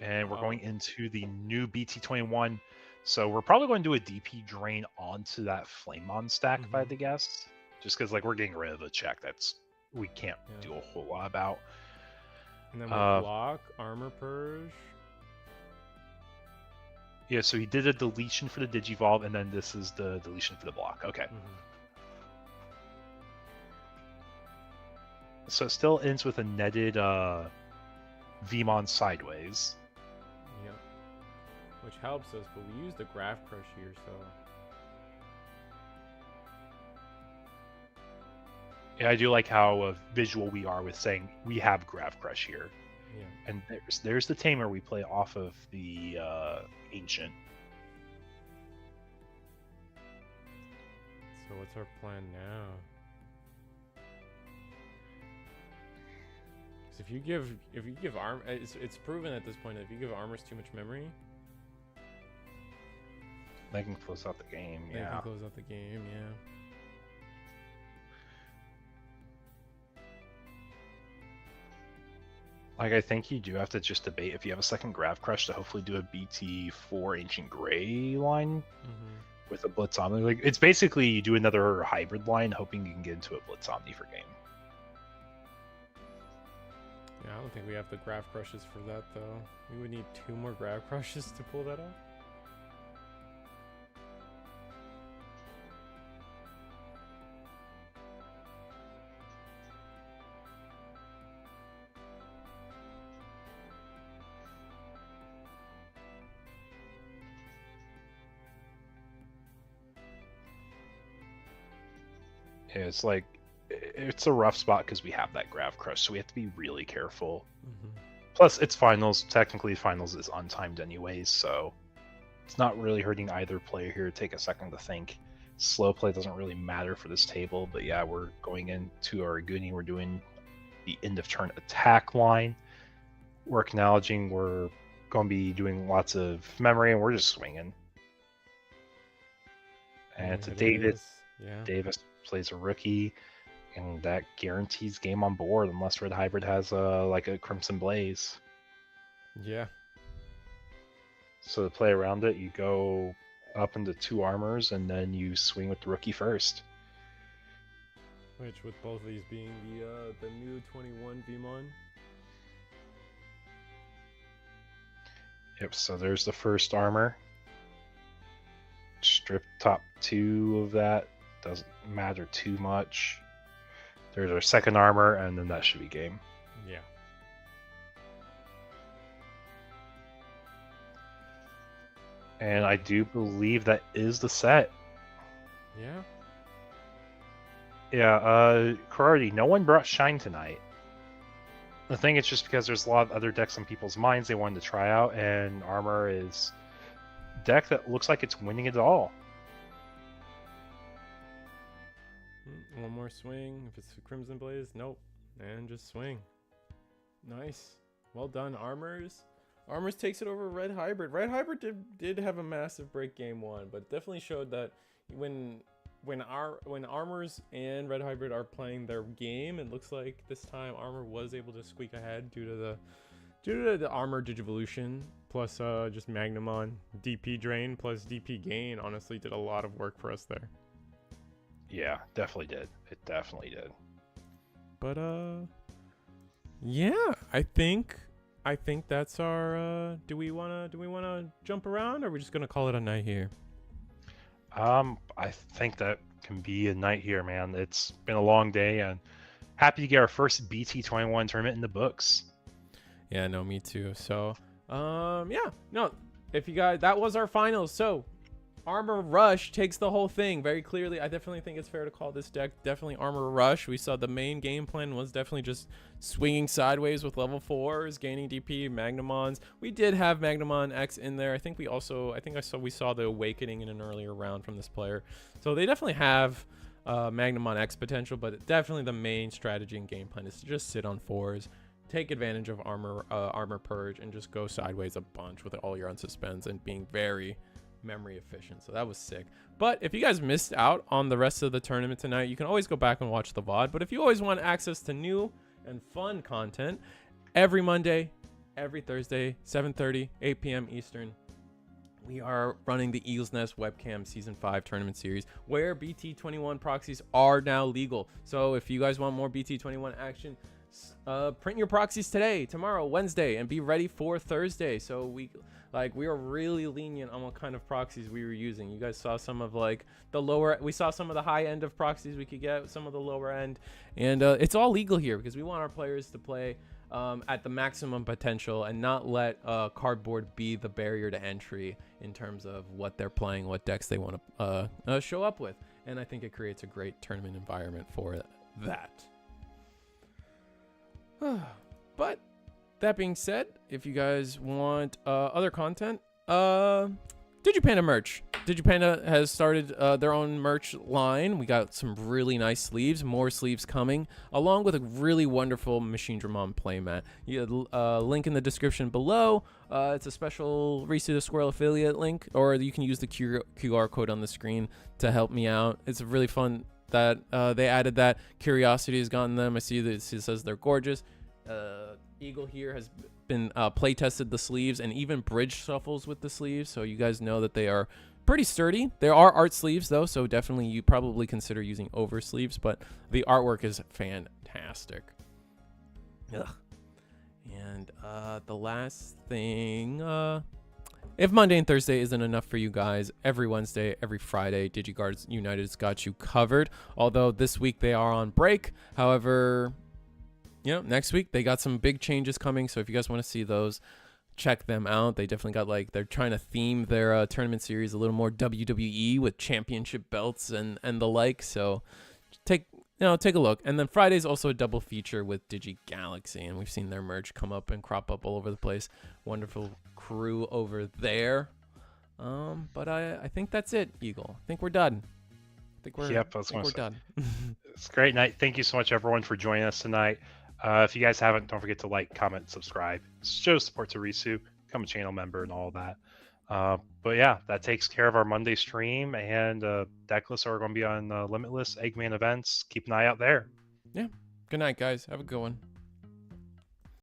And we're going into the new BT21. So we're probably going to do a DP drain onto that Flamemon stack, if I had to guess. Just because like we're getting rid of a check that's we can't do a whole lot about. And then we block, armor purge. Yeah, so he did a deletion for the Digivolve, and then this is the deletion for the block. Okay. So it still ends with a netted Vmon sideways. Yep. Which helps us, but we use the Graph Crush here, so... Yeah, I do like how visual we are with saying we have Graph Crush here. Yeah. And there's the Tamer we play off of the Ancient. So what's our plan now? Because if you give arm, it's proven at this point that if you give armors too much memory, they can close out the game. They can close out the game. Yeah. Like, I think you do have to just debate if you have a second Grav Crush to hopefully do a BT4 Ancient Gray line with a Blitz Omni. Like, it's basically you do another hybrid line, hoping you can get into a Blitz Omni for game. Yeah, I don't think we have the Grav Crushes for that, though. We would need 2 more Grav Crushes to pull that off. Yeah, it's like, it's a rough spot because we have that Grav Crush, so we have to be really careful. Plus, it's finals. Technically, finals is untimed anyways, so it's not really hurting either player here to take a second to think. Slow play doesn't really matter for this table, but yeah, we're going into our Goonie. We're doing the end of turn attack line. We're acknowledging we're going to be doing lots of memory, and we're just swinging. And to David, Davis plays a rookie, and that guarantees game on board unless Red Hybrid has like a Crimson Blaze. Yeah. So to play around it, you go up into 2 armors, and then you swing with the rookie first. Which, with both of these being the new 21 Digimon. Yep. So there's the first armor. Strip top 2 of that. Doesn't matter too much. There's our second armor, and then that should be game. Yeah. And I do believe that is the set. Yeah. Yeah, Karate, no one brought Shine tonight. I think it's just because there's a lot of other decks on people's minds they wanted to try out, and Armor is a deck that looks like it's winning it all. One more swing. If it's Crimson Blaze, nope. And just swing. Nice. Well done, Armors. Armors takes it over Red Hybrid. Red Hybrid did have a massive break game 1, but definitely showed that when Armors and Red Hybrid are playing their game, it looks like this time Armor was able to squeak ahead due to the Armor Digivolution plus just Magnamon DP drain plus DP gain. Honestly, did a lot of work for us there. Yeah, definitely did. It definitely did. But yeah, I think that's our do we wanna jump around, or are we just gonna call it a night here? I think that can be a night here, man. It's been a long day, and happy to get our first BT21 tournament in the books. Yeah, no, me too. So yeah, no, if you guys, that was our finals. So Armor Rush takes the whole thing very clearly. I definitely think it's fair to call this deck definitely Armor Rush. We saw the main game plan was definitely just swinging sideways with level 4s, gaining DP, Magnamons. We did have Magnamon X in there. I think we saw the Awakening in an earlier round from this player. So they definitely have Magnamon X potential, but definitely the main strategy and game plan is to just sit on 4s, take advantage of Armor Purge, and just go sideways a bunch with all your unsuspends and being very memory efficient. So that was sick. But if you guys missed out on the rest of the tournament tonight, you can always go back and watch the VOD. But if you always want access to new and fun content, every Monday, every Thursday, 7:30, 8 p.m. Eastern, we are running the Eagle's Nest WEBCAM Season 5 Tournament Series, where BT21 proxies are now legal. So if you guys want more BT21 action, print your proxies today, tomorrow, Wednesday, and be ready for Thursday. So we are really lenient on what kind of proxies we were using. You guys saw some of like the lower, we saw some of the high end of proxies we could get, some of the lower end, and it's all legal here because we want our players to play at the maximum potential and not let cardboard be the barrier to entry in terms of what they're playing, what decks they want to show up with. And I think it creates a great tournament environment for that. But that being said, if you guys want other content, do Digipanda merch. Digipanda has started their own merch line. We got some really nice sleeves, more sleeves coming, along with a really wonderful Machine Dramon playmat. You link in the description below. It's a special Risu the Squirrel affiliate link, or you can use the QR code on the screen to help me out. It's really fun that they added that. Curiosity has gotten them. I see that it says they're gorgeous. Eagle here has been play tested the sleeves and even bridge shuffles with the sleeves, so you guys know that they are pretty sturdy. There are art sleeves though, so definitely you probably consider using over sleeves, but the artwork is fantastic. Ugh. And the last thing, if Monday and Thursday isn't enough for you guys, every Wednesday, every Friday, DigiGuards United's got you covered. Although this week they are on break. However, you know, next week they got some big changes coming, so if you guys want to see those, check them out. They definitely got, like, they're trying to theme their tournament series a little more WWE with championship belts and the like, so take a look. And then Friday's also a double feature with Digi Galaxy, and we've seen their merch come up and crop up all over the place. Wonderful crew over there. But I think that's it, Eagle. I think we're done. We're done. It's a great night. Thank you so much, everyone, for joining us tonight. If you guys haven't, don't forget to like, comment, subscribe. Show support to Risu. Become a channel member and all that. But yeah, that takes care of our Monday stream. And deck lists are going to be on Limitless, Eggman events. Keep an eye out there. Yeah. Good night, guys. Have a good one.